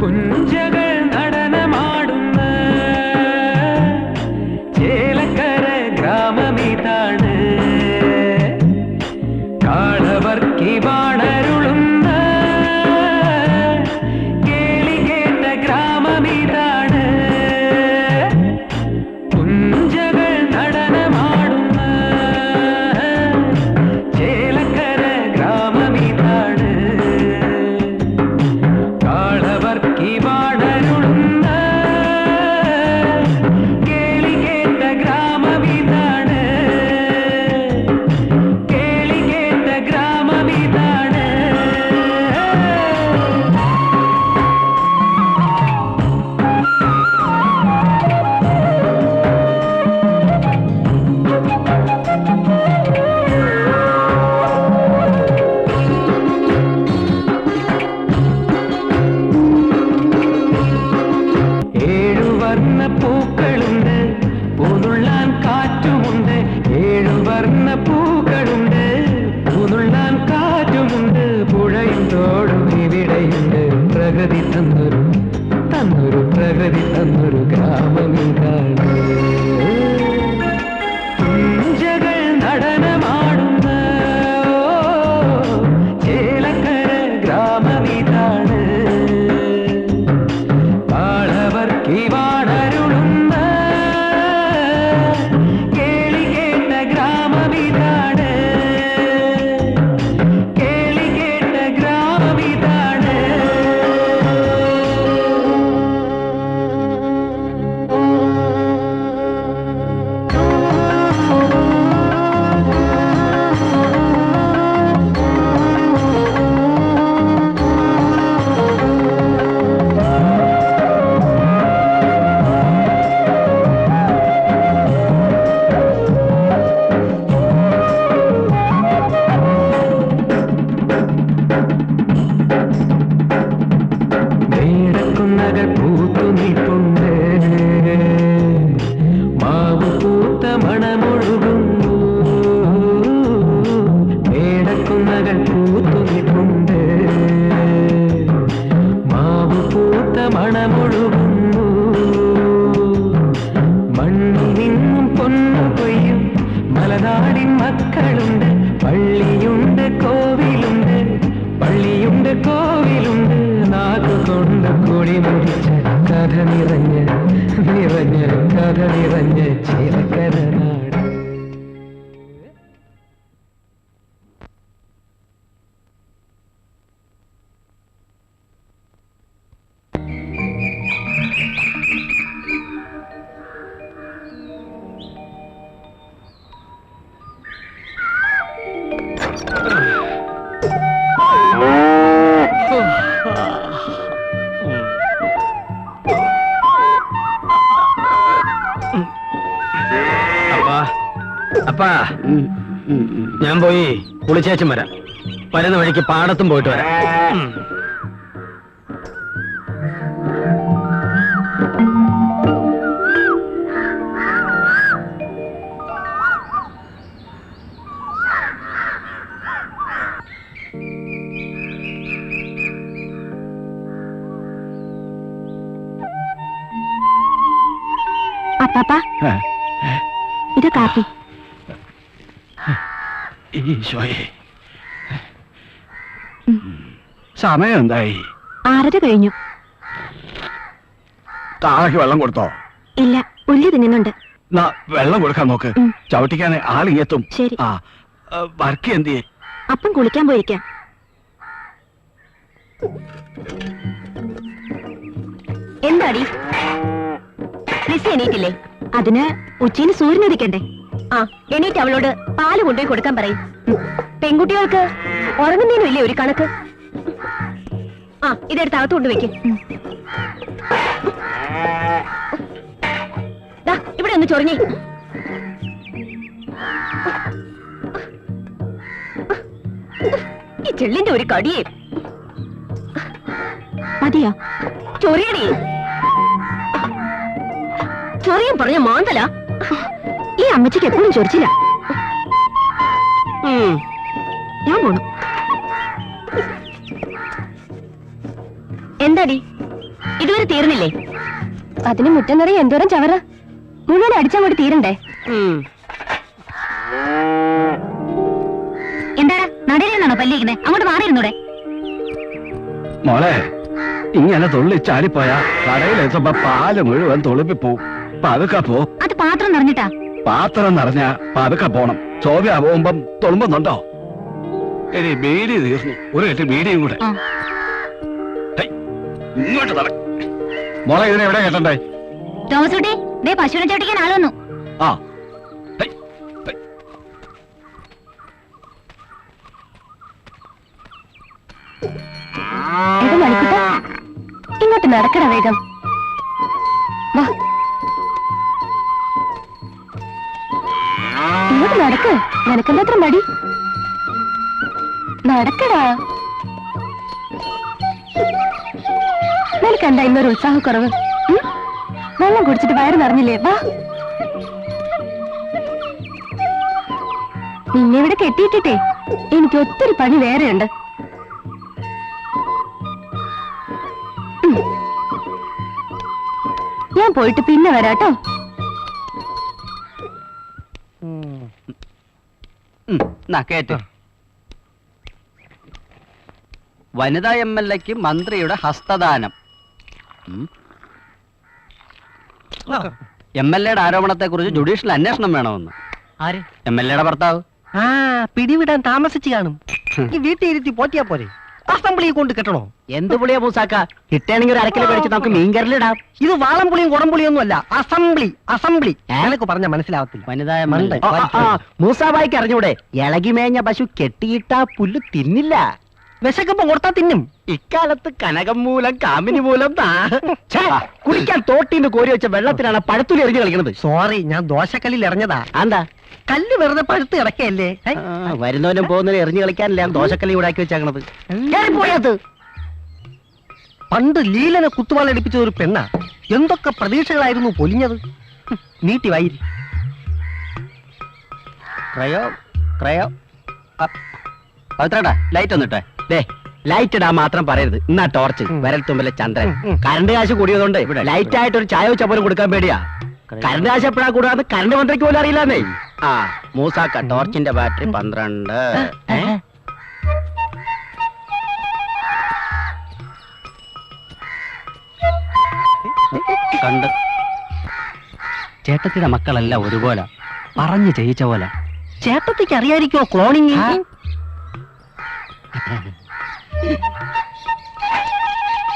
കുഞ്ചകൾ നടനമാടുന്ന ചേലക്കര ഗ്രാമമിതാണ്. കാളവർക്കി വാണരുളുന്ന കേളികേട്ട ഗ്രാമമിതാണ്. കുഞ്ചകൾ നടനമാടുന്ന ചേലക്കര ഗ്രാമമിതാണ്. കാളവർക്കി വാണരുളുന്ന കേളികേട്ട ഗ്രാമമിതാണ്. കേളികേട്ട ഗ്രാമമിതാണ്. ഏഴുവർണ്ണ പൂക്കളുണ്ട്, പൂനുള്ളാൻ കാറ്റുമുണ്ട്. ഏഴുവർണ്ണ പൂക്കളുണ്ട്, പൂനുള്ളാൻ കാറ്റുമുണ്ട്. പുഴയും തോടും ഇവിടെയുണ്ട്. പ്രകൃതി തന്നൊരു പ്രകൃതി തന്നൊരു ഗ്രാമമിതാണ്. കുഞ്ചകൾ നടനമാടുന്ന ചേലക്കര ഗ്രാമമിതാണ്. കാളവർക്കി വാണരുളുന്ന കേളികേട്ട ഗ്രാമമിതാണ്. കേളികേട്ട ഗ്രാമമിതാണ്. മേടക്കുന്നകൾ പൂത്തു നിൽപ്പുണ്ട്. മാവ് പൂത്ത മണമൊഴുകുന്നു. മേടക്കുന്നകൾ പൂത്തു നിൽപ്പുണ്ട്. മാവ് പൂത്ത മണമൊഴുകുന്നു. മണ്ണിൽ നിന്നും പൊന്നു കൊയ്യും മലനാടിൻ മക്കളുണ്ട്. പള്ളിയുണ്ട് കോവിലുണ്ട്. പള്ളിയുണ്ട് കോവിലുണ്ട്. നാക്കുകൊണ്ട് കുളി മുറിച്ച കഥ നിറഞ്ഞ് കഥ നിറഞ്ഞ് ചേലക്കര നാട്. അപ്പാ, ഞാൻ പോയി കുളിച്ചേച്ചും വരാം. വരുന്ന വഴിക്ക് പാടത്തും പോയിട്ട് വരാം. അപ്പാപ്പാ, ഇത് കാപ്പി. ഈശോയെ, സമയം എന്തായി? 6:30 കഴിഞ്ഞു. താഴേക്ക് വെള്ളം കൊടുത്തോ? ഇല്ല, പുല്ല് തിന്നുന്നുണ്ട്. വെള്ളം കൊടുക്കാൻ നോക്ക്. ചവിട്ടിക്കാൻ ആളിങ്ങെത്തും. ശരി. ആ, വർക്കി എന്തിയെ? അപ്പം കുളിക്കാൻ പോയിരിക്കാം. എന്താടി ലിസി എണീറ്റില്ലേ? അതിന് ഉച്ചയിന് സൂര്യൻ ഉദിക്കണ്ടേ? ആ, എണീറ്റ് അവളോട് പാല് കൊണ്ടുപോയി കൊടുക്കാൻ പറയും. പെൺകുട്ടികൾക്ക് ഉറങ്ങുന്നതിനും ഇല്ലേ ഒരു കണക്ക്? ആ, ഇതെടുത്ത് അകത്ത് കൊണ്ടുവയ്ക്ക്. ഇവിടെ ഒന്ന് ചൊറിഞ്ഞേ. ഈ ചെള്ളിന്റെ ഒരു കടിയേ മതിയോ? ചൊറിയടി, ചൊറിയും പറഞ്ഞ മാന്തല. ഈ അമ്മച്ചിക്ക് എപ്പോഴും ചൊറിച്ചില്ല. ഞാൻ പോണു. എന്താടി ഇതുവരെ തീർന്നില്ലേ? അതിന് മുറ്റം നിറയെ എന്തോരം ചവറ, മുഴുവൻ അടിച്ചങ്ങോട്ട് തീരണ്ടേ? എന്താടാ നടയിലെന്നാണോ പല്ലിരിക്കുന്നേ? അങ്ങോട്ട് മാറിയിരുന്നൂടെ? മോളെ, ഇങ്ങനെ തുള്ളി ചാടിപ്പോയാ കടയിലെത്തുമ്പോ പാല് മുഴുവൻ തുളുപ്പിപ്പോവും. പതുക്കെ പോ. അത് പാത്രം നിറഞ്ഞിട്ടാ. പാത്രം നിറഞ്ഞ പതുക്കെ പോണം. സോഫ്യ പോകുമ്പം തുളുമ്പുന്നുണ്ടോ? എടി ബീഡി തീർന്നു, ഒരു കെട്ടി ബീഡിയും കൂടെ. ഹേയ്, ഇങ്ങോട്ട് നട. മോളെ, ഇതിനെ എവിടെ കേട്ടണ്ടേ? തോമസ് കുട്ടി, ദേ പശുവിനെ ചോട്ടിക്കാൻ ആള് വന്നു. ആ, ഹേയ്, ഹേയ്. ഇങ്ങോട്ട് നടക്കണ വേഗം. വാ, ഇങ്ങോട്ട് നടക്ക്. നിനക്കെന്താ അത്ര മടി? നടക്കടാ. നിനക്കെന്താ ഇന്നൊരു ഉത്സാഹക്കുറവ്? വെള്ളം കുടിച്ചിട്ട് വയറ് നിറഞ്ഞില്ലേ? വാ. നിന്നെ ഇവിടെ കെട്ടിയിട്ടിട്ടേ എനിക്ക് ഒത്തിരി പണി വേറെയുണ്ട്. ഞാൻ പോയിട്ട് പിന്നെ വരാട്ടോ. കേട്ടോ, വനിതാ MLA-ക്ക് മന്ത്രിയുടെ ഹസ്തദാനം. MLA-യുടെ ആരോപണത്തെ കുറിച്ച് ജുഡീഷ്യൽ അന്വേഷണം വേണമെന്ന്. ആര്? MLA-യുടെ ഭർത്താവ്. ആ, പിടിവിടാൻ താമസിച്ചു കാണും. ഈ വീട്ടിൽ ഇരുത്തി പോറ്റിയാ പോരെ, അസംബ്ലിയെ കൊണ്ട് കെട്ടണോ? എന്ത് പുളിയാ മൂസാക്ക? കിട്ടണമെങ്കിൽ ഒരു അരക്കിലോ മേടിച്ച് നമുക്ക് മീൻകറിലിടാം. ഇത് വാളംപുളിയും കുടംപുളിയും ഒന്നും അല്ല, അസംബ്ലി. അസംബ്ലി എനിക്ക് പറഞ്ഞ മനസ്സിലാവത്തില്ല. വനിതാ മൂസാബായിക്ക് അറിഞ്ഞൂടെ? ഇളകി മേഞ്ഞ പശു കെട്ടിയിട്ടാ പുല്ല് തിന്നില്ല. വിശക്കുമ്പോ കൊടുത്താ തിന്നും. ഇക്കാലത്ത് കനകം മൂലം കാമിനി മൂലം കുളിക്കാൻ തോട്ടിന്ന് കോരി വെച്ച വെള്ളത്തിലാണ് പഴത്തുലി എറിഞ്ഞു കളിക്കുന്നത്. സോറി, ഞാൻ ദോശക്കല്ലിൽ എറിഞ്ഞതാ. എന്താ? കല്ല് വെറുതെ പഴുത്ത് കിടക്കല്ലേ? വരുന്നവനും പോകുന്നവരും എറിഞ്ഞു കളിക്കാനല്ല ദോശക്കല്ലി ഉണ്ടാക്കി വെച്ചാക്കണത്. പോയത് പണ്ട് ലീലനെ കുത്തുവാളടിപ്പിച്ച ഒരു പെണ്ണ. എന്തൊക്കെ പ്രതീക്ഷകളായിരുന്നു പൊലിഞ്ഞത്. നീട്ടി വൈരി. ക്രയോ ക്രയോ പവിത്രേട്ടാ, ലൈറ്റ് ഒന്നിട്ടെ. ലൈറ്റ് ഇടാൻ മാത്രം പറയരുത്. എന്നാ ടോർച്ച്, വിരൽ തുമ്പലെ ചന്ദ്രൻ. കറണ്ട് കാശ് കൂടിയതുകൊണ്ട് ലൈറ്റ് ആയിട്ട് ഒരു ചായ വെച്ച പോലും കൊടുക്കാൻ പേടിയാ. കറണ്ട് കാശ് എപ്പോഴാ കൂടാതെ കറണ്ട് മന്ത്രിക്ക് പോലും അറിയില്ലെന്നേ. ആ മൂസാക്ക, ടോർച്ചിന്റെ ബാറ്ററി 12. കണ്ട് ചേട്ടത്തിയുടെ മക്കളെല്ലാം ഒരുപോലെ പറഞ്ഞു ചെയ്യിച്ച പോലെ. ചേട്ടത്തിക്ക് അറിയാതിരിക്കോ ക്ലോണിങ്?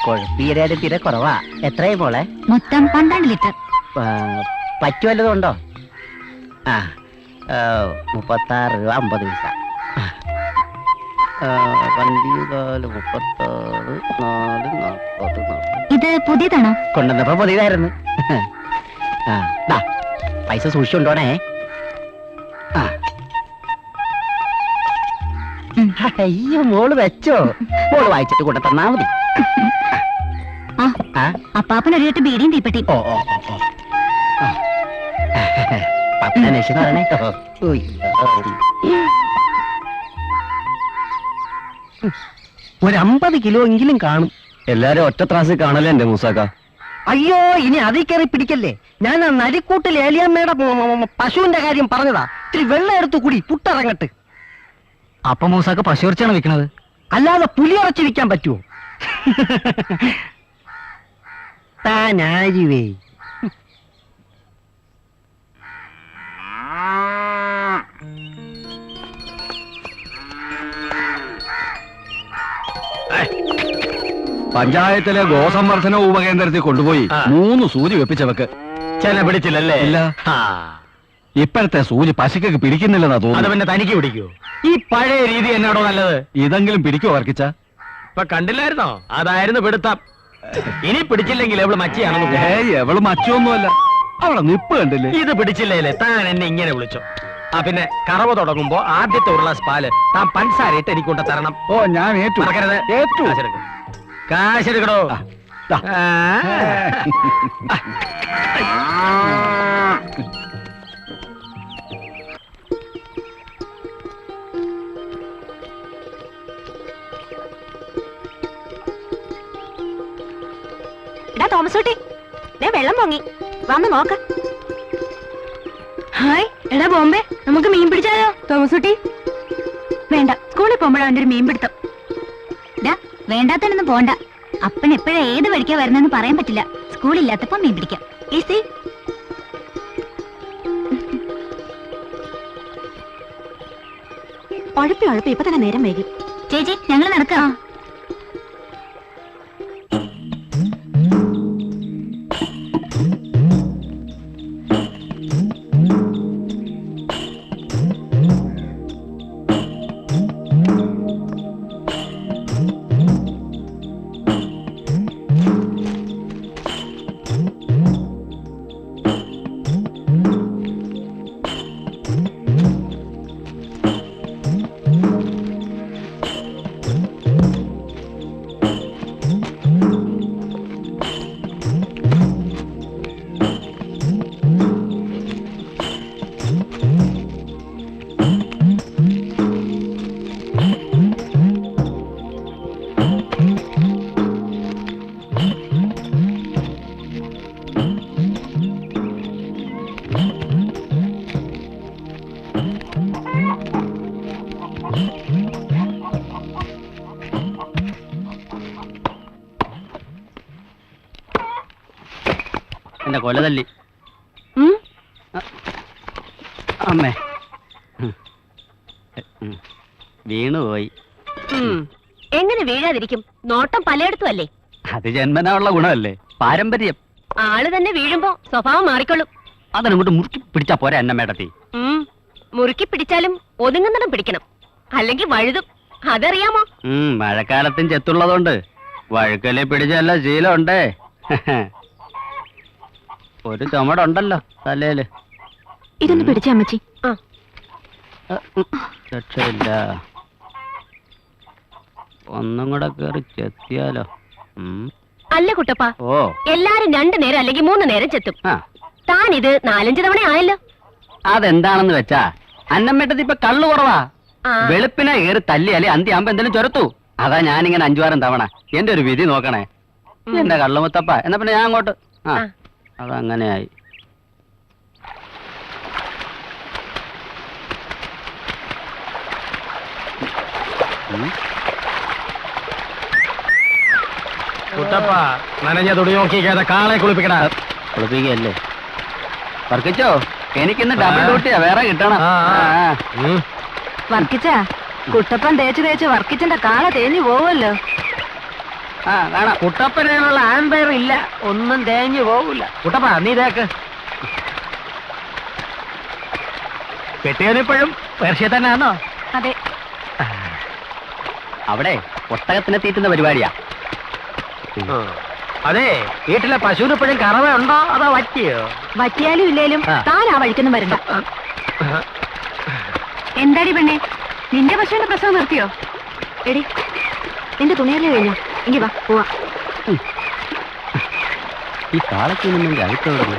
കൊഴപ്പീരയുടെ തീരെ കുറവാ. എത്രയും മോളെ? മൊത്തം 12 ലിറ്റർ. പറ്റുവല്ലതും ഉണ്ടോ? ആ, 36 രൂപ 50 പൈസ. 12, 36, 4, 40. ഇത് പുതിയതാണോ? കൊണ്ടുവന്നപ്പോ പുതിയതായിരുന്നു. ആ, പൈസ സൂക്ഷിച്ചുണ്ടോണേ. അയ്യോ, മോള് വെച്ചോ? മോള് വായിച്ചിട്ട് കൂടെ തന്നാ മതി. അപ്പാപ്പൻ ഒരു കെട്ട് ബീഡിയും തീപ്പെട്ടി. ഓ ഓ ഓ, പപ്പനേഷ് പറയണേ. ഒരു 50 കിലോ എങ്കിലും കാണും. എല്ലാരും ഒറ്റ ത്രാസിൽ കാണല്ലേ എന്റെ മൂസാക്ക? അയ്യോ, ഇനി അതിൽ കയറി പിടിക്കല്ലേ. ഞാൻ ആ നരിക്കൂട്ടിൽ ഏലിയമ്മയുടെ പശുവിന്റെ കാര്യം പറഞ്ഞതാ. ഇത്തിരി വെള്ളം എടുത്തു കുടി, പുട്ടിറങ്ങട്ട്. അപ്പൊ മൂസാക്ക പശു ഇറച്ചിയാണ് വിൽക്കണത്? അല്ലാതെ പുലി ഇറച്ചി വിൽക്കാൻ പറ്റുമോ? താനാരിവേ. പഞ്ചായത്തിലെ ഗോസംവർദ്ധന ഉപകേന്ദ്രത്തിൽ കൊണ്ടുപോയി 3 സൂചി വെപ്പിച്ചവക്ക് ചില പിടിച്ചില്ലല്ലേ? ഇല്ല. ഇപ്പോഴത്തെ സൂചി പശുക്കൊക്കെ പിടിക്കുന്നില്ലെന്നാ അത് തോന്നുന്നു. പിന്നെ തനിക്ക് പിടിക്കൂ? ഈ പഴയ രീതി എന്നാടോ നല്ലത്? ഇതെങ്കിലും പിടിക്കോ വർക്കിച്ച? ഇപ്പൊ കണ്ടില്ലായിരുന്നോ? അതായിരുന്നു പിടുത്തം. ഇനി പിടിച്ചില്ലെങ്കിൽ എവള് മച്ചിയാണെന്ന്. എവള് മച്ചൊന്നുമല്ല, അവളെ നിപ്പ് കണ്ടില്ലേ? ഇത് പിടിച്ചില്ലേ താൻ എന്നെ ഇങ്ങനെ വിളിച്ചോ? പിന്നെ കറവ് തുടങ്ങുമ്പോ ആദ്യത്തെ ഒരു ഗ്ലാസ് പാല് താൻ പഞ്ചസാര ഇട്ട് എനിക്ക് കൊണ്ട് തരണം. ഓ ഞാൻ ഏറ്റു. മറക്കരുത്. ഏറ്റു. കാശെടുക്കണോ? ദാ. എടാ തോമസൂട്ടി, ഞാൻ വെള്ളം പൊങ്ങി വന്ന് നോക്ക. ഹായ് എടാ ബോംബെ, നമുക്ക് മീൻ പിടിച്ചാലോ? തോമസൂട്ടി വേണ്ട, സ്കൂളിൽ പോകുമ്പോഴാ അവന്റെ ഒരു മീൻ പിടുത്തം. വേണ്ടാത്തനൊന്നും പോണ്ട, അപ്പൻ എപ്പോഴാ ഏത് വഴിക്കാ വരുന്നെന്ന് പറയാൻ പറ്റില്ല. സ്കൂളില്ലാത്തപ്പോ മീൻ പിടിക്കാം. ഈസി. ഉഴപ്പി ഇപ്പൊ തന്നെ നേരം വൈകി. ചേച്ചി ഞങ്ങൾ നടക്കാം. എന്റെ കൊലതല്ലി അമ്മേ വീണുപോയി. എങ്ങനെ വീഴാതിരിക്കും? നോട്ടം പലയിടത്തും അല്ലേ? അത് ജന്മനായുള്ള ഗുണമല്ലേ, പാരമ്പര്യം. ആള് തന്നെ വീഴുമ്പോ സ്വഭാവം മാറിക്കൊള്ളും. അതിനങ്ങോട്ട് മുറുക്കി പിടിച്ചാ പോരാ അന്നമ്മേടത്തി. മുറുക്കി പിടിച്ചാലും ഒതുങ്ങുന്നിടം പിടിക്കണം, അല്ലെങ്കിൽ വഴുതും. അതറിയാമോ? മഴക്കാലത്തും ചെത്തുള്ളതുകൊണ്ട് വഴുക്കലെ പിടിച്ചല്ല ശീലമുണ്ടേ. ഒരു ചുമടുണ്ടല്ലോ തലയില്. ഇതൊന്ന് പിടിച്ച അമ്മച്ചി. രക്ഷയില്ല, ഒന്നും കൂടെ കേറി ചെത്തിയാലോ. അല്ല കുട്ടപ്പ, ഓ എല്ലാരും 2 നേരം അല്ലെങ്കിൽ 3 നേരം ചെത്തും. താൻ ഇത് 4-5 തവണ ആയല്ലോ. അതെന്താണെന്ന് വെച്ചാ അന്നമ്മേട്ടത്തി ഇപ്പൊ കള്ളു കുറവാ. വെളുപ്പിനെ കയറി തല്ലിയാലേ അന്ത്യാകുമ്പോ എന്തെങ്കിലും ചൊരത്തു. അതാ ഞാനിങ്ങനെ 5-6 തവണ. എന്റെ ഒരു വിധി നോക്കണേ. എന്റെ കള്ളുമുത്തപ്പ. എന്നാ പിന്നെ ഞാൻ അങ്ങോട്ട്. അതങ്ങനെയായി. കുട്ടപ്പ നനഞ്ഞ തുണി നോക്കിക്കാതെ കാളെ കുളിപ്പിക്കണ. കുളിപ്പിക്കല്ലേ വർക്കിച്ചോ? എനിക്കിന്ന് ഡബിൾ ഡ്യൂട്ടിയാ, വേറെ കിട്ടണം. വർക്കിച്ച കുട്ടപ്പൻ തേച്ച് വർക്കിച്ചന്റെ കാള തേഞ്ഞു പോവല്ലോ. കാണാം. കുട്ടപ്പനുള്ള ആമ്പയർ ഇല്ല, ഒന്നും തേഞ്ഞു പോകില്ല. കുട്ടപ്പ നീ തേക്ക്. കെട്ടിയവനിപ്പോഴും പേർഷ്യ തന്നെയാണോ? അതെ. അവിടെ ഒട്ടകത്തിനെ തീറ്റുന്ന പരിപാടിയാ. അതെ, വീട്ടിലെ പശുവിന് ഇപ്പോഴും കറവയുണ്ടോ അതോ വറ്റിയോ? വറ്റിയാലും ഇല്ലേലും താൻ ആ വഴിക്കൊന്നും വരണ്ട. എന്താടി പെണ്ണെ, നിന്റെ പശുവിന്റെ പ്രസവം നിർത്തിയോ? എടി നിന്റെ തുണിയല്ലേ കഴിഞ്ഞു, എങ്കി വാ പോവാ. ഈ കാളയ്ക്ക് അഴുത്തോടുന്നു.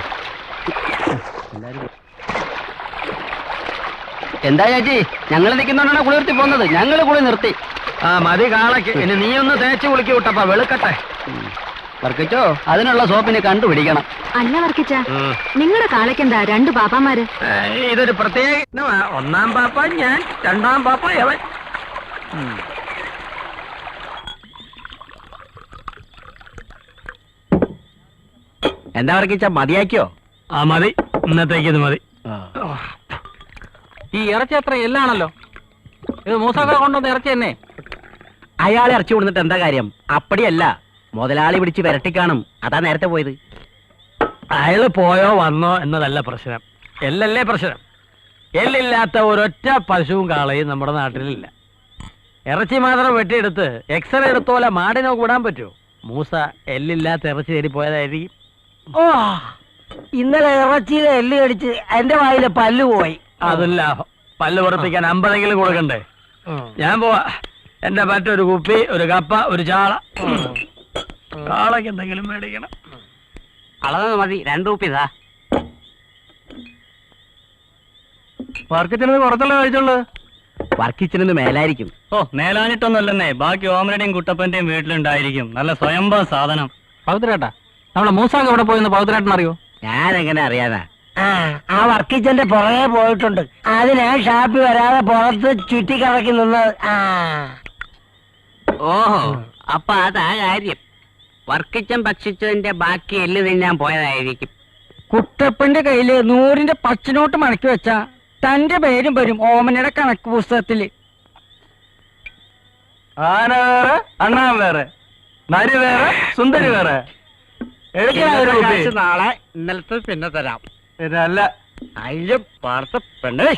എന്താ ചേച്ചി, ഞങ്ങൾ നിൽക്കുന്നോണ്ടാണ് കുളി നിർത്തി പോകുന്നത്. ഞങ്ങള് കുളി നിർത്തി. മതി കാളയ്ക്ക്. ഇനി നീ ഒന്ന് തേച്ച് കുളിക്ക് കുട്ടപ്പ, വെളുക്കട്ടെ. വർക്കിച്ചോ, അതിനുള്ള സോപ്പിന് കണ്ടുപിടിക്കണം. അല്ല വർക്കിച്ച, നിങ്ങളുടെ കാളയ്ക്കെന്താ 2 പാപ്പാമാര്? ഇതൊരു പ്രത്യേക. 1-ാം പാപ്പ ഞാൻ, 2-ാം പാപ്പ യവൻ. എന്താ വർക്കിച്ച, മതിയാക്കിയോ? മതി, ഇന്നത്തേക്ക് ഇത് മതി. ഈ ഇറച്ചി അത്ര എല്ലാണല്ലോ. ഇത് മൂസാക്ക കൊണ്ടുവന്ന ഇറച്ചി തന്നെ. അയാൾ ഇറച്ചി കൊടുത്തിട്ട് എന്താ കാര്യം? അപ്പടിയല്ല, മുതലാളി പിടിച്ച് വരട്ടിക്കാണും. അതാ നേരത്തെ പോയത്. അയാള് പോയോ വന്നോ എന്നതല്ല പ്രശ്നം, എല്ലല്ലേ പ്രശ്നം. എല്ലില്ലാത്ത ഒരൊറ്റ പശുവും കാളയും നമ്മുടെ നാട്ടിലില്ല. ഇറച്ചി മാത്രം വെട്ടിയെടുത്ത് എക്സ്റേ എടുത്തോലെ മാടിനോ കൂടാൻ പറ്റുമോ? മൂസ എല്ലില്ലാത്ത ഇറച്ചി തേടി പോയതായിരിക്കും. ഓ, ഇന്നലെ ഇറച്ചിയിലെ എല്ല് കടിച്ച് എന്റെ വായിലെ പല്ല് പോയി. അതും ലാഭം. പല്ല് ഉറപ്പിക്കാൻ 50 കൊടുക്കണ്ടേ? ഞാൻ പോവാ. എന്റെ മറ്റൊരു കുപ്പി, ഒരു കപ്പ, ഒരു ചാള. ചാളക്ക് എന്തെങ്കിലും മേടിക്കണം. അളന്നത് മതി, 2 രൂപ ഇതാ. വർക്കിച്ചിരുന്ന് കുറച്ചല്ലേ കഴിച്ചുള്ളൂ. വർക്കിച്ചിരുന്ന് മേലായിരിക്കും. ഓ, മേലാനിട്ടൊന്നുമല്ലെന്നേ. ബാക്കി ഓമനയുടെയും കുട്ടപ്പന്റെയും വീട്ടിലുണ്ടായിരിക്കും. നല്ല സ്വയംഭവ സാധനം. പവിത്രേട്ടാ, നമ്മളെ മൂസാങ്ക എവിടെ പോയെന്ന് പവിത്രേട്ടൻ അറിയോ? ഞാൻ എങ്ങനെ അറിയാനാ? ആ വർക്കിച്ചന്റെ പുറകെ പോയിട്ടുണ്ട്. അതിനാ ഷാപ്പി വരാതെ പുറത്ത് ചുറ്റിക്കറക്കി നിന്നത്. ഓഹോ, അപ്പൊ അതാ കാര്യം. വർക്കിച്ചൻ ഭക്ഷിച്ചതിന്റെ ബാക്കി എല്ല് തിന്നാൻ പോയതായിരിക്കും. കുട്ടപ്പന്റെ കയ്യില് 100 പച്ചനോട്ട് മടക്കി വെച്ചാ തന്റെ പേരും വരും ഓമനയുടെ കണക്ക് പുസ്തകത്തില്. ആന വേറെ, അണ്ണാൻ വേറെ, നരി വേറെ, സുന്ദരി വേറെ. കാശ് നാളെ, ഇന്നലത്തെ പിന്നെ തരാം. ഇതല്ല അതിലും പാർത്ത പെണ്ണേ.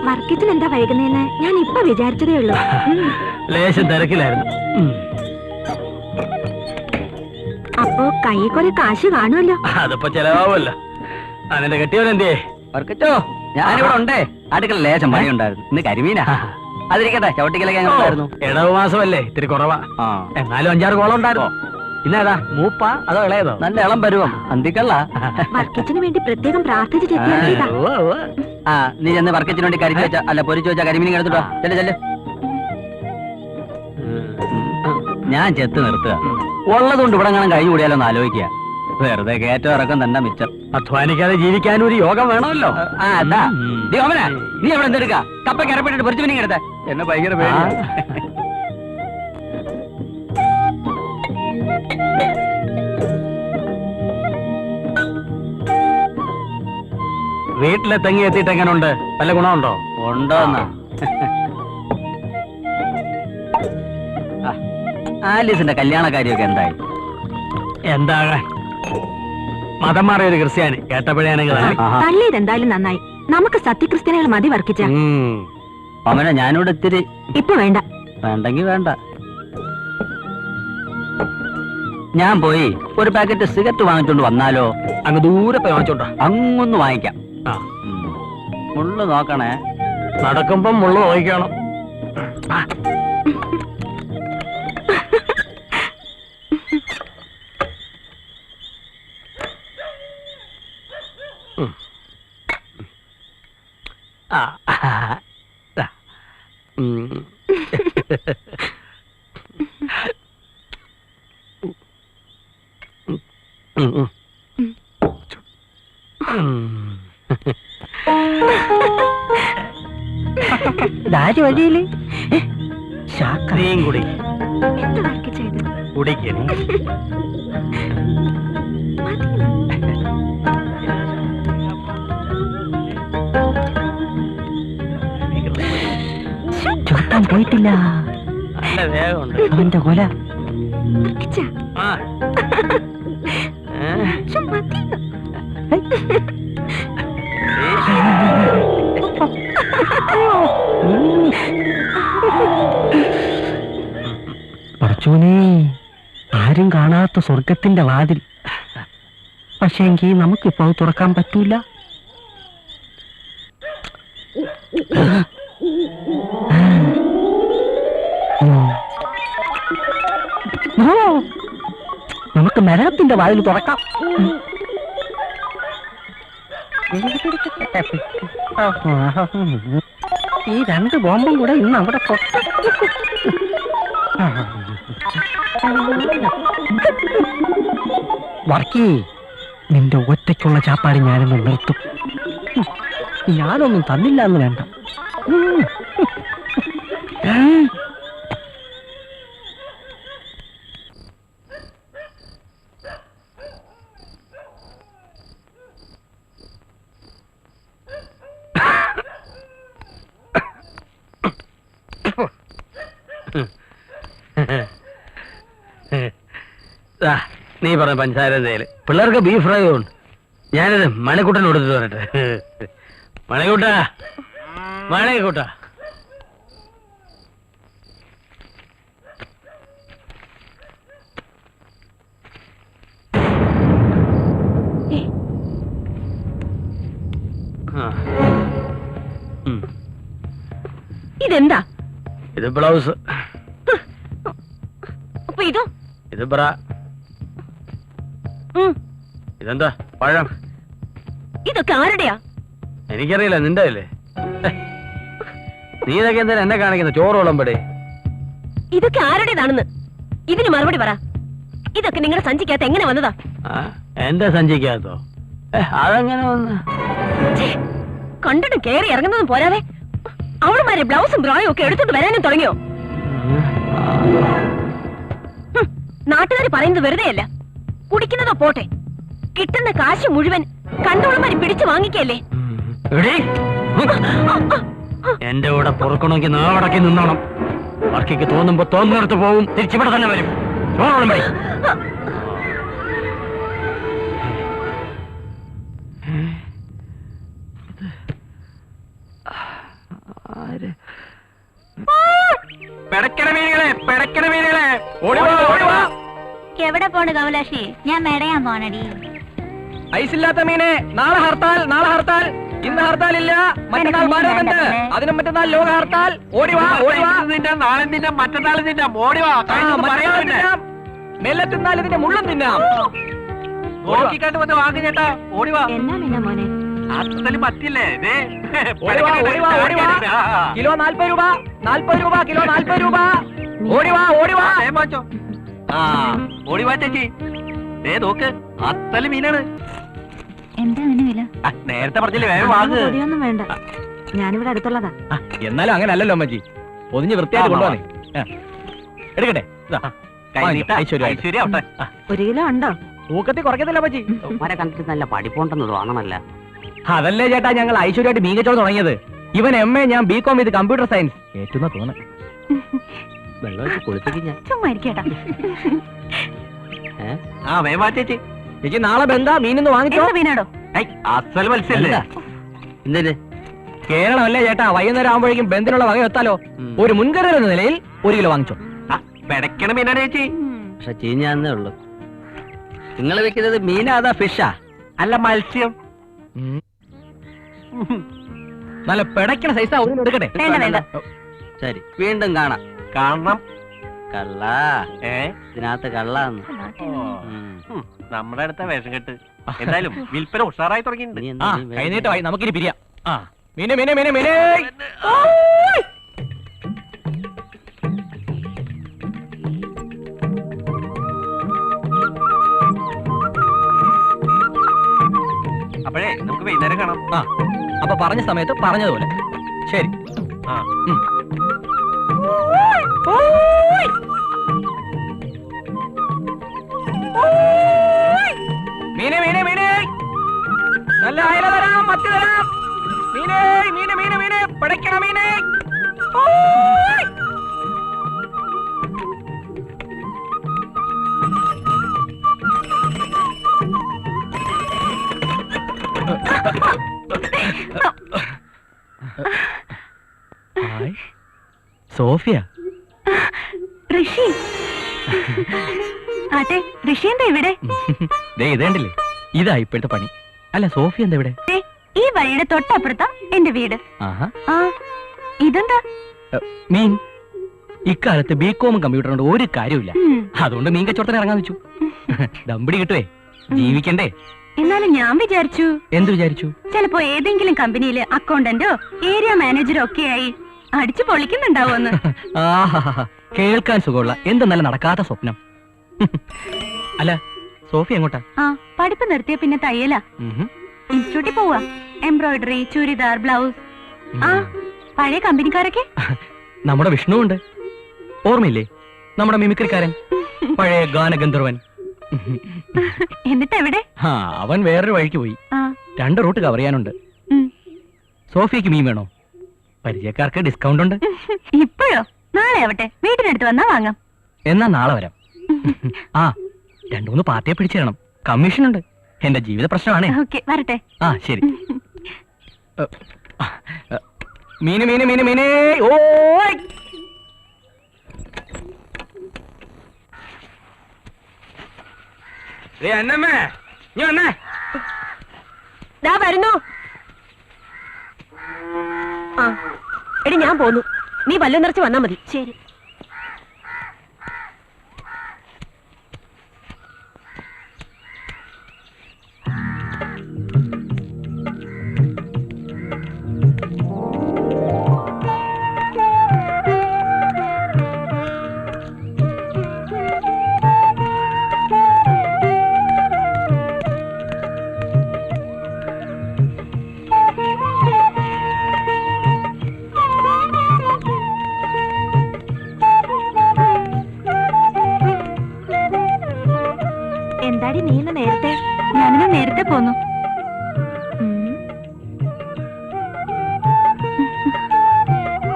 വർക്കിച്ചിന് എന്താ വൈകുന്നേന്ന് ഞാൻ ഇപ്പൊ വിചാരിച്ചതേ ഉള്ളൂ. ലേശം തിരക്കിലായിരുന്നു. അപ്പോ കൈ കുറെ കാശ് കാണുമല്ലോ. അതിപ്പോ ചെലവാവുമല്ലോ. അതിന്റെ കെട്ടിയവനെന്തേ? വർക്കിച്ചോ, ഞാനിവിടെ ഉണ്ടേ. അടുക്കള ലേശം പണിയുണ്ടായിരുന്നു. ഇന്ന് കരിമീനാ. അതിരിക്കട്ടെ, ചവിട്ടിക്കലൊക്കെ എങ്ങനെ ഉണ്ടായിരുന്നു? ഇടവ് മാസമല്ലേ, ഇത്തിരി കുറവാ. എന്നാലും 5-6 കോളം ഉണ്ടായിരുന്നു. ഇന്നേതാ, മൂപ്പ അതോ ഇളയതോ? നല്ല ഇളം പരുവം. അന്തിക്കള്ള. വർക്കിച്ചിന് വേണ്ടി പ്രത്യേകം പ്രാർത്ഥിച്ച് ചെത്തിയാക്കിയതാ. ആ, നീ ചെന്ന് വർക്കച്ചിന് വേണ്ടി കരിച്ചു വെച്ച അല്ല പൊരിച്ചു വെച്ച കരിമീൻ എടുത്തിട്ടോ. ചെല്ലു ചെല്ലു. ഞാൻ ചെത്ത് നിർത്തുക. ഉള്ളതുകൊണ്ട് ഇവിടെ കാണാൻ കഴിഞ്ഞു കൂടിയാലോ എന്ന് ആലോചിക്കുക. വെറുതെ കയറ്റം ഇറക്കം തന്നെ മിച്ചം. അധ്വാനിക്കാതെ ജീവിക്കാനും ഒരു യോഗം വേണമല്ലോ. ആ, അതാ. നീ ഓമന, നീ അവിടെ എന്തെടുക്ക? കപ്പ കരപ്പെട്ടിട്ട് പൊരിച്ചു മീൻ എടുത്ത. എന്നെ ഭയങ്കര പേടി. വീട്ടിലെ തെങ്ങി എത്തിയിട്ട് എങ്ങനെയുണ്ട്? വല്ല ഗുണമുണ്ടോ? ഉണ്ടോന്നാ? ആലീസിന്റെ കല്യാണക്കാരിയൊക്കെ എന്തായി? എന്താകാൻ, മതം മാറിയ ഒരു ക്രിസ്ത്യാനി കേട്ടപ്പോഴാണെങ്കിൽ തള്ളിയത് എന്തായാലും നന്നായി. നമുക്ക് സത്യക്രിസ്ത്യാനികൾ മതി വർക്കിച്ച. ഓമന, ഞാനിവിടെ ഇത്തിരി. ഇപ്പൊ വേണ്ട. വേണ്ടെങ്കി വേണ്ട. ഞാൻ പോയി ഒരു പാക്കറ്റ് സിഗരറ്റ് വാങ്ങിച്ചോണ്ട് വന്നാലോ? അങ്ങ് ദൂരെ പോയി വാങ്ങിച്ചോണ്ടോ? അങ്ങൊന്ന് വാങ്ങിക്കാം. മുള്ളു നോക്കണേ. നടക്കുമ്പം മുള്ളു നോക്കണം. ദാരി വഴിയില് നീയും കുടി. എന്താ വർക്കിച്ച ഇത്? കുടിക്കണേ. ചുട്ടാൻ പോയിട്ടില്ല. നല്ല വേഗമുണ്ട് അവന്റെ കൊല. വർക്കിച്ച ആ. മതി. പറച്ചോനെ, ആരും കാണാത്ത സ്വർഗത്തിന്റെ വാതിൽ. പക്ഷേങ്കി നമുക്കിപ്പോ തുറക്കാൻ പറ്റൂല. നമുക്ക് നരകത്തിന്റെ വാതിൽ തുറക്കാം. ഈ 2 ബോംബും കൂടെ ഇന്ന് അവിടെ വർക്കി, നിന്റെ ഒറ്റയ്ക്കുള്ള ചാപ്പാട് ഞാനിന്ന് നിർത്തും. ഞാനൊന്നും തന്നില്ല എന്ന് വേണ്ട. നീ പറഞ്ഞ പഞ്ചസാര എന്തേലും പിള്ളേർക്ക് ബീഫ് ഫ്രൈ ഉണ്ട്. ഞാനിത് മണിക്കൂട്ടൻ കൊടുത്തിട്ട് വരട്ടെ. മണിക്കൂട്ട മണിക്കൂട്ട ഇതെന്താ? ഇത് ബ്ലൗസ്. അപ്പൊ ഇതോ? ഇത് ബ്രാ. ഇതെന്താ? പഴം. ഇതൊക്കെ ആരുടെയാ? എനിക്കറിയില്ല, നിന്റെ അല്ലേ? നീ ഇതൊക്കെ എന്താ എന്നെ കാണിക്കുന്ന? ചോറ് വിളമ്പടേ. ഇതൊക്കെ ആരുടേതാണെന്ന് ഇതിന് മറുപടി പറ. ഇതൊക്കെ നിങ്ങളുടെ സഞ്ചിക്കകത്ത് എങ്ങനെ വന്നതാ? എന്റെ സഞ്ചിക്കകത്തോ? അതെങ്ങനെ വന്ന്? കണ്ടിട്ട് കേറി ഇറങ്ങുന്നതും പോരാതെ അവളുമാരെ ബ്ലൗസും ബ്രായും ഒക്കെ എടുത്തോണ്ട് വരാനും തുടങ്ങിയോ? നാട്ടുകാർ പറയുന്നത് വെറുതെയല്ല. കുടിക്കുന്നതോ പോട്ടെ, കിട്ടുന്ന കാശ് മുഴുവൻ കണ്ടോളമാര് പിടിച്ചു വാങ്ങിക്കല്ലേ? എന്റെ കൂടെ പൊറുക്കണമെങ്കിൽ നാവടക്കി നിന്നോണം. വർക്കിക്ക് തോന്നുമ്പോ തോന്നുന്നിടത്ത് പോവും, തിരിച്ചിവിടെ തന്നെ വരും. എവിടെ പോണ് കമലാക്ഷി? ഞാൻ മേടയാൻ പോണടി. ഐസില്ലാത്ത മീനെ. നാളെ ഹർത്താൽ, നാളെ ഹർത്താൽ. ഇന്ന് ഹർത്താൽ ഇല്ല, മറ്റന്നാൾ ഭാരതമുണ്ട്. അതിനും മറ്റന്നാൾ ലോക ഹർത്താൽ. ഓടിവാ, ഓടിവാ. നാളെ തിന്നാം, മറ്റന്നാൾ തിന്നാം. ഓടിവാ. മെല്ലെ തിന്നാൽ ഇതിന്റെ മുള്ളും തിന്നാം. നോക്കിക്കാണ്ട് വന്ന് വാങ്ങി ചേട്ടാ. ഓടിവാ. എന്നാ പിന്നെ മോനെ? അത്രയും പറ്റില്ലേ? ഓടിവാ, ഓടിവാ, ഓടിവാ. കിലോ 40 രൂപ, 40 രൂപ, കിലോ 40 രൂപ. ഓടിവാ, ഓടിവാ. ഓടിവാ ചേച്ചി. നോക്ക്, അത്തല് മീനാണ്. എന്താ അതിന് വില? നേരത്തെ പറഞ്ഞില്ലേ, വേഗം വാങ്ങ്. പൊടിയൊന്നും വേണ്ട, ഞാനിവിടെ അടുത്തുള്ളതാ. എന്നാലും അങ്ങനെ അല്ലല്ലോ അമ്മച്ചി. പൊതിഞ്ഞ് വൃത്തിയായിട്ട് കൊണ്ടുവന്നേ. എടുക്കട്ടെ. ഐശ്വര്യ 1 കിലോ ഉണ്ടോ? തൂക്കത്തിൽ കുറയ്ക്കത്തില്ല അമ്മച്ചി. കണ്ടിട്ട് നല്ല പഠിപ്പുണ്ടെന്ന് തോന്നണല്ല. അതല്ലേ ചേട്ടാ ഞങ്ങൾ ഐശ്വര്യമായിട്ട് മീൻ കച്ചവടം തുടങ്ങിയത്. ഇവൻ MA, ഞാൻ BCom ഇത് കമ്പ്യൂട്ടർ സയൻസ്. ഏറ്റുന്ന തോന്നണം. വെള്ളം കുളിപ്പിക്കും ഞാൻ. ചുമ്മാ ഇരിക്കട്ടാ. ചേച്ചി. ചേച്ചി നാളെ ബന്ധാ മീനൊന്ന് വാങ്ങിച്ചോ. മീനാടോ? അസൽ മത്സ്യല്ലേ? എന്തിന്? കേരളമല്ലേ ചേട്ടാ, വൈകുന്നേരം ആകുമ്പോഴേക്കും ബന്ധിനുള്ള വക എത്താലോ. ഒരു മുൻകരുതൽ എന്ന നിലയിൽ 1 കിലോ വാങ്ങിച്ചോ. പിടയ്ക്കണ മീനാണ് ചേച്ചി. പക്ഷെ ചീഞ്ഞാന്നേ ഉള്ളു. നിങ്ങൾ വെക്കുന്നത് മീനാ അതാ ഫിഷാ? അല്ല, മത്സ്യം. നല്ല പിടയ്ക്കണ സൈസാ. ഒന്നും എടുക്കട്ടെ. വേണ്ട വേണ്ട. ശരി, വീണ്ടും കാണാം. കാണണം. കള്ള ഇതിനകത്ത് കള്ളാന്ന്. നമ്മുടെ അടുത്ത വേഷം കെട്ട്. എന്തായാലും വിൽപ്പന ഉഷാറായി തുടങ്ങിയിട്ടുണ്ട്. കൈനീട്ടമായി, നമുക്കിനി പിരിയാം. മീനെ മീനെ മീനെ മീനെ. അപ്പോഴേ നമുക്ക് വൈകുന്നേരം കാണാം. അപ്പൊ പറഞ്ഞ സമയത്ത് പറഞ്ഞതുപോലെ. ശരി. മീനെ മീനെ മീനെ. നല്ല അയല തരാം, മത്തി തരാം. മീനെ മീനെ മീനെ മീനെ. പിടയ്ക്കണ മീനെ. സോഫിയ. ഋഷി. ആട്ടെ, ഋഷി എന്താ ഇവിടെ? ഇതേണ്ടില്ലേ, ഇതാ ഇപ്പോഴത്തെ പണി. അല്ല, സോഫിയ എന്താ ഇവിടെ? ഈ വഴിയുടെ തൊട്ടപ്പുറത്താ എന്റെ വീട്. ഇതെന്താ? മീൻ. ഇക്കാലത്ത് BCom കമ്പ്യൂട്ടർ കൊണ്ട് ഒരു കാര്യമില്ല. അതുകൊണ്ട് മീൻ കച്ചവടത്തിന് ഇറങ്ങാൻ വെച്ചു. ദമ്പടി കിട്ടുവേ, ജീവിക്കണ്ടേ. എന്നാലും ഞാൻ വിചാരിച്ചു. എന്ത് വിചാരിച്ചു? ചിലപ്പോ ഏതെങ്കിലും കമ്പനിയില് അക്കൗണ്ടന്റോ ഏരിയ മാനേജറോ ഒക്കെ ആയി അടിച്ചു പൊളിക്കുന്നുണ്ടാവോന്ന്. കേൾക്കാൻ സുഖമുള്ള എന്ത് നല്ല നടക്കാത്ത സ്വപ്നം. അല്ല, സോഫി എങ്ങോട്ടാ? പഠിപ്പ് നിർത്തിയ പിന്നെ തയ്യല. ഇൻസ്റ്റിറ്റ്യൂട്ടിൽ പോവാ. Embroidery, churidar, blouse. ആ പഴയ കമ്പനിക്കാരൊക്കെ നമ്മുടെ വിഷ്ണു ഉണ്ട്, ഓർമ്മയില്ലേ? നമ്മുടെ മിമിക്രിക്കാരൻ, പഴയ ഗാനഗന്ധർവൻ. എന്നിട്ട് എവിടെ? ആ അവൻ വേറൊരു വഴിക്ക് പോയി. 2 റൂട്ട് കവർ ചെയ്യാനുണ്ട്. സോഫിയക്ക് മീൻ വേണോ? പരിചയക്കാർക്ക് ഡിസ്കൗണ്ട് ഉണ്ട്. ഇപ്പോഴോ? നാളെ ആവട്ടെ, വീട്ടിനടുത്ത് വന്നാ വാങ്ങാം. എന്നാ നാളെ വരാം. ആ 2-3 പാർട്ടിയെ പിടിച്ചു തരണം, കമ്മീഷൻ ഉണ്ട്. എന്റെ ജീവിത പ്രശ്നമാണേ. ഓക്കെ, വരട്ടെ. ആ ശരി. മീന് മീന് മീന് മീനേ. ഓ അന്നമ്മേ, നീ വന്നേ. ദാ വരുന്നു. ആ എടി ഞാൻ പോന്നു, നീ വല്ലം നിറച്ച് വന്നാ മതി. ശരി. എന്താടി നീ ഇന്ന് നേരത്തെ? ഞാനിന്ന് നേരത്തെ പോന്നു.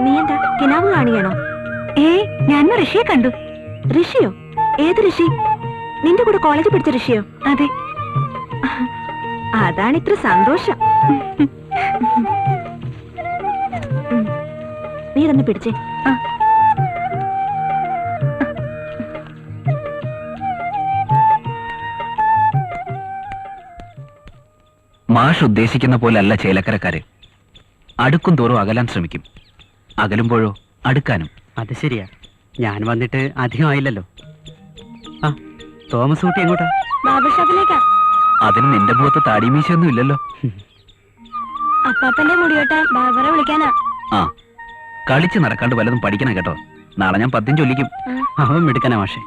നീ എന്താ കിനാവ് കാണുകയാണോ? ഞാൻ ഋഷിയെ കണ്ടു. ഋഷിയോ? ഏത് ഋഷി? നിന്റെ കൂടെ കോളേജിൽ പഠിച്ച ഋഷിയോ? അതെ. അതാണ് ഇത്ര സന്തോഷം. നീ ഇതൊന്ന് പിടിച്ചേ. മാഷ് ഉദ്ദേശിക്കുന്ന പോലല്ല ചേലക്കരക്കാര്. അടുക്കും തോറും അകലാൻ ശ്രമിക്കും, അകലുമ്പോഴോ അടുക്കാനും. അത് ശരിയാ. ഞാൻ വന്നിട്ട് അധികമായില്ലല്ലോ. ആ തോമസ് കുട്ടി എങ്ങോട്ടാ? ബാർബർ ഷോപ്പിലേക്കാ. അതിന് നിന്റെ മുഖത്ത് താടിമീശയൊന്നും ഇല്ലല്ലോ. അപ്പാപ്പന്റെ മുടിയോട്ടാൻ ബാർബറെ വിളിക്കാനാ. ആ കളിച്ച് നടക്കാണ്ട് വല്ലതും പഠിക്കണം കേട്ടോ. നാളെ ഞാൻ 10 ചൊല്ലിക്കും. അവൻ മിടുക്കനാ മാഷേ.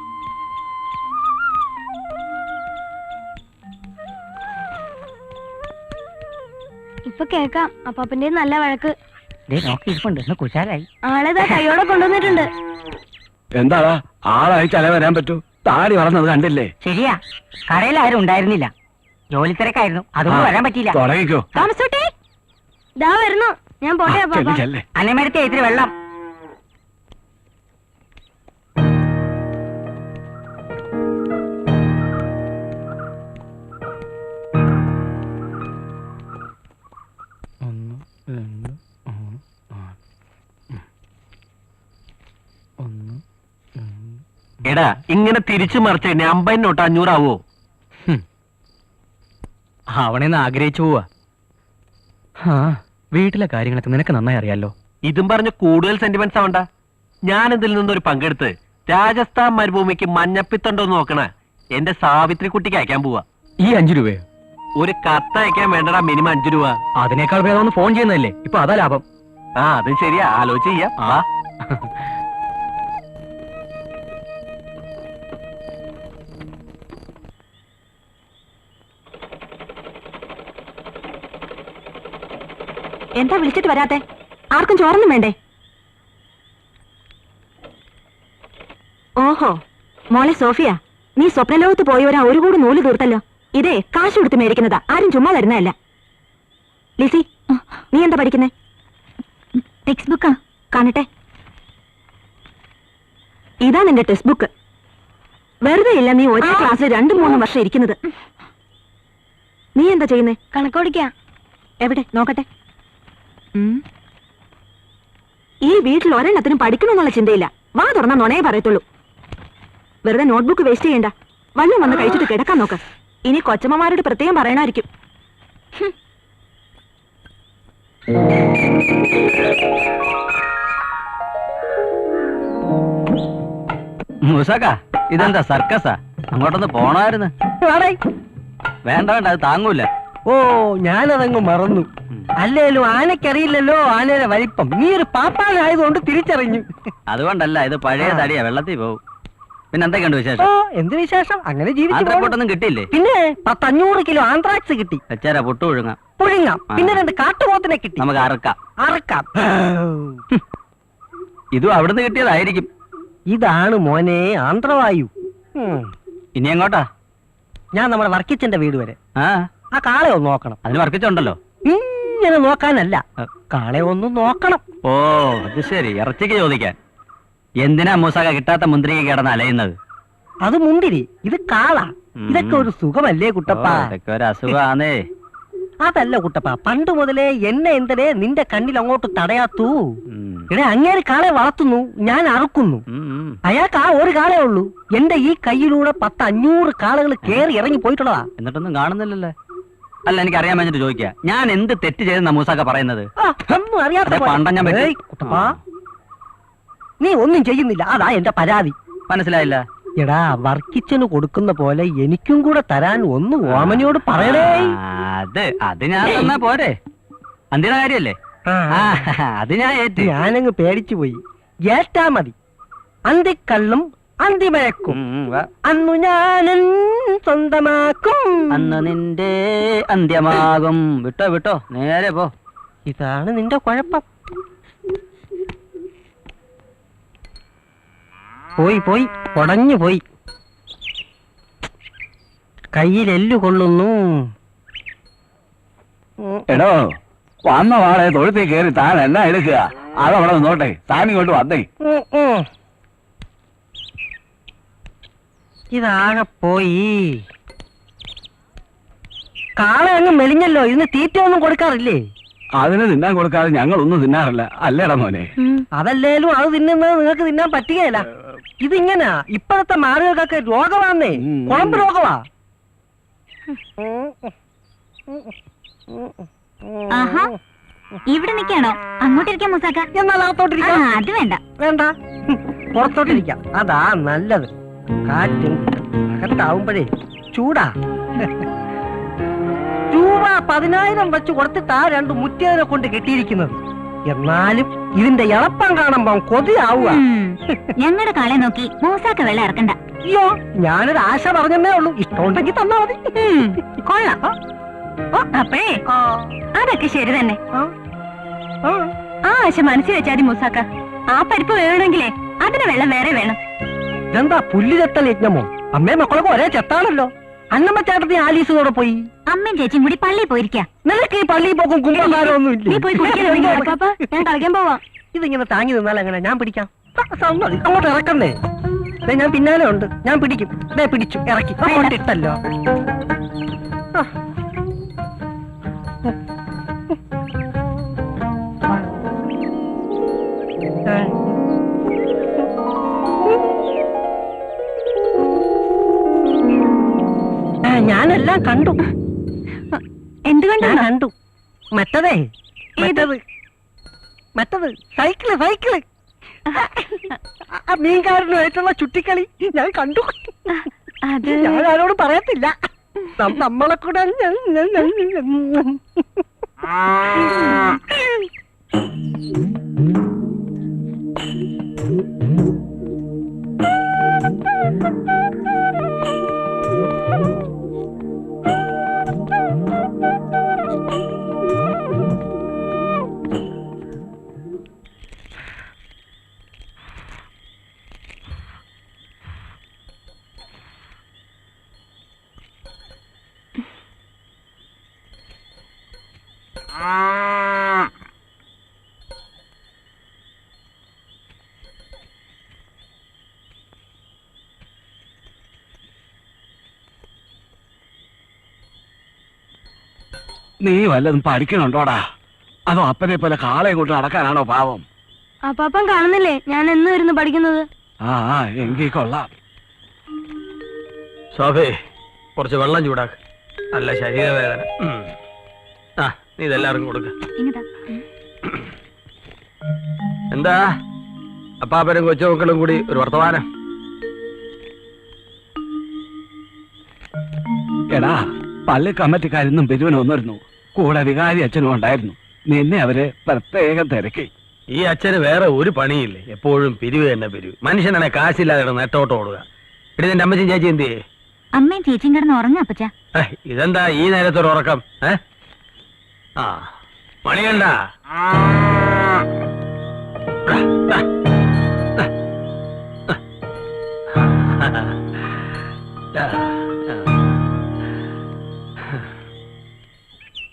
ഇപ്പൊ കേക്കാം അപ്പാപ്പന്റെ നല്ല വഴക്ക്. കുശാലായി. ആളേതാ കൈയോടെ കൊണ്ടുവന്നിട്ടുണ്ട്. എന്താടാ ആളായി ചല വരാൻ പറ്റൂ? താടി വളർന്നത് കണ്ടില്ലേ? ശരിയാ, കടയിൽ ആരും ഉണ്ടായിരുന്നില്ല, ജോലി തിരക്കായിരുന്നു, അതുകൊണ്ട് വരാൻ പറ്റിയില്ല. തുടങ്ങിക്കോ. താമസോട്ടെ, ദാ വരുന്നു. ഞാൻ പോട്ടെ അപ്പാപ്പ. അന്നമരത്തെ ഇത്തിരി വെള്ളം. എടാ ഇങ്ങനെ തിരിച്ചു മറിച്ച് 50 നോട്ട് 500 ആവോ? അവനെന്ന് ആഗ്രഹിച്ചു പോവാ. ആ വീട്ടിലെ കാര്യങ്ങളൊക്കെ നിനക്ക് നന്നായി അറിയാലോ. ഇതും പറഞ്ഞ് കൂടുതൽ സെന്റിമെന്റ്സ് ആവണ്ട. ഞാൻ ഇതിൽ നിന്നൊരു പങ്കെടുത്ത് രാജസ്ഥാൻ മരുഭൂമിക്ക് മഞ്ഞപ്പിത്തണ്ടോ നോക്കണ എന്റെ സാവിത്രി കുട്ടിക്ക് അയക്കാൻ പോവാ. ഈ 5 രൂപയോ? ഒരു കത്ത് അയക്കാൻ വേണ്ടടാ മിനിമം 5 രൂപ. അതിനേക്കാൾ ഭേദം ഒന്ന് ഫോൺ ചെയ്യുന്നതല്ലേ, ഇപ്പൊ അതാ ലാഭം. ആ അതും ശരിയാ, ആലോചിച്ച് ചെയ്യാം. ആ എന്താ വിളിച്ചിട്ട് വരാത്തെ? ആർക്കും ചോറൊന്നും വേണ്ടേ? ഓഹോ മോളെ സോഫിയ, നീ സ്വപ്നലോകത്ത് പോയവരാ ഒരു കൂടി നൂല് തീർത്തല്ലോ. ഇതേ കാശ് കൊടുത്ത് മേടിക്കുന്നതാ, ആരും ചുമ്മാ തരുന്നതല്ല. ലിസി, നീ എന്താ പഠിക്കുന്നേ? ടെക്സ്റ്റ് ബുക്കാ. കാണട്ടെ. ഇതാ നിന്റെ ടെക്സ്റ്റ് ബുക്ക്. വെറുതെ ഇല്ല നീ ഒരേ ക്ലാസ്സിൽ 2-3 വർഷം ഇരിക്കുന്നത്. നീ എന്താ ചെയ്യുന്നേ? കണക്കോടിക്കാ. എവിടെ നോക്കട്ടെ. ഈ വീട്ടിൽ ഒരെണ്ണത്തിനും പഠിക്കണമെന്നുള്ള ചിന്തയില്ല. വാ തുറന്നാ നുണയെ പറയത്തുള്ളൂ. വെറുതെ നോട്ട്ബുക്ക് വേസ്റ്റ് ചെയ്യണ്ട. വല്ലതും വന്ന് കഴിച്ചിട്ട് കിടക്കാൻ നോക്ക്. ഇനി കൊച്ചമ്മമാരോട് പ്രത്യേകം പറയണമായിരിക്കും. മൂസക്ക, ഇതെന്താ സർക്കസാ? അങ്ങോട്ടൊന്ന് പോണായിരുന്നു. വേണ്ട വേണ്ട, അത് താങ്ങൂല. ഓ ഞാനതങ്ങ് മറന്നു. അല്ലേലും ആനക്കറിയില്ലല്ലോ ആനയുടെ വലിപ്പം. നീ ഒരു പാപ്പാനായതുകൊണ്ട് തിരിച്ചറിഞ്ഞു. അതുകൊണ്ടല്ല, ഇത് പഴയ തടിയാ, വെള്ളത്തിൽ പോവും. പിന്നെ എന്തൊക്കെയുണ്ട് ഓ വിശേഷം? എന്ത് വിശേഷം, അങ്ങനെ ജീവിച്ചു പോണു. ആന്ത്രപ്പൊട്ടൊന്നും കിട്ടിയില്ലേ? പിന്നെ 500 കിലോ ആന്ത്രാക്സ് കിട്ടി. വെച്ചാരാ പൊട്ടു ഒഴുങ്ങാം. പുഴുങ്ങാം. ആ. പിന്നെ 2 കാട്ടുപോത്തിനെ കിട്ടി. നമുക്ക് അറക്കാം. അറക്കാം. ഇതും അവിടുന്ന് കിട്ടിയതായിരിക്കും. ഇതാണ് മോനെ ആന്ധ്രവായു. ഇനി എങ്ങോട്ടാ? ഞാൻ നമ്മുടെ വർക്കിച്ചന്റെ വീട് വരെ. ആ ആ കാളെ ഒന്ന് നോക്കണം. അതിന് വർക്കിച്ചുണ്ടല്ലോ. ഇങ്ങനെ നോക്കാനല്ല, കാളെ ഒന്ന് നോക്കണം. ഓ അത് ശരി, ഇറച്ചിക്ക് ചോദിക്കാൻ. എന്തിനാ മൂസാക്ക കിട്ടാത്ത മുന്തിരിക്ക് കിടന്ന് അലയുന്നത്? അത് മുന്തിരി, ഇത് കാള. ഇതൊക്കെ ഒരു സുഖമല്ലേ കുട്ടപ്പ? ഇതൊക്കെ ഒരു അസുഖാന്നേ. അതല്ല കുട്ടപ്പ, പണ്ട് മുതലേ എന്നെ എന്തിനെ നിന്റെ കണ്ണിൽ അങ്ങോട്ട് തടയാത്തു? ഉം. ഇവിടെ അങ്ങേര് കാളെ വളർത്തുന്നു, ഞാൻ അറുക്കുന്നു. അയാൾക്ക് ആ ഒരു കാളേ ഉള്ളൂ. എന്റെ ഈ കയ്യിലൂടെ 500 കാളകൾ കേറി ഇറങ്ങി പോയിട്ടുള്ളതാ. എന്നിട്ടൊന്നും കാണുന്നില്ലല്ലേ? അല്ല, എനിക്ക് അറിയാൻ വേണ്ടിട്ട് ചോദിക്കുക, ഞാൻ എന്ത് തെറ്റ് ചെയ്തെന്നാ മൂസാക്ക പറയുന്നത്? ഒന്നും അറിയാത്ത അതെ, പണ്ടം ഞാൻ വെട്ടി. ഏയ് കുട്ടപ്പാ, നീ ഒന്നും ചെയ്യുന്നില്ല, അതാ എന്റെ പരാതി. മനസ്സിലായില്ല? എടാ, വർക്കിച്ചന് കൊടുക്കുന്ന പോലെ എനിക്കും കൂടെ തരാൻ ഒന്ന് ഓമനയോട് പറയണേ. അത് ഞാൻ തന്നാ പോരെ? അന്തിയുടെ കാര്യല്ലേ? ആ, അത് ഞാൻ ഏറ്റ്. ഞാനങ്ങ് പേടിച്ചു പോയി. ഏറ്റാ മതി. അന്തിക്കള്ളും അന്തിമയക്കും അന്നു ഞാനൻ സ്വന്തമാക്കും. അന്ന് നിന്റെ അന്ത്യമാകും. വിട്ടോ വിട്ടോ, നേരെ പോ. ഇതാണ് നിന്റെ കുഴപ്പം. പോയി പോയി ഉടഞ്ഞു പോയി. കയ്യിലെല്ലു കൊള്ളുന്നു. എടോ, വന്ന വാളെ തൊഴുത്തിൽ കയറി താൻ എന്നാ എടുക്കുക? അതവിടെ നിന്നോട്ടെ, താൻ ഇങ്ങോട്ട് വന്നേ. ഇതാകെ പോയി. കാള അങ്ങ് മെലിഞ്ഞല്ലോ, ഇതിന് തീറ്റ ഒന്നും കൊടുക്കാറില്ലേ? അതിന് തിന്നാൻ കൊടുക്കാതെ ഞങ്ങളൊന്നും തിന്നാറില്ല, അല്ലേടാ മോനെ? അതല്ലേലും അത് തിന്നുന്നത് നിങ്ങൾക്ക് തിന്നാൻ പറ്റുകയില്ല. ഇതിങ്ങനാ ഇപ്പോഴത്തെ മാറുകൾക്കൊക്കെ രോഗമാന്നേ, കുഴമ്പ് രോഗമാ. ആഹാ, ഇവിടെ നിൽക്കാണോ? അങ്ങോട്ടിരിക്കാം മൂസാക്ക. എന്നാൽ അകത്തോട്ടിരിക്കാം. അത് വേണ്ട. വേണ്ട, പുറത്തോട്ടിരിക്കാം, അതാ നല്ലത്. കാറ്റും അകത്താവുമ്പോഴേ ചൂടാ. രൂപ 10,000 വെച്ച് കൊടുത്തിട്ടാ 2 മുറ്റേനെ കൊണ്ട് കെട്ടിയിരിക്കുന്നത്. എന്നാലും ഇതിന്റെ ഇളപ്പം കാണുമ്പോ കൊതിയാവുക. ഞങ്ങളുടെ കാളെ നോക്കി മൂസാക്ക വെള്ളം ഇറക്കണ്ട. അയ്യോ, ഞാനൊരു ആശ പറഞ്ഞേ ഉള്ളൂ, ഇഷ്ടമുണ്ടെങ്കിൽ തന്നാ മതി. കൊള്ളാം. അപ്പഴേ അതൊക്കെ ശരി തന്നെ. ആ ആശ മനസ്സിൽ വെച്ചാതി മൂസാക്ക. ആ പരിപ്പ് വേണമെങ്കിലേ അതിന് വെള്ളം വേറെ വേണം. ഇതെന്താ പുല്ല് ചെത്തൽ യജ്ഞമോ? അമ്മേ മക്കളൊക്കെ ഒരേ ചെത്താണല്ലോ. അന്നമ്മ ചേട്ടത്തി ആലീസോടെ പോയി. അമ്മയും ചേച്ചിയും കൂടി പള്ളിയിൽ പോയിരിക്കാം. നിനക്ക് ഈ പള്ളിയിൽ പോക്കും കുമ്പളക്കാരൊന്നും നീ പോയി കുടിക്കാൻ ഞാൻ കളിക്കാൻ പോവാ. ഇതിങ്ങനെ താങ്ങി നിന്നാൽ എങ്ങനെ? ഞാൻ പിടിക്കാം. അങ്ങോട്ട് ഇറക്കണ്ടേ? ഞാൻ പിന്നാലെ ഉണ്ട്, ഞാൻ പിടിക്കും. പിടിച്ചു ഇറക്കി ഇട്ടല്ലോ. ഞാനെല്ലാം കണ്ടു. എന്ത് കണ്ടു? കണ്ടു. മറ്റത് സൈക്കിള് മീൻകാരനുമായിട്ടുള്ള ചുറ്റിക്കളി ഞാൻ കണ്ടു. ഞാൻ ആരോട് പറയത്തില്ല. നമ്മളെ കൂടെ നീ വല്ലതും പഠിക്കണുണ്ടോടാ? അതോ അപ്പനെ പോലെ കാളയെ കൊണ്ട് നടക്കാനാണോ പാവം? അപ്പാപ്പൻ കാണുന്നില്ലേ ഞാൻ എന്ന് വരുന്നു പഠിക്കുന്നത്? ആ എങ്കിൽ കൊള്ളാം. ശോഭേ, കുറച്ച് വെള്ളം ചൂടാക്ക്. നല്ല ശരീരവേദന. ആ, നീ ഇതെല്ലാവർക്കും കൊടുക്ക. എന്താ അപ്പാപ്പനും കൊച്ചുമക്കളും കൂടി ഒരു വർത്തമാനം? എടാ, പള്ളി കമ്മിറ്റിക്കാരിന്നും പിരിവിന് വന്നിരുന്നു. കൂടെ വികാരി അച്ഛനും ഉണ്ടായിരുന്നു. നിന്നെ അവര് പ്രത്യേകം തിരക്കി. ഈ അച്ഛന് വേറെ ഒരു പണിയില്ലേ, എപ്പോഴും പിരിവ് തന്നെ പിരിവ്. മനുഷ്യനാണെ കാശില്ലാതെ നെട്ടോട്ട് ഓടുക. എടി നിന്റെ അമ്മച്ചും ചേച്ചി എന്ത് ചെയ്യേ? അമ്മയും ചേച്ചിയും കിടന്ന് ഉറങ്ങാ അപ്പച്ച. ഇതെന്താ ഈ നേരത്തൊരു ഉറക്കം? ആ മണി കണ്ട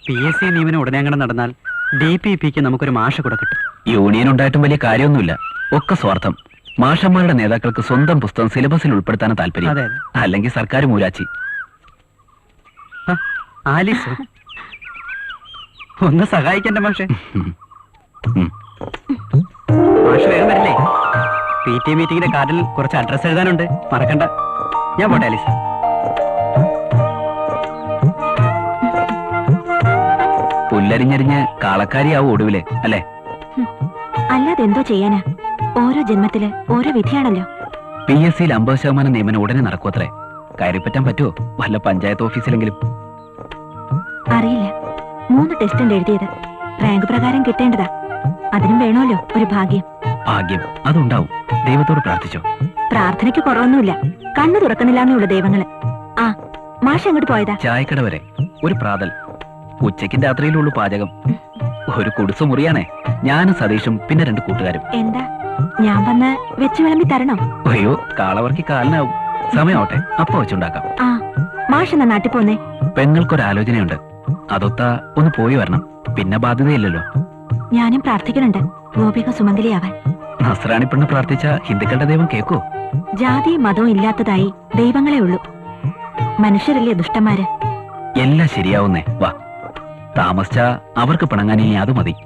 PSC നിയമനം ഉടനെ അങ്ങനെ നടന്നാൽ DPPക്ക് നമുക്കൊരു മാഷ കൂടെ കിട്ടും. യൂണിയൻ ഉണ്ടായിട്ടും വലിയ കാര്യമൊന്നുമില്ല. ഒക്കെ സ്വാർത്ഥം. മാഷന്മാരുടെ നേതാക്കൾക്ക് സ്വന്തം പുസ്തകം സിലബസിൽ ഉൾപ്പെടുത്താൻ താല്പര്യം. അതെ. അല്ലെങ്കിൽ സർക്കാർ മൂരാച്ചി. ആലീസ് ഒന്ന് സഹായിക്കണ്ട മാഷെ. മാഷ് വേഗം വരില്ലേ? PTA മീറ്റിംഗിന്റെ കാർഡിൽ കുറച്ച് അഡ്രസ് എഴുതാനുണ്ട്, മറക്കണ്ട. ഞാൻ പോട്ടെ ആലീസ്. പുല്ലരിഞ്ഞരിഞ്ഞ് കാളക്കാരിയാവും ഒടുവില്, അല്ലേ? അല്ലാതെ എന്തോ ചെയ്യാനാ? ഓരോ ജന്മത്തില് ഓരോ വിധിയാണല്ലോ. PSCയിൽ 50% നിയമനം ഉടനെ നടക്കുമത്രേ. കയറിപ്പറ്റാൻ പറ്റുമോ? വല്ല പഞ്ചായത്ത് ഓഫീസിലെങ്കിലും. അറിയില്ല. 3 ടെസ്റ്റ് ഉണ്ട് എഴുതിയത്. റാങ്ക് പ്രകാരം കിട്ടേണ്ടതാ. അതിനും വേണമല്ലോ ഒരു ഭാഗ്യം. ഭാഗ്യം അതുണ്ടാവും. ദൈവത്തോട് പ്രാർത്ഥിച്ചോ? പ്രാർത്ഥനയ്ക്ക് കുറവൊന്നുമില്ല. കണ്ണു തുറക്കണില്ലാന്നുള്ള ദൈവങ്ങള്. ആ മാഷ് എങ്ങോട്ട് പോയതാ? ചായക്കട വരെ. ഒരു പ്രാതൽ. ഉച്ചയ്ക്കും രാത്രിയിലുള്ളൂ പാചകം. ഒരു കുടിസു മുറിയാണേ. ഞാനും സതീഷും പിന്നെ 2 കൂട്ടുകാരും. എന്താ ഞാൻ വന്ന് വെച്ച് വിളമ്പി തരണോ? അയ്യോ, കാളവർക്കി കാലിനാവും. സമയാവട്ടെ, അപ്പൊ വെച്ചുണ്ടാക്കാം. ആ മാഷ് എന്നാ നാട്ടിൽ പോന്നേ? പെങ്ങൾക്കൊരാലോചനയുണ്ട്. അതൊത്ത ഒന്ന് പോയി വരണം. പിന്നെ ബാധ്യതയില്ലല്ലോ. ഞാനും പ്രാർത്ഥിക്കുന്നുണ്ട് ഗോപിക സുമംഗലിയാവാൻ. നസ്രാണി പെണ്ണ് പ്രാർത്ഥിച്ച ഹിന്ദുക്കളുടെ ദൈവം കേക്കോ? ജാതിയും മതവും ഇല്ലാത്തതായി ദൈവങ്ങളെ ഉള്ളൂ. മനുഷ്യരല്ലേ ദുഷ്ടന്മാര്. എല്ലാം ശരിയാവുന്നേ. വാ, താമസിച്ച അവർക്ക് പിണങ്ങാൻ ഇനി അത് മതി.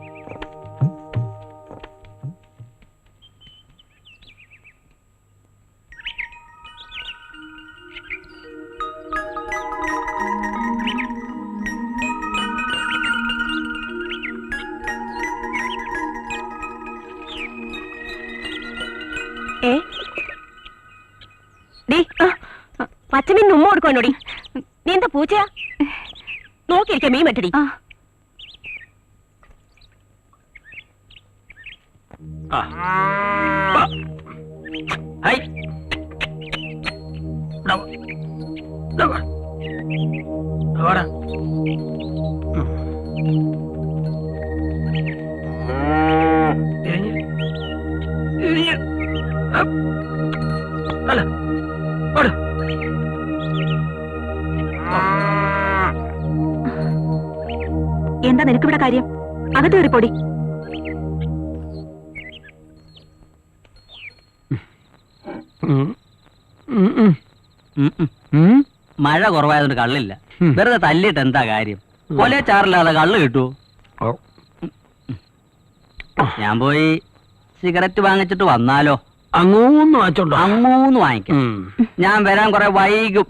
പച്ചമീൻ ഉമ്മ കൊടുക്കോടി. നീ എന്താ പൂച്ചയാ? നോക്കിയിരിക്ക മീൻ വെട്ടടി. എന്താ നിനക്കിവിടെ കാര്യം? അകത്ത് ഒരു പൊടി. മഴ കുറവായതുകൊണ്ട് കള്ളില്ല. വെറുതെ തല്ലിട്ട് എന്താ കാര്യം? കൊലേ ചാറില്ലാതെ കള്ള് കിട്ടുവോ? ഞാൻ പോയി സിഗരറ്റ് വാങ്ങിച്ചിട്ട് വന്നാലോ? അങ്ങൂന്ന് വാങ്ങിച്ചോണ്ടോ? അങ്ങൂന്ന് വാങ്ങിക്കാം. ഞാൻ വരാൻ കുറെ വൈകും.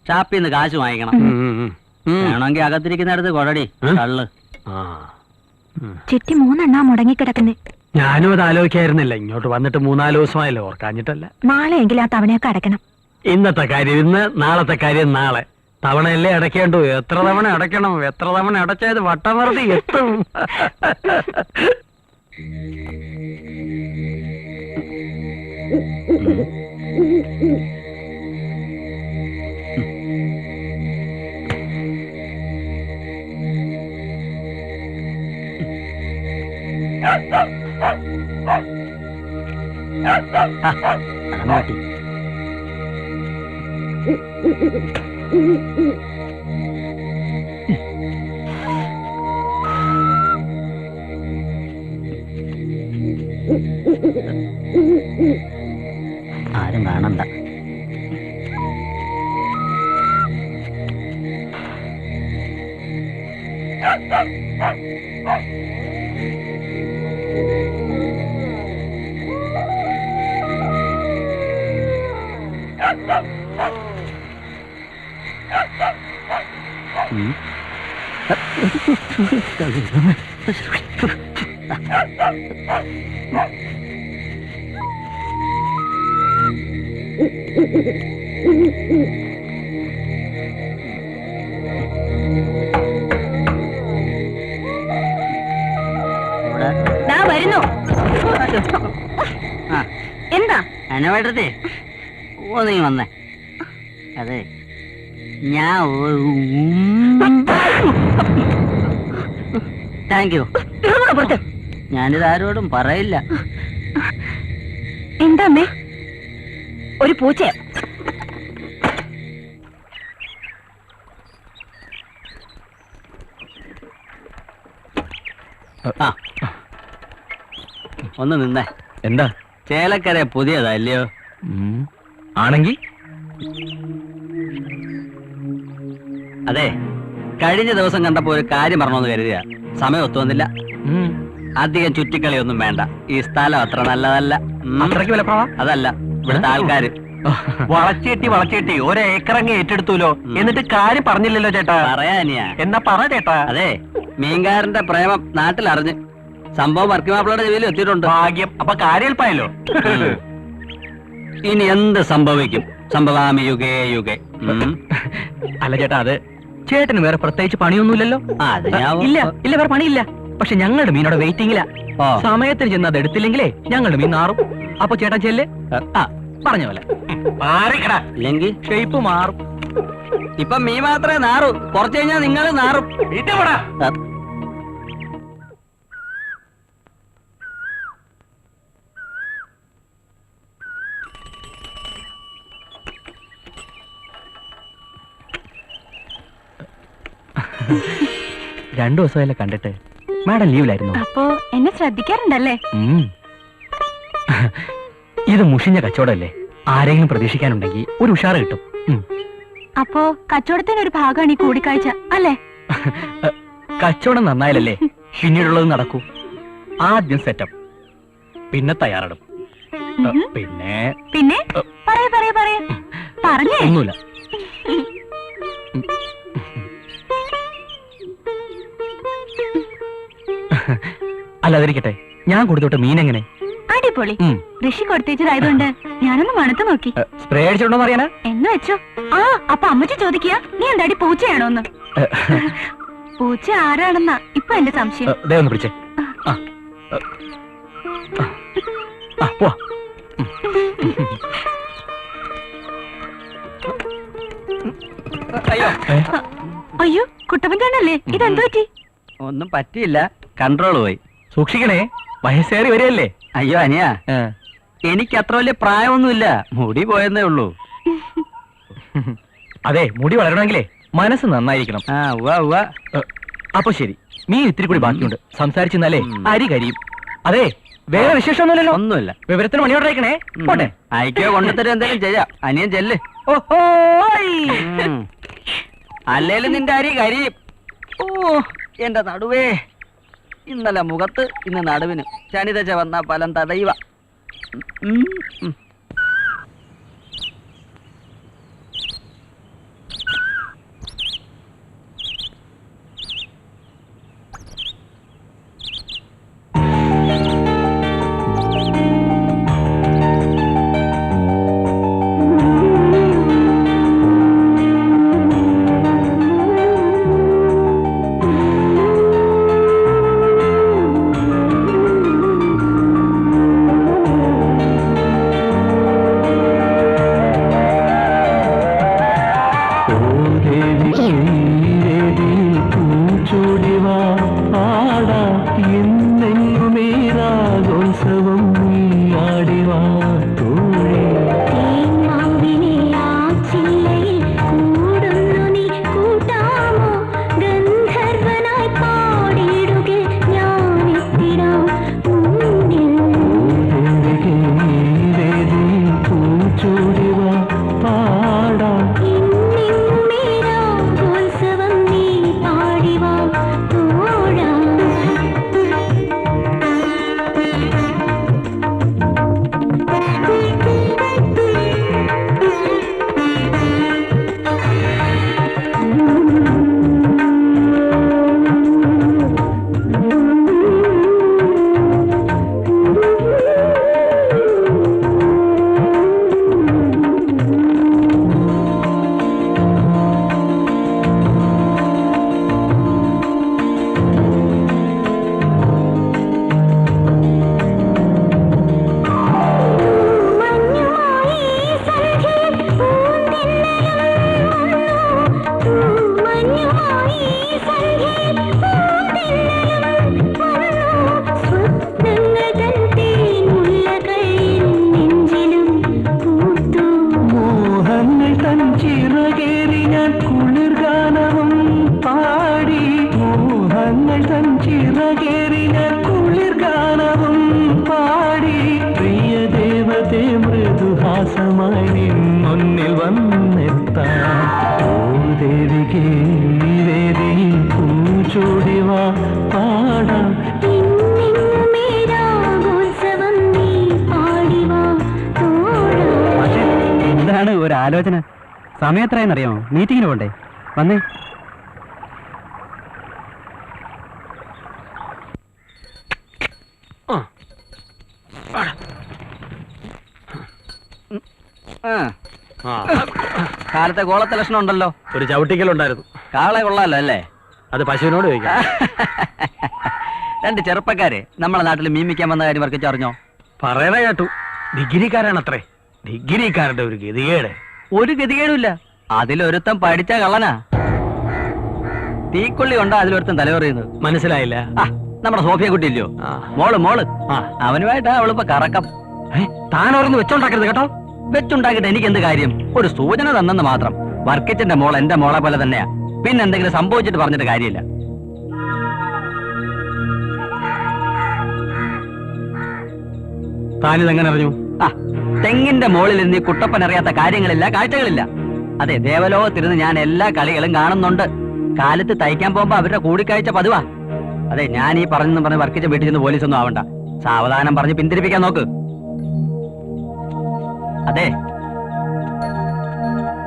ഷാപ്പിന്ന് കാശ് വാങ്ങിക്കണം. വേണമെങ്കിൽ അകത്തിരിക്കുന്നിടത്ത് കൊടടി കള്ള്. ചിട്ടി 3 എണ്ണ മുടങ്ങിക്കിടക്കുന്നേ. ഞാനും അത് ആലോചിക്കായിരുന്നില്ല. ഇങ്ങോട്ട് വന്നിട്ട് 3-4 ദിവസമായല്ലോ. ഓർക്കാഞ്ഞിട്ടല്ല. നാളെ എങ്കിലും ആ തവണയൊക്കെ അടയ്ക്കണം. ഇന്നത്തെ കാര്യം ഇന്ന്, നാളത്തെ കാര്യം നാളെ. തവണയല്ലേ അടയ്ക്കേണ്ടു. എത്ര തവണ അടയ്ക്കണം? എത്ര തവണ അടച്ചായത് വട്ടമറുതി എത്തും. ആരും കാണണ്ട. വരുന്നു. എന്താ അനവേട്ടത്തെ ഓ നീ വന്നേ. അതെ ഞാൻ താങ്ക് യു. ഞാനിത് ആരോടും പറയില്ല. എന്താ അമ്മേ? ഒരു പൂച്ചയാ. ഒന്ന് നിന്നേ. എന്താ? ചേലക്കര പുതിയതാ അല്ലയോ? ആണെങ്കിൽ അതെ, കഴിഞ്ഞ ദിവസം കണ്ടപ്പോ ഒരു കാര്യം പറഞ്ഞോന്ന് കരുതിയ സമയം ഒത്തു വന്നില്ല. അധികം ചുറ്റിക്കളിയൊന്നും വേണ്ട. ഈ സ്ഥലം അത്ര നല്ലതല്ല. അത്രയ്ക്ക് വിലക്കുറവാ? അതല്ല, ഇവിടുത്തെ ആൾക്കാര് വളച്ചേട്ടി ഒരേക്കറങ്ങ് ഏറ്റെടുത്തൂലോ, എന്നിട്ട് കാര്യം പറഞ്ഞില്ലല്ലോ ചേട്ടാ. പറയാനിയാ എന്നാ പറ ചേട്ടാ. അതെ, മീൻകാരന്റെ പ്രേമം നാട്ടിലറിഞ്ഞ് സംഭവം വർക്കിമാപ്പിളയുടെ ചെവിയിൽ എത്തിയിട്ടുണ്ട്. ഭാഗ്യം. അപ്പൊ കാര്യം എളുപ്പമായല്ലോ. ഇനി എന്ത് സംഭവിക്കും? സംഭവാമി യുഗേ യുഗേ. അല്ല ചേട്ടാ, അത് ചേട്ടന് വേറെ പ്രത്യേകിച്ച് പണിയൊന്നുമില്ലല്ലോ. ഇല്ല ഇല്ല, വേറെ പണിയില്ല. പക്ഷെ ഞങ്ങളുടെ മീനോടെ വെയിറ്റിംഗില്ല. സമയത്തിന് ചെന്ന് അത് എടുത്തില്ലെങ്കിലേ ഞങ്ങളുടെ മീൻ നാറും. അപ്പൊ ചേട്ടാ ചെല്ല്. പറഞ്ഞ പോലെ ഇല്ലെങ്കിൽ ഷേപ്പ് മാറും. ഇപ്പൊ മീൻ മാത്രമേ നാറൂ, കുറച്ച് കഴിഞ്ഞാൽ നിങ്ങൾ നാറും. രണ്ടു ദിവസമല്ലേ കണ്ടിട്ട്. മാഡം ലീവിലായിരുന്നു. അപ്പോ എന്നെ ശ്രദ്ധിക്കാറുണ്ടല്ലേ? ഇത് മുഷിഞ്ഞ കച്ചവടമല്ലേ, ആരെങ്കിലും പ്രതീക്ഷിക്കാനുണ്ടെങ്കിൽ ഒരു ഉഷാറ് കിട്ടും. അപ്പോ കച്ചവടത്തിന് ഒരു ഭാഗമാണ് ഈ കൂടിക്കാഴ്ച അല്ലേ? കച്ചവടം നന്നായാലല്ലേ പിന്നീടുള്ളത് നടക്കൂ. ആദ്യം സെറ്റപ്പ്, പിന്നെ തയ്യാറെടുപ്പ്, പിന്നെ പിന്നെ പറയൂ പറഞ്ഞേ. ഒന്നുമില്ല. അല്ലാതിരിക്കട്ടെ, ഞാൻ കൊടുത്തോട്ടെ മീൻ എങ്ങനെ? അടിപൊളി. ഋഷി കൊടുത്തേച്ചതായതുകൊണ്ട് ഞാനൊന്ന് മണത്ത് നോക്കി. സ്പ്രേ അടിച്ചിട്ടുണ്ടോന്ന് അറിയാനാ? എന്ന് വെച്ചോ. ആ, അപ്പൊ അമ്മച്ചി ചോദിക്കുക നീ എന്താടി പൂച്ചയാണോന്ന്. പൂച്ച ആരാണെന്നാ ഇപ്പൊ എന്റെ സംശയം. ദേ ഒന്ന് പിടിച്ചേ. പോവാ. അയ്യോ, കുട്ടപ്പൻചാണല്ലേ? ഇതെന്തു പറ്റി? ഒന്നും പറ്റിയില്ല, കൺട്രോൾ പോയി. സൂക്ഷിക്കണേ, വയസ്സേറി വരികയല്ലേ. അയ്യോ അനിയാ, എനിക്ക് അത്ര വലിയ പ്രായമൊന്നുമില്ല, മുടി പോയെന്നേ ഉള്ളൂ. അതെ, മുടി വളരണമെങ്കിലേ മനസ്സ് നന്നായിരിക്കണം. അപ്പൊ ശരി, മീൻ ഇത്തിരി കൂടി ബാക്കിയുണ്ട്. സംസാരിച്ചെന്നാലേ അരി കരിയും. അതെ, വേറെ വിശേഷമൊന്നുമില്ലല്ലോ? ഒന്നുമില്ല. വിവരത്തിന് മണിയോടെ അയക്കണേ. പോട്ടെ. അയക്കോ കൊണ്ടുതരും, എന്തെങ്കിലും ചെയ്യാം. അനിയൻ ചെല്ല്. അല്ലേലും നിന്റെ അരി കരിയും. ഓ എന്റെ നടുവേ, ഇന്നലെ മുഖത്ത്, ഇന്ന് നടുവിന്. ചണിതച്ച വന്ന ഫലം തടയുക. ആകാശമായി നിൻ മുന്നിൽ വന്നെത്താം. ഓ ദേവികേ വേദിയിൽ പൂച്ചൂടിവാ പാടാം. എന്താണ് ഒരു ആലോചന? സമയത്രയെന്നറിയാമോ? മീറ്റിങ്ങിന് പോണ്ടേ? വന്നേ. കാലത്തെ കോളത്തെ ലക്ഷണം ഉണ്ടല്ലോ. ഒരു ചവിട്ടിക്കലുണ്ടായിരുന്നു. കാളെ കൊള്ളാലോ അല്ലേ? അത് പശുവിനോട് ചോദിക്കാം. രണ്ട് ചെറുപ്പക്കാര് നമ്മളെ നാട്ടിൽ മീമിക്കാൻ വന്ന കാര്യം വർക്കിച്ച് അറിഞ്ഞോ? പറയണ കേട്ടു. ഡിഗ്രിക്കാരാണത്രേ. ഡിഗ്രിക്കാരുടെ ഒരു ഗതികേട്. ഒരു ഗതികേടുമില്ല. അതിലൊരുത്തൻ പഠിച്ച കള്ളനാ. തീക്കൊള്ളി കൊണ്ടാ അതിലൊരുത്തൻ തലവറിയുന്നത്. മനസ്സിലായില്ല. നമ്മുടെ സോഫിയ കുട്ടിയില്ലയോ? മോള് അവനുമായിട്ടാ അവളിപ്പോ കറക്കം. താൻ ഓർന്ന് വെച്ചോണ്ടാക്കരുത് കേട്ടോ. വെച്ചുണ്ടാക്കിട്ട് എനിക്ക് എന്ത് കാര്യം? ഒരു സൂചന തന്നെന്ന് മാത്രം. വർക്കിച്ചന്റെ മോൾ എന്റെ മോളെ പോലെ തന്നെയാ. പിന്നെ എന്തെങ്കിലും സംഭവിച്ചിട്ട് പറഞ്ഞിട്ട് കാര്യമില്ല. താനിതെങ്ങനെ അറിഞ്ഞു? തെങ്ങിന്റെ മുകളിൽ നിന്ന് ഈ കുട്ടപ്പൻ അറിയാത്ത കാര്യങ്ങളില്ല, കാഴ്ചകളില്ല. അതെ, ദേവലോകത്തിരുന്ന് ഞാൻ എല്ലാ കളികളും കാണുന്നുണ്ട്. കാലത്ത് തയ്ക്കാൻ പോകുമ്പോ അവരുടെ കൂടിക്കാഴ്ച പതിവാ. അതെ, ഞാൻ ഈ പറഞ്ഞെന്ന് പറഞ്ഞ് വർക്കിച്ച വീട്ടിൽ ചെന്ന് പോലീസൊന്നും ആവണ്ട. സാവധാനം പറഞ്ഞ് പിന്തിരിപ്പിക്കാൻ നോക്ക്. അതെ,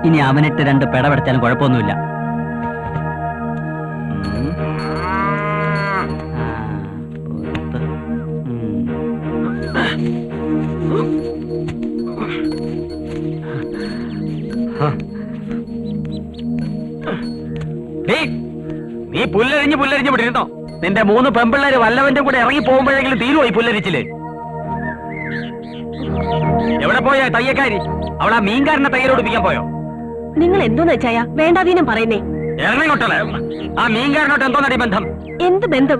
ഇനി അവനിട്ട് രണ്ട് പെടപെടച്ചാലും കുഴപ്പമൊന്നുമില്ല. നീ പുല്ലരിഞ്ഞ് വിട്ടിരുന്നോ? നിന്റെ 3 പെമ്പിള്ളേര് വല്ലവന്റെ കൂടെ ഇറങ്ങി പോകുമ്പോഴെങ്കിലും തീരുവോ ഈ പുല്ലരിച്ചില്? എവിടെ പോയാ തയ്യക്കാരി? അവളാ മീൻകാരനെ തയ്യലോടിപ്പിക്കാൻ പോയോ? നിങ്ങൾ എന്തോന്ന് വെച്ചായ വേണ്ടാതീനം പറയുന്നേ? ഇറങ്ങിങ്ങോട്ടല്ലേ. ആ മീൻകാരനോട്ട് എന്തോ നടി ബന്ധം? എന്ത് ബന്ധം?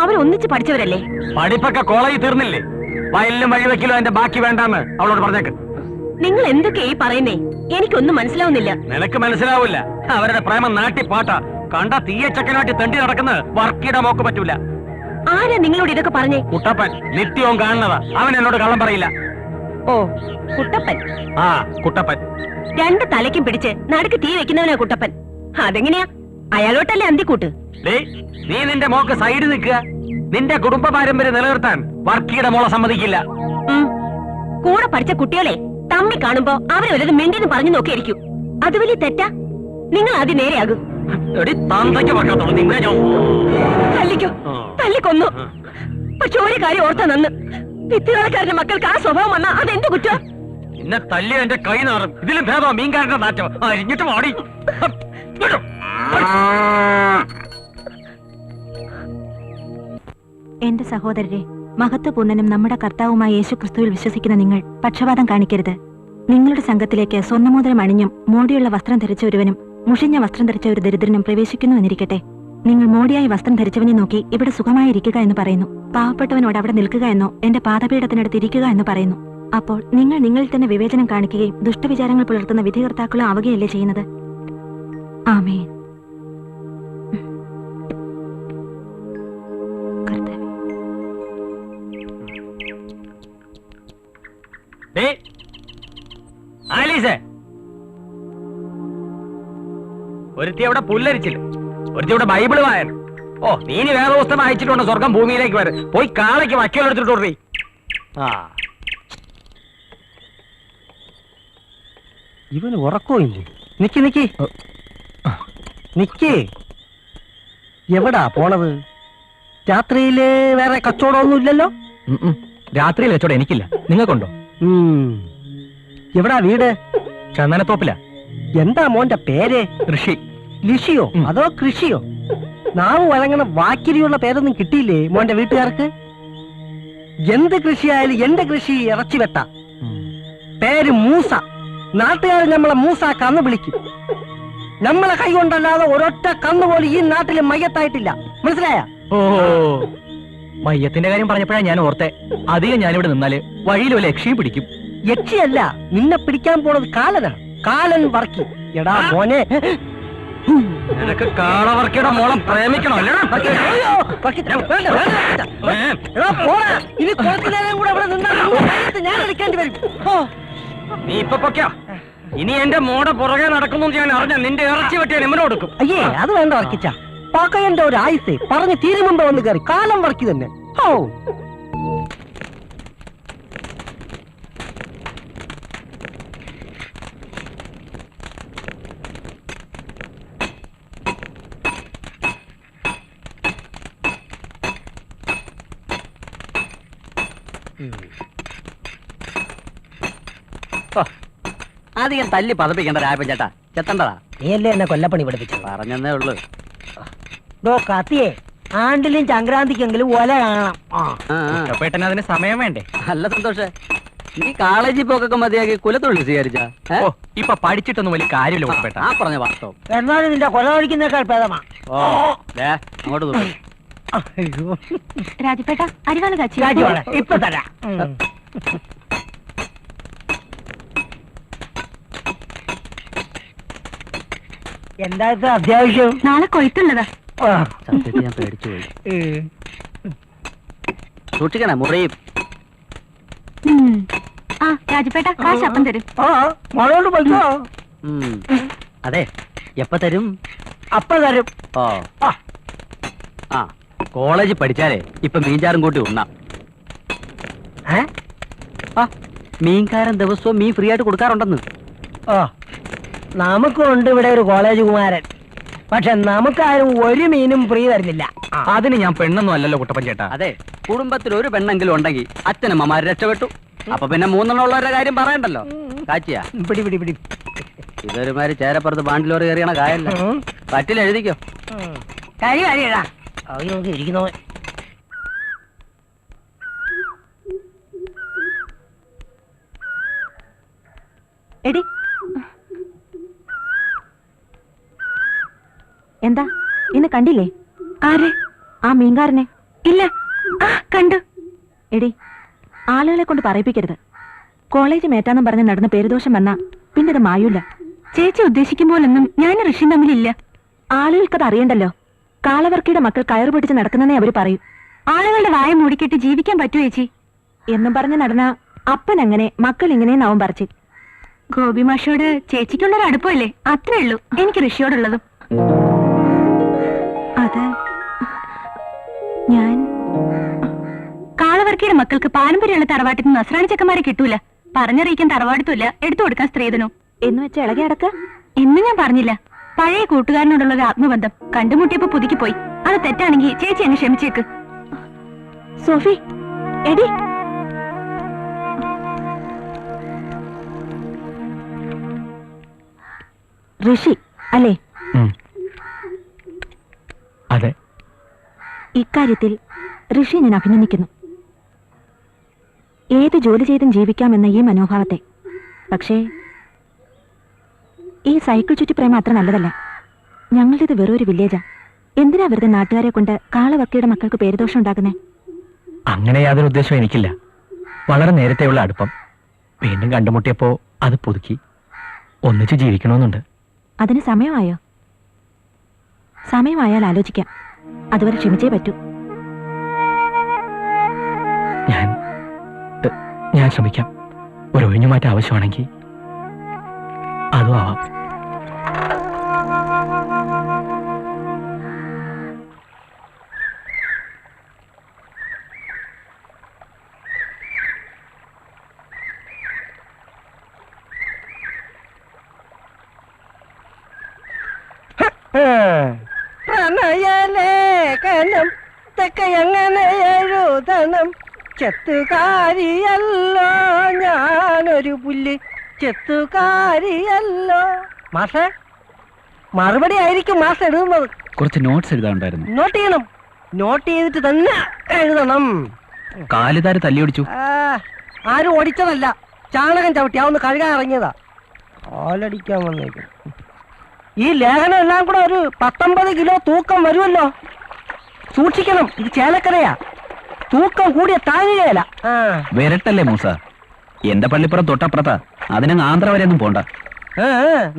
അവർ ഒന്നിച്ച് പഠിച്ചവരല്ലേ? പഠിപ്പൊക്കെ കോളേജിൽ തീർന്നില്ലേ? വയലിലും വഴിവെക്കിലോ അതിന്റെ ബാക്കി വേണ്ടാന്ന് അവളോട് പറഞ്ഞേക്ക്. നിങ്ങൾ എന്തൊക്കെയാ ഈ പറയുന്നേ? എനിക്കൊന്നും മനസ്സിലാവുന്നില്ല. നിനക്ക് മനസ്സിലാവില്ല. അവരുടെ പ്രേമം നാട്ടിപ്പാട്ടാ. കണ്ട തീയച്ചക്കനാട്ടി തെണ്ടി നടക്കുന്ന വർക്കിയുടെ മോക്ക് പറ്റൂല. ആരാ നിങ്ങളോട് ഇതൊക്കെ പറഞ്ഞേ? കുട്ടപ്പൻ നിത്യവും കാണുന്നതാ. അവൻ എന്നോട് കള്ളം പറയില്ല. ഓ, കുട്ടപ്പൻ. ആ, കുട്ടപ്പൻ. 2 തലയ്ക്കും പിടിച്ച് നടുക്ക് തീ വെക്കുന്നവനാ കുട്ടപ്പൻ. അതെങ്ങനെയാ? അയാളോട്ടല്ലേ അന്തിക്കൂട്ട്? നീ നിന്റെ മോക്ക് സൈഡ് നിൽക്കുക. നിന്റെ കുടുംബ പാരമ്പര്യം നിലനിർത്താൻ വർക്കിയുടെ മോളെ സമ്മതിക്കില്ല. കൂടെ പഠിച്ച കുട്ടികളെ തമ്മി കാണുമ്പോ അവരെ വല്ലതും മിണ്ടിന്ന് പറഞ്ഞു നോക്കിയിരിക്കും. അത് വലിയ തെറ്റാ. നിങ്ങൾ ആദ്യം നേരെയാകും. തല്ലിക്കോ, തല്ലിക്കൊന്നു. പക്ഷെ ഒരു കാര്യം ഓർത്താ നന്ന്. വിത്തുകാരക്കാരന്റെ മക്കൾക്ക് ആ സ്വഭാവം വന്നാ അതെന്ത് കുറ്റം? എന്നെ തല്ലി എന്റെ കൈ നാറും. ഇതിലും ഭേദമാ മീൻകാരന്റെ നാറ്റം. അരിഞ്ഞിട്ട് മാടി. എന്റെ സഹോദരരെ, മഹത്വപൂർണ്ണനും നമ്മുടെ കർത്താവുമായ യേശുക്രിസ്തുവിൽ വിശ്വസിക്കുന്ന നിങ്ങൾ പക്ഷപാതം കാണിക്കരുത്. നിങ്ങളുടെ സംഘത്തിലേക്ക് സ്വർണ്ണമോതിരം അണിഞ്ഞും മോടിയുള്ള വസ്ത്രം ധരിച്ച ഒരുവനും മുഷിഞ്ഞ വസ്ത്രം ധരിച്ച ഒരു ദരിദ്രനും പ്രവേശിക്കുന്നു എന്നിരിക്കട്ടെ. നിങ്ങൾ മോടിയായി വസ്ത്രം ധരിച്ചവനെ നോക്കി ഇവിടെ സുഖമായിരിക്കുക എന്ന് പറയുന്നു. പാവപ്പെട്ടവനോട് അവിടെ നിൽക്കുക എന്നോ എന്റെ പാദപീഠത്തിനടുത്ത് ഇരിക്കുക എന്ന് പറയുന്നു. അപ്പോൾ നിങ്ങൾ നിങ്ങളിൽ തന്നെ വിവേചനം കാണിക്കുകയും ദുഷ്ടവിചാരങ്ങൾ പുലർത്തുന്ന വിധികർത്താക്കളും ആവുകയല്ലേ ചെയ്യുന്നത്? ആമേൻ. ഒരുത്തി അവിടെ പുല്ലരിച്ചില്ല, ഒരുത്തി അവിടെ ബൈബിള് വായന. ഓ, നീ വേദപുസ്തകം അയച്ചിട്ടുണ്ട് സ്വർഗം ഭൂമിയിലേക്ക് വരെ. പോയി കാളയ്ക്ക് വക്കലെടുത്തിട്ടോറി. ഇവന് ഉറക്കമില്ലേ? നിക്ക്. എവിടാ പോണത്? രാത്രിയില് വേറെ കച്ചവടമൊന്നും ഇല്ലല്ലോ? രാത്രിയിൽ കച്ചവടം എനിക്കില്ല. നിങ്ങൾക്കുണ്ടോ? എവിടാ വീട്? ചന്ദനത്തോപ്പില. എന്താ മോന്റെ പേര്? ഋഷി. ലിഷിയോ അതോ കൃഷിയോ? നാവ് വഴങ്ങണ വാക്കിരിയുള്ള പേരൊന്നും കിട്ടിയില്ലേ മോന്റെ വീട്ടുകാർക്ക്? എന്ത് കൃഷിയായാലും എന്റെ കൃഷി ഇറച്ചി വെട്ട. പേര് മൂസ. നാട്ടുകാർ നമ്മളെ മൂസ കന്ന് വിളിക്കും. നമ്മളെ കൈ കൊണ്ടല്ലാതെ ഒരൊറ്റ കന്നുപോലും ഈ നാട്ടിൽ മയ്യത്തായിട്ടില്ല. മനസ്സിലായ? ഓ, മയ്യത്തിന്റെ കാര്യം പറഞ്ഞപ്പോഴാണ് ഞാൻ ഓർത്തെ. അധികം ഞാനിവിടെ നിന്നാല് വഴിയിൽ വല്ല യക്ഷിയും പിടിക്കും. യക്ഷിയല്ല, നിന്നെ പിടിക്കാൻ പോണത് കാലനാ. കാലൻ വർക്കി. എടാ മോനെ, നിനക്ക് കാളവർക്കിയുടെ മോളം പ്രേമിക്കണോ? ഇനി കുറച്ചു നേരം കൂടെ ഇവിടെ നിന്നാൽ ഞാൻ എടുക്കേണ്ടി വരും. നീ ഇപ്പൊ പൊക്കോ. ഇനി എന്റെ മോടെ പുറകെ നടക്കുന്നു ഞാൻ അറിഞ്ഞ നിന്റെ ഇറച്ചി വെട്ടിയാൽ എമ്മനെ കൊടുക്കും. അയ്യേ അത് വേണ്ട വർക്കിച്ച പകയന്റെ ഒരു ആയുസേ പറഞ്ഞ് തീരുമുമ്പോ വന്ന് കയറി കാലം വർക്കി തന്നെ. ഓ അധികം തല്ലി പതപ്പിക്കണ്ട രായപ്പൻ ചേട്ടാ, ചെത്തണ്ടതാ. നീയല്ലേ എന്നെ കൊല്ലപ്പണി പഠിപ്പിച്ചത്. പറഞ്ഞതേ ഉള്ളു. കത്തിയേ ആണ്ടിലും സംക്രാന്തിക്കെങ്കിലും ഒല കാണാം. കുട്ടപ്പേട്ടന് അതിന് സമയം വേണ്ടേ? നല്ല സന്തോഷേ. നീ കോളേജിൽ പോക്കൊക്കെ മതിയാക്കി കുലത്തൊഴിൽ സ്വീകരിച്ച ഇപ്പൊ പഠിച്ചിട്ടൊന്നും വലിയ കാര്യമില്ല കുട്ടപ്പേട്ട. ആ പറഞ്ഞ വാസ്തവം. എന്നാലും നിന്റെ കൊല കഴിക്കുന്നേക്കാൾ ഭേദമാ. അങ്ങോട്ട് നോക്കും. രാജപ്പേട്ട അരിവാള് കാച്ചി ഇപ്പൊ തരാം. എന്താ അത്യാവശ്യം? നാളെ കൊയ്ത്തുള്ളതാ. സത്യത്തിൽ ഞാൻ പേടിച്ചു പോയി. സൂക്ഷിക്കണേ മുറിയും. ആ രാജപ്പേട്ട കാശ് അപ്പം തരും. മോളോട് പോയിക്കോ. അതെ എപ്പ തരും? അപ്പ തരും. ഓ ആ കോളേജിൽ പഠിച്ചാലേ ഇപ്പൊ മീൻചാറും കൂട്ടി ഉണ്ണാം. മീൻകാരൻ ദിവസവും മീൻ ഫ്രീ ആയിട്ട് കൊടുക്കാറുണ്ടെന്ന്. ഓ നമുക്കുണ്ട് ഇവിടെ ഒരു കോളേജ് കുമാരൻ. പക്ഷെ നമുക്കാരും ഒരു മീനും ഫ്രീ തരുന്നില്ല. അതിന് ഞാൻ പെണ്ണൊന്നും അല്ലല്ലോ കുട്ടപ്പൻ ചേട്ടാ. അതെ കുടുംബത്തിൽ ഒരു പെണ്ണെങ്കിലും ഉണ്ടെങ്കിൽ അച്ഛനമ്മമാര് രക്ഷപ്പെട്ടു. അപ്പൊ പിന്നെ മൂന്നെണ്ണമുള്ളവരുടെ കാര്യം പറയണ്ടല്ലോ. കാച്ചിയാ പിടി പിടി പിടി. ഇതൊരുമാതിരി ചേരപ്പുറത്ത് ബാണ്ടിലോറി കയറിയണ കായല്ല. പറ്റില്ല എഴുതിക്കോ. കാര്യം അറിയടാ ഇരിക്കുന്നോ. എടി എന്താ ഇന്ന് കണ്ടില്ലേ? ആരെ? ആ മീൻകാരനെ. ഇല്ല. ആ കണ്ടു. എടി ആളുകളെ കൊണ്ട് പറയിപ്പിക്കരുത്. കോളേജ് മേറ്റാന്നും പറഞ്ഞ് നടന്ന പേരുദോഷം വന്നാ പിന്നെ അത് മായൂല. ചേച്ചി ഉദ്ദേശിക്കുമ്പോഴൊന്നും ഞാൻ ഋഷി തമ്മിലില്ല. ആളുകൾക്കത് അറിയണ്ടല്ലോ. കാളവർക്കിയുടെ മക്കൾ കയറു പിടിച്ച് നടക്കുന്നതേ അവര് പറയൂ. ആളുകളുടെ വായ മൂടിക്കെട്ടി ജീവിക്കാൻ പറ്റൂ ചേച്ചി എന്നും പറഞ്ഞ് നടന്ന അപ്പൻ അങ്ങനെ മക്കൾ ഇങ്ങനെയെന്നാവും പറച്ച്. ഗോപി മാഷോട് ചേച്ചിക്കുള്ളൊരു അടുപ്പമല്ലേ? അത്രേ ഉള്ളൂ എനിക്ക് ഋഷിയോടുള്ളതും. അത് ഞാൻ കാളവർക്കിയുടെ മക്കൾക്ക് പാരമ്പര്യമുള്ള തറവാട്ടിൽ നിന്ന് നസ്രാണി ചെക്കന്മാരെ കിട്ടൂല. പറഞ്ഞറിയിക്കാൻ തറവാടത്തുമില്ല, എടുത്തു കൊടുക്കാൻ സ്ത്രീധനവും എന്ന് വെച്ച് ഇളകി അടക്ക എന്ന് ഞാൻ പറഞ്ഞില്ല. പഴയ കൂട്ടുകാരനോടുള്ള ഒരു ആത്മബന്ധം കണ്ടുമുട്ടിയപ്പോ പുതുക്കി പോയി. അത് തെറ്റാണെങ്കിൽ ചേച്ചി എന്നെ ക്ഷമിച്ചേക്ക്. സോഫി എടി ഋഷി അല്ലേ? അതെ. ഇക്കാര്യത്തിൽ ഋഷി ഞാൻ അഭിനന്ദിക്കുന്നു. ഏത് ജോലി ചെയ്തും ജീവിക്കാമെന്ന ഈ മനോഭാവത്തെ. പക്ഷേ ഈ സൈക്കിൾ ചുറ്റിപ്രേമം അത്ര നല്ലതല്ല. ഞങ്ങളുടേത് വെറൊരു വില്ലേജാ. എന്തിനാ വെറുതെ നാട്ടുകാരെ കൊണ്ട് കാളവക്കിയുടെ മക്കൾക്ക് പേരുദോഷം ഉണ്ടാക്കുന്നേ? അങ്ങനെ യാതൊരു ഉദ്ദേശവും എനിക്കില്ല. വളരെ നേരത്തെയുള്ള അടുപ്പം വീണ്ടും കണ്ടുമുട്ടിയപ്പോ അത് പുതുക്കി ഒന്നിച്ച് ജീവിക്കണമെന്നുണ്ട്. അതിന് സമയമായോ? സമയമായാൽ ആലോചിക്കാം. അതുവരെ ക്ഷമിച്ചേ പറ്റൂ. ഞാൻ ശ്രമിക്കാം. ഒരു ഒഴിഞ്ഞുമാറ്റം ആവശ്യമാണെങ്കിൽ അതും ആവാം. പ്രണയലേഖനം തെക്കെ എങ്ങനെ എഴുതണം? ചെത്തുകാരിയല്ലോ ഞാനൊരു പുല്ല്, ചെത്തുകാരിയല്ലോ. മാഷേ മറുപടി ആയിരിക്കും മാഷ് എഴുതുന്നത്. കുറച്ച് നോട്ട്സ് എഴുതാനുണ്ടായിരുന്നു. നോട്ട് ചെയ്യണം. നോട്ട് ചെയ്തിട്ട് തന്നെ എഴുതണം. കാലുതാര് തല്ലിയൊടിച്ചു. ആരും ഓടിച്ചതല്ല, ചാണകം ചവിട്ടി അതൊന്ന് കഴുകാൻ ഇറങ്ങിയതാ. കാലടിക്കാൻ വന്നേക്കും. ഈ ലേഖനം എല്ലാം കൂടെ ഒരു 19 കിലോ തൂക്കം വരുമല്ലോ. സൂക്ഷിക്കണം, ഇത് ചേലക്കരയാ. തൂക്കം കൂടിയ താഴുകയല്ല. വരട്ടല്ലേ മൂസ, എന്റെ പള്ളിപ്പുറം തൊട്ടപ്പുറത്താ. അതിനങ്ങ് ആന്ധ്ര വരെ ഒന്നും പോണ്ട.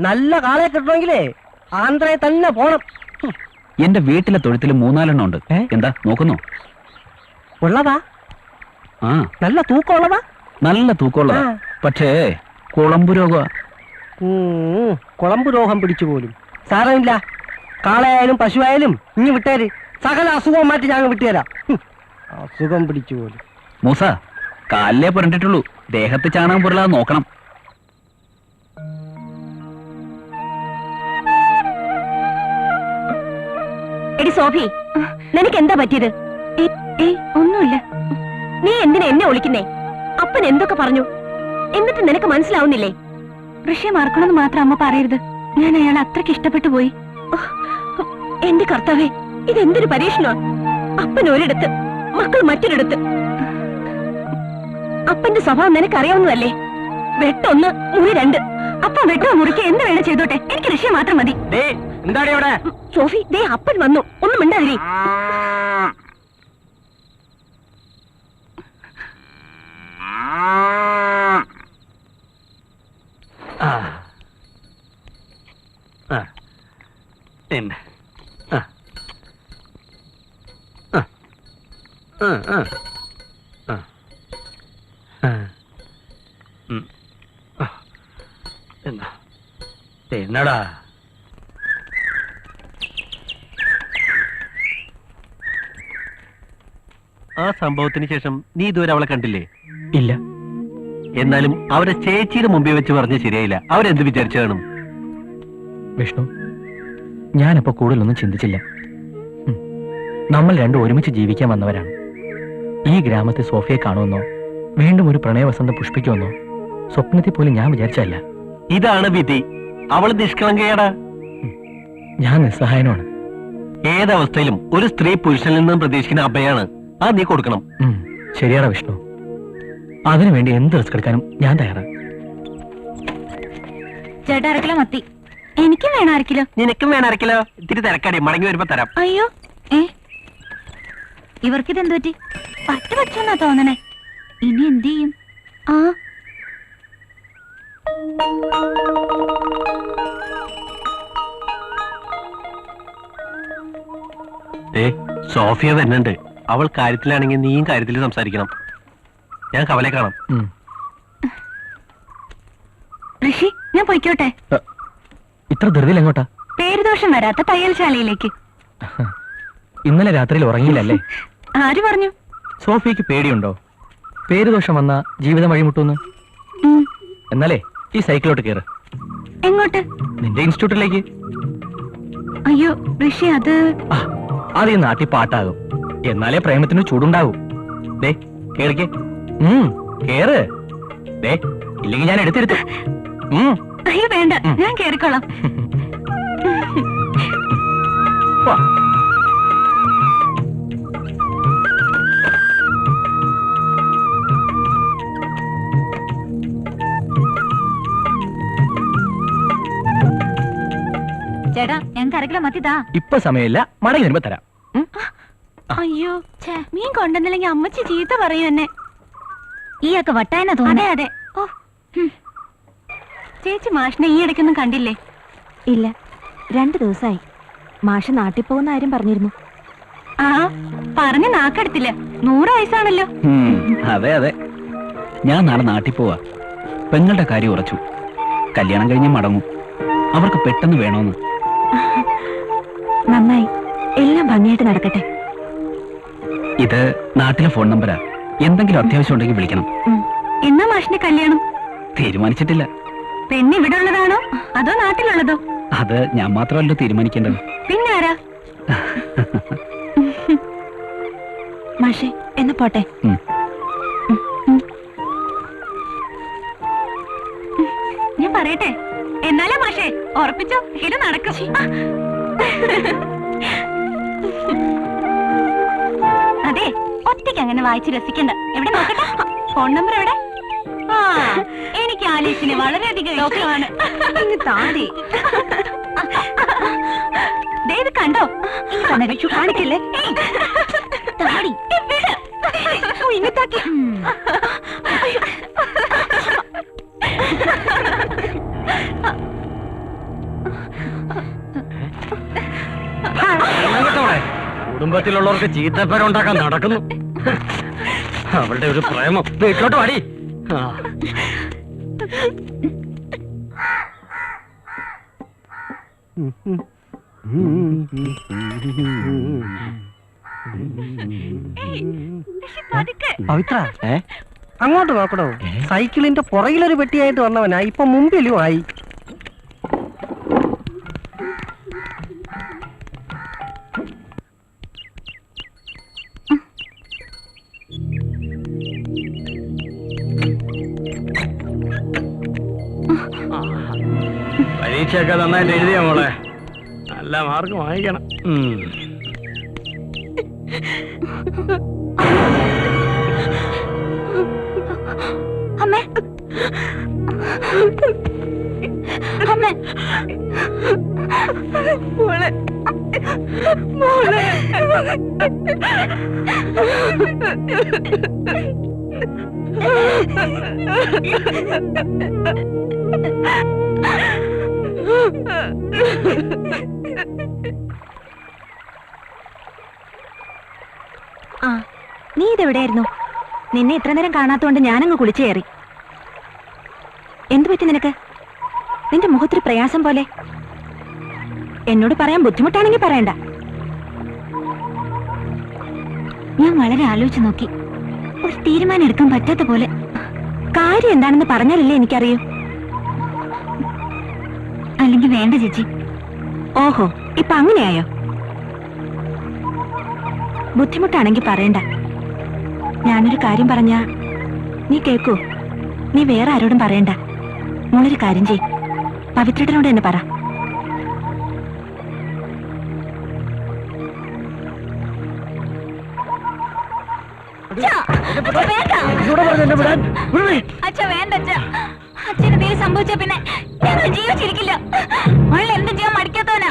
നല്ല കാളയെ കിട്ടണമെങ്കിലേ ആന്ധ്രയെ തന്നെ പോണം. എന്റെ വീട്ടിലെ തൊഴുത്തിൽ 3-4 ഉണ്ട്. എന്താ നോക്കുന്നോ? ഉള്ളതാ? ആ നല്ല തൂക്കമുള്ളതാ? നല്ല തൂക്കമുള്ളതാ. പക്ഷേ കുളമ്പു രോഗ. കുളമ്പ് രോഗം പിടിച്ചു പോലും. സാരമില്ല, കാളയായാലും പശുവായാലും ഇനി വിട്ടേര്. സകല അസുഖം മാറ്റി ഞാൻ വിട്ടുതരാം. അസുഖം പിടിച്ചു പോലും. മൂസ, കാലിലേ പുരണ്ടിട്ടുള്ളൂ, ദേഹത്ത് ചാണകം പുരളാതെ നോക്കണം. എടി സോഫി, നിനക്ക് എന്താ പറ്റിയത്? ഒന്നുമില്ല. നീ എന്തിനാ എന്നെ വിളിക്കുന്നേ? അപ്പൻ എന്തൊക്കെ പറഞ്ഞു? എന്നിട്ട് നിനക്ക് മനസ്സിലാവുന്നില്ലേ? ഋഷിയെ മറക്കണമെന്ന് മാത്രം അമ്മ പറയരുത്. ഞാൻ അയാൾ അത്രയ്ക്ക് ഇഷ്ടപ്പെട്ടു പോയി. എന്റെ കർത്താവേ, ഇതെന്തൊരു പരീക്ഷണോ? അപ്പൻ ഒരിടത്ത്, മക്കൾ മറ്റൊരിടത്ത്. അപ്പന്റെ സ്വഭാവം നിനക്കറിയാവുന്നതല്ലേ? വെട്ടൊന്ന്, മുറി രണ്ട്. അപ്പൻ വെട്ടോ മുറിക്ക് എന്ത് വേണം ചെയ്തോട്ടെ, എനിക്ക് ഋഷിയെ മാത്രം മതി. എന്താടി അവിടെ? സോഫി, ദേ അപ്പൻ വന്നു, ഒന്നും മിണ്ടാതിരി. എന്നടാ ആ സംഭവത്തിന് ശേഷം നീ ഇതുവരെ അവളെ കണ്ടില്ലേ? ഇല്ല. എന്നാലും അവരെ ചേച്ചിയുടെ മുമ്പിൽ വെച്ച് പറഞ്ഞ് ശരിയായില്ല. അവരെന്ത് വിചാരിച്ചു കാണും? വിഷ്ണു, ഞാനപ്പോ കൂടുതലൊന്നും ചിന്തിച്ചില്ല. നമ്മൾ രണ്ടും ഒരുമിച്ച് ജീവിക്കാൻ വന്നവരാണ്. ഈ ഗ്രാമത്തിൽ സോഫിയെ കാണുമെന്നോ വീണ്ടും ഒരു പ്രണയവസന്തം പുഷ്പിക്കുമെന്നോ സ്വപ്നത്തിൽ പോലും ഞാൻ വിചാരിച്ചല്ല. ഇതാണ് വിധി. അവള് നിഷ്കളങ്കയാടാ. ഞാൻ നിസ്സഹായനാണ്. ഏതവസ്ഥയിലും ഒരു സ്ത്രീ പുരുഷനിൽ നിന്നും പ്രതീക്ഷിക്കുന്ന അഭയാണ്. അത് നീ കൊടുക്കണം. ശരിയാടാ വിഷ്ണു, അതിനുവേണ്ടി എന്ത് റിസ്ക് എടുക്കാനും ഞാൻ തയ്യാറാണ്. ചേട്ടാ, അരക്കിലോ മത്തി. എനിക്കും വേണം അരക്കിലോ. നിനക്കും വേണം അരക്കിലോ. ഇത്തിരി തിരക്കാടി, മടങ്ങി വരുമ്പോ തരാം. അയ്യോ, ഇവർക്കിതെന്തു പറ്റി? പറ്റ പഠിച്ചെന്നാ തോന്നണേ. ഇനി എന്ത് ചെയ്യും? സോഫിയ വരുന്നുണ്ട്. അവൾ കാര്യത്തിലാണെങ്കിൽ നീയും കാര്യത്തിൽ സംസാരിക്കണം. ഞാൻ കവലെ കാണാം. ഋഷി, ഞാൻ പൊയ്ക്കോട്ടെ. ഇത്ര ധൃതിയിൽ എങ്ങോട്ടാ? പേരുദോഷം വരാത്ത തയ്യൽശാലയിലേക്ക്. ഇന്നലെ രാത്രിയിൽ ഉറങ്ങിയില്ലല്ലേ? ആര് പറഞ്ഞു? സോഫിയക്ക് പേടിയുണ്ടോ? പേരുദോഷം വന്ന ജീവിതം വഴിമുട്ടൂന്ന്? എന്നാലേ ഈ സൈക്കിളോട്ട് കയറ്. എങ്ങോട്ട്? നിന്റെ ഇൻസ്റ്റിറ്റ്യൂട്ടിലേക്ക്. അയ്യോ ഋഷി, അത് അത് ഈ നാട്ടിൽ പാട്ടാകും. എന്നാലേ പ്രേമത്തിന് ചൂടുണ്ടാകും. ദേ കേറിക്കേ. കേറ്. ദേ, ഇല്ലെങ്കിൽ ഞാൻ എടുത്തെടുത്ത്. അയ്യോ വേണ്ട, ഞാൻ കേറിക്കോളാം. ചേട്ടാ, ഞങ്ങൾക്ക് അരക്കിലോ മത്തിതാ. ഇപ്പൊ സമയമില്ല, മടങ്ങി വരുമ്പോ തരാം. അയ്യോ, മീൻ കൊണ്ടുവന്നില്ലെങ്കിൽ അമ്മച്ചി ചീത്ത പറയും എന്നെ. ഈയൊക്കെ വട്ടായന തോന്നുന്നു. അതെ അതെ. ഓ, ചേച്ചി മാഷിനെ ഈ ഇടയ്ക്കൊന്നും കണ്ടില്ലേ? ഇല്ല, 2 ദിവസമായി. മാഷ് നാട്ടിൽ പോകുന്ന കാര്യം പറഞ്ഞിരുന്നു. ആ, പറഞ്ഞ് നാക്കെടുത്തില്ല. 100 വയസ്സാണല്ലോ. അതെ അതെ, ഞാൻ നാളെ നാട്ടിൽ പോവാ. പെങ്ങളുടെ കാര്യം ഉറച്ചു. കല്യാണം കഴിഞ്ഞ് മടങ്ങും. അവർക്ക് പെട്ടെന്ന് വേണോന്ന്. നന്നായി, എല്ലാം ഭംഗിയായിട്ട് നടക്കട്ടെ. ഇത് നാട്ടിലെ ഫോൺ നമ്പരാ. എന്തെങ്കിലും അത്യാവശ്യം ഉണ്ടെങ്കിൽ വിളിക്കണം. എന്നാ മാഷിന്റെ കല്യാണം? തീരുമാനിച്ചിട്ടില്ല. പെണ്ണ് ഇവിടെ ഉള്ളതാണോ അതോ നാട്ടിലുള്ളതോ? അത് ഞാൻ മാത്രമല്ലോ തീരുമാനിക്കേണ്ടത്. പിന്നെ ആരാ? മാഷേ, എന്ന് പോട്ടെ. ഞാൻ പറയട്ടെ? എന്നാലേ മാഷേ, ഉറപ്പിച്ചോ, ഇത് നടക്കും. അതെ, ഒറ്റയ്ക്ക് അങ്ങനെ വായിച്ച് രസിക്കണ്ട. എവിടെ നോക്കട്ടെ, ഫോൺ നമ്പർ എവിടെ? ആ, എനിക്ക് ആലീസിനെ വളരെയധികം ഇഷ്ടമാണ്. താടി ഇത് കണ്ടോ? കാണിക്കല്ലേ താടി ഇങ്ങത്താക്കി. കുടുംബത്തിലുള്ളവർക്ക് ചീത്തപ്പേരുണ്ടാക്കാൻ നടക്കുന്നു. അവളുടെ ഒരു പ്രേമം. വീട്ടിലോട്ട് വാടി. പവിത്ര അങ്ങോട്ട് നോക്കണോ? സൈക്കിളിന്റെ പുറകിലൊരു പെട്ടിയായിട്ട് വന്നവനാ, ഇപ്പൊ മുമ്പിലും ആയി. പരീക്ഷയൊക്കെ നന്നായിട്ട് എഴുതിയ മോളെ, നല്ല മാർക്ക് വാങ്ങിക്കണം. അമ്മേ അമ്മേ മോളെ മോളെ ആ, നീ ഇതെവിടെയായിരുന്നു? നിന്നെ ഇത്ര നേരം കാണാത്തോണ്ട് ഞാനങ്ങ് കുളിച്ചു കയറി. എന്തു പറ്റി നിനക്ക്? നിന്റെ മുഖത്തൊരു പ്രയാസം പോലെ. എന്നോട് പറയാൻ ബുദ്ധിമുട്ടാണെങ്കിൽ പറയണ്ട. ഞാൻ വളരെ ആലോചിച്ചു നോക്കി, ഒരു തീരുമാനം എടുക്കാൻ പറ്റാത്ത പോലെ. കാര്യം എന്താണെന്ന് പറഞ്ഞാലല്ലേ എനിക്കറിയൂ. അല്ലെങ്കിൽ വേണ്ട ചേച്ചി. ഓഹോ, ഇപ്പൊ അങ്ങനെയായോ? ബുദ്ധിമുട്ടാണെങ്കിൽ പറയണ്ട. ഞാനൊരു കാര്യം പറഞ്ഞാ നീ കേക്കൂ. നീ വേറെ ആരോടും പറയണ്ട. മോളൊരു കാര്യം ചെയ്, പവിത്രനോട് തന്നെ പറ. അച്ഛനെന്തെങ്കിലും സംഭവിച്ച പിന്നെ ഞങ്ങൾ ജീവിച്ചിരിക്കില്ല. അവൾ എന്ത് ചെയ്യാൻ മടിക്കാത്തവനാ.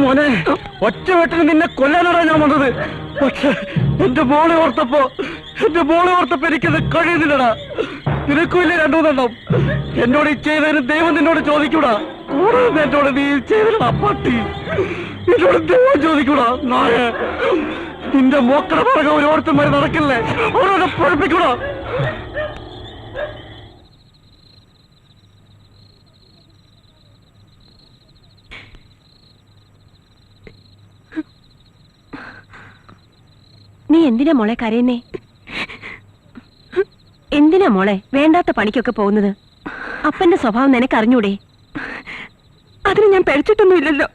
മോനെ, ഒറ്റ വെട്ടിന് നിന്നെ കൊല്ലാനാണ് ഞാൻ വന്നത്. പക്ഷെ എന്റെ മോളെ ഓർത്തപ്പോ എനിക്കത് കഴിയുന്നില്ലടാ. നിനക്കും ഇല്ല രണ്ടു മൂന്നെണ്ണം. എന്നോട് ഈ ചെയ്തതിന് ദൈവം നിന്നോട് ചോദിക്കൂടാ. കൂടുതൽ എന്നോട് നീ ചെയ്തിടാ പട്ടി. എന്നോട് ദൈവം ചോദിക്കൂടാ നായ. നിന്റെ മോക്കട പറക ഓരോരുത്തന്മാര് നടക്കില്ലേ, ഓരോരെ പഠിപ്പിക്കൂടാ. നീ എന്തിനാ മോളെ കരയുന്നേ? എന്തിനാ മോളെ വേണ്ടാത്ത പണിക്കൊക്കെ പോകുന്നത്? അപ്പന്റെ സ്വഭാവം നിനക്ക് അറിഞ്ഞൂടെ? അതിന് ഞാൻ പഴിച്ചിട്ടൊന്നുമില്ലല്ലോ.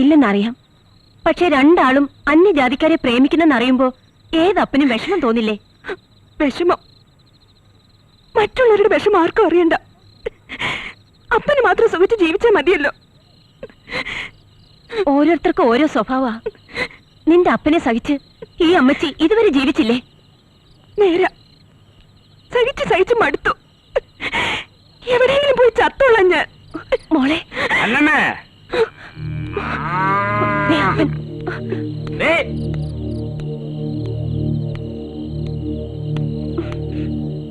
ഇല്ലെന്നറിയാം. പക്ഷെ രണ്ടാളും അന്യജാതിക്കാരെ പ്രേമിക്കുന്നെന്നറിയുമ്പോ ഏതപ്പനും വിഷമം തോന്നില്ലേ? വിഷമം? മറ്റുള്ളവരുടെ വിഷമം ആർക്കും അറിയണ്ട. അപ്പന് മാത്രം സുഖിച്ച് ജീവിച്ചാൽ മതിയല്ലോ. ഓരോരുത്തർക്കും ഓരോ സ്വഭാവ. നിന്റെ അപ്പനെ സഹിച്ച് ഈ അമ്മച്ചി ഇതുവരെ ജീവിച്ചില്ലേ? നേരാ, സഹിച്ച് മടുത്തു. എവിടെയെങ്കിലും പോയി ചത്തോള ഞാൻ. മോളെ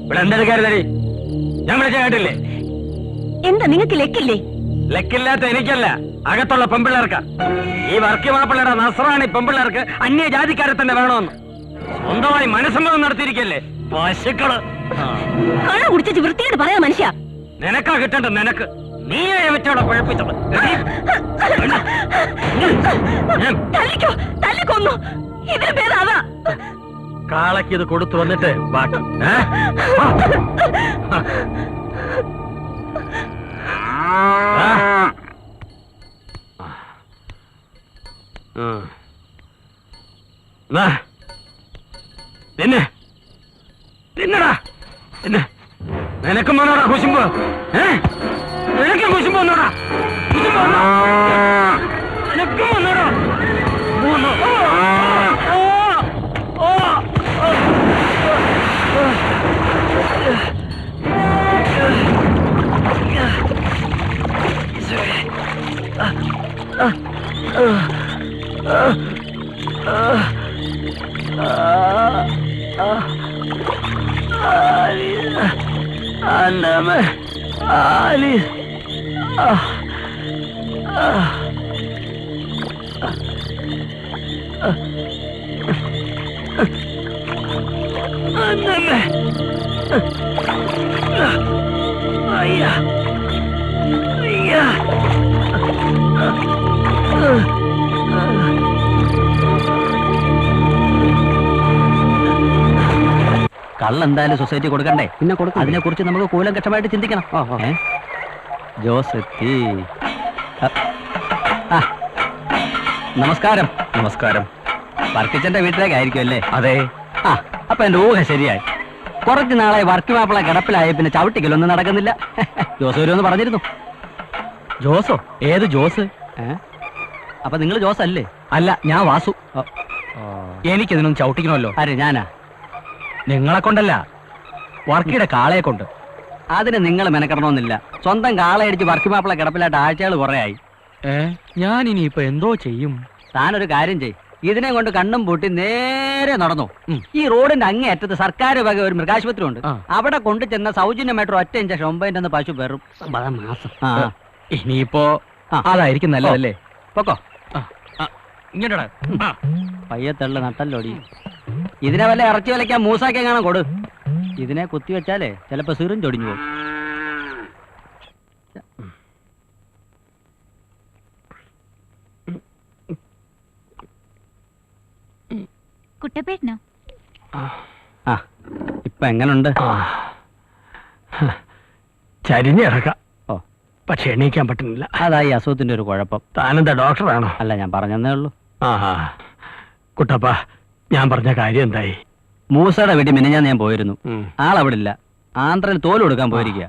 ഇവിടെ എന്തെടുക്കാരുന്നേ? ഞാൻ വിളിച്ച കേട്ടില്ലേ? എന്താ നിങ്ങൾക്ക് ലെക്കില്ലേ? ലക്കില്ലാത്ത എനിക്കല്ല, അകത്തുള്ള പെമ്പിള്ളേർക്ക്. ഈ വർക്കി മാപ്പിള്ളയുടെ നസ്രാണി പെമ്പിള്ളേർക്ക് അന്യജാതിക്കാരെ തന്നെ വേണമെന്ന് സ്വന്തമായി മനസ്സമ്മതം നടത്തിയിരിക്കല്ലേ പശുക്കള്. കള്ള കുടിച്ചു വൃത്തിയോട് പറയാ മനുഷ്യ. നിനക്കാ കിട്ടേണ്ട, നിനക്ക്. നീയെ വെച്ചോടെ പഴപ്പിച്ചത്. തല്ലിക്കൊന്നു. ഇതിന് പേരാതാ. കാളയ്ക്ക് ഇത് കൊടുത്തു വന്നിട്ട് ബാക്കി. തിന്നടാ. നിനക്കും വന്നോടാ കുശുമ്പ്? നിനക്കും കുശുമ്പ് വന്നോടാ? നിനക്കും വന്നോടാ? അന്നമ്മ ആലി അന്നമ്മ അയ്യ അയ്യ കള്ളെന്തായാലും സൊസൈറ്റി കൊടുക്കണ്ടേ? പിന്നെ കൊടുക്കും. അതിനെ കുറിച്ച് നമുക്ക് കൂലങ്കഷമായിട്ട് ചിന്തിക്കണം. ജോസ് എത്തി. നമസ്കാരം. നമസ്കാരം. വർക്കിച്ചന്റെ വീട്ടിലേക്കായിരിക്കും അല്ലേ? അതെ. അപ്പൊ എന്റെ ഊഹ ശരിയായി. കുറച്ച് നാളെ വർക്ക് മാപ്പിള കിടപ്പിലായി, പിന്നെ ചവിട്ടിക്കലൊന്നും നടക്കുന്നില്ല. ജോസ് വരുമെന്ന് പറഞ്ഞിരുന്നു. ജോസോ? ഏത് ജോസ്? അപ്പൊ നിങ്ങൾ ജോസ് അല്ലേ? അല്ല, ഞാൻ വാസു. എനിക്കിതിനൊന്നും ചവിട്ടിക്കണമല്ലോ. ആര്? ഞാനാ? നിങ്ങളെ കൊണ്ടല്ല, വർക്കിയുടെ കാളയെ കൊണ്ട്. അതിന് നിങ്ങൾ മെനക്കെടണമെന്നില്ല. സ്വന്തം കാളയടിച്ച് വർക്ക് മാപ്പിള കിടപ്പിലായിട്ട് ആഴ്ചകൾ കുറെ ആയി. ഞാൻ ഇനിയിപ്പോ എന്തോ ചെയ്യും? താനൊരു കാര്യം ചെയ്. ഇതിനെ കൊണ്ട് കണ്ണും പൂട്ടി നേരെ നടന്നു. ഈ റോഡിന്റെ അങ്ങേയറ്റത്ത് സർക്കാർ വക ഒരു മൃഗാശുപത്രി ഉണ്ട്. അവിടെ കൊണ്ടു ചെന്ന സൗജന്യമായിട്ട് ഒറ്റ ഇഞ്ചക്ഷൻ 9 പശു പേറും മാസം. ഇനിയിപ്പോ അതായിരിക്കും നല്ലതല്ലേ? പൊക്കോ. ഇങ്ങോട്ടാ പയ്യത്തള്ള നട്ടല്ലോടി. ഇതിനെ വല്ല ഇറച്ചി വലയ്ക്കാൻ മൂസാക്കാൻ കാണാൻ കൊടു. ഇതിനെ കുത്തിവെച്ചാലേ ചിലപ്പോ സിറും ചൊടിഞ്ഞു പോകും. കുട്ടപ്പേട്ടനോ? ഇപ്പൊ എങ്ങനുണ്ട്? ചരിഞ്ഞിറക്കാം. പക്ഷെ എണീക്കാൻ പറ്റുന്നില്ല. അതായി അസുഖത്തിന്റെ ഒരു കുഴപ്പം. താനെന്താ ഡോക്ടറാണോ? അല്ല, ഞാൻ പറഞ്ഞതേ ഉള്ളൂ. കുട്ടപ്പ, ഞാൻ പറഞ്ഞ കാര്യം എന്തായി? മൂസയുടെ വീട്ടിൽ മിനിഞ്ഞാന്ന് ഞാൻ പോയിരുന്നു. ആളവിടെ ഇല്ല. ആന്ധ്രയിൽ തോല് കൊടുക്കാൻ പോയിരിക്കുക.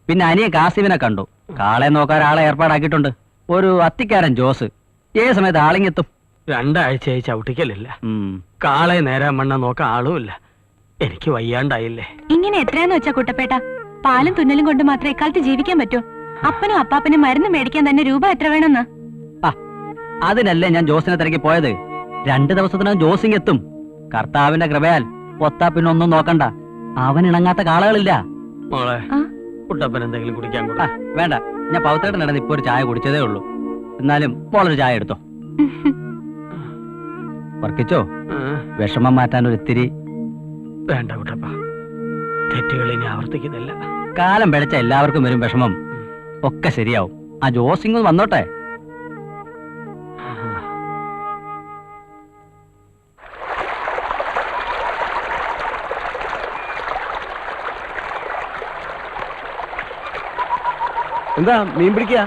പിന്നെ അനിയ കാസിമിനെ കണ്ടു. കാളെ നോക്കാൻ ആളെ ഏർപ്പാടാക്കിയിട്ടുണ്ട്. ഒരു അത്തിക്കാരൻ ജോസ്. ഏത് സമയത്ത് ആളിങ്ങെത്തും. 2 ആഴ്ചയായി ചവിട്ടിക്കലില്ല. കാളെ നേരാൻ മണ്ണ നോക്കാൻ ആളുമില്ല. എനിക്ക് വയ്യാണ്ടായില്ലേ. ഇങ്ങനെ എത്രയാന്ന് വെച്ചാ കുട്ടപ്പേട്ട? പാലും തുന്നലും കൊണ്ട് മാത്രമേ ഇക്കാലത്ത് ജീവിക്കാൻ പറ്റൂ. അപ്പനും അപ്പാപ്പനും മരുന്ന് മേടിക്കാൻ തന്നെ രൂപ എത്ര വേണമെന്ന്? അതിനല്ലേ ഞാൻ ജോസിനെ തിരക്കി പോയത്. 2 ദിവസത്തിനകം ജോസിങ് എത്തും. കർത്താവിന്റെ കൃപയാൽ ഒത്താ പിന്നെ ഒന്നും നോക്കണ്ട. അവൻ ഇണങ്ങാത്ത കാളകളില്ല. മോളെ, കുട്ടപ്പൻ എന്തെങ്കിലും കുടിക്കാൻ കൂടെ? വേണ്ട, ഞാൻ പൗത്തേട്ടൻ നടന്ന് ഇപ്പൊ ഒരു ചായ കുടിച്ചതേ ഉള്ളൂ. എന്നാലും മോളൊരു ചായ എടുത്തോ. വർക്കിച്ചോ, വിഷമം മാറ്റാൻ ഒരു ഇത്തിരി. വേണ്ട കുട്ടപ്പ, തെറ്റുകൾ ഇനി ആവർത്തിക്കുന്നില്ല. കാലം പിഴച്ച എല്ലാവർക്കും വരും വിഷമം. ഒക്കെ ശരിയാവും. ആ ജോസിങ് വന്നോട്ടെ. എന്താ മീൻ പിടിക്കുക?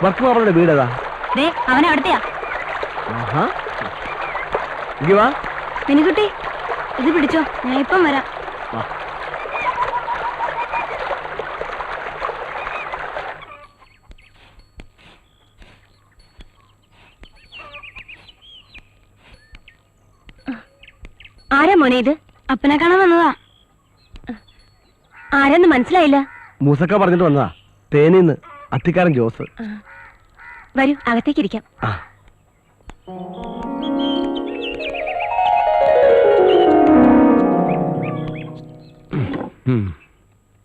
വർക്ക് മാറുടെ വീടേതാ? അവനവിടത്തെയാ. മിനിക്കുട്ടി, ഇത് പിടിച്ചോ, ഞാൻ ഇപ്പം വരാം. ആരാ മോനെ ഇത്? അപ്പനെ കാണാൻ വന്നതാ. ആരെന്ന് മനസ്സിലായില്ല. മൂസക്ക പറഞ്ഞിട്ട് വന്നതാ. തേനീന്ന് അത്തിക്കാരൻ ജോസ്. വരൂ, അകത്തേക്കിരിക്കാം.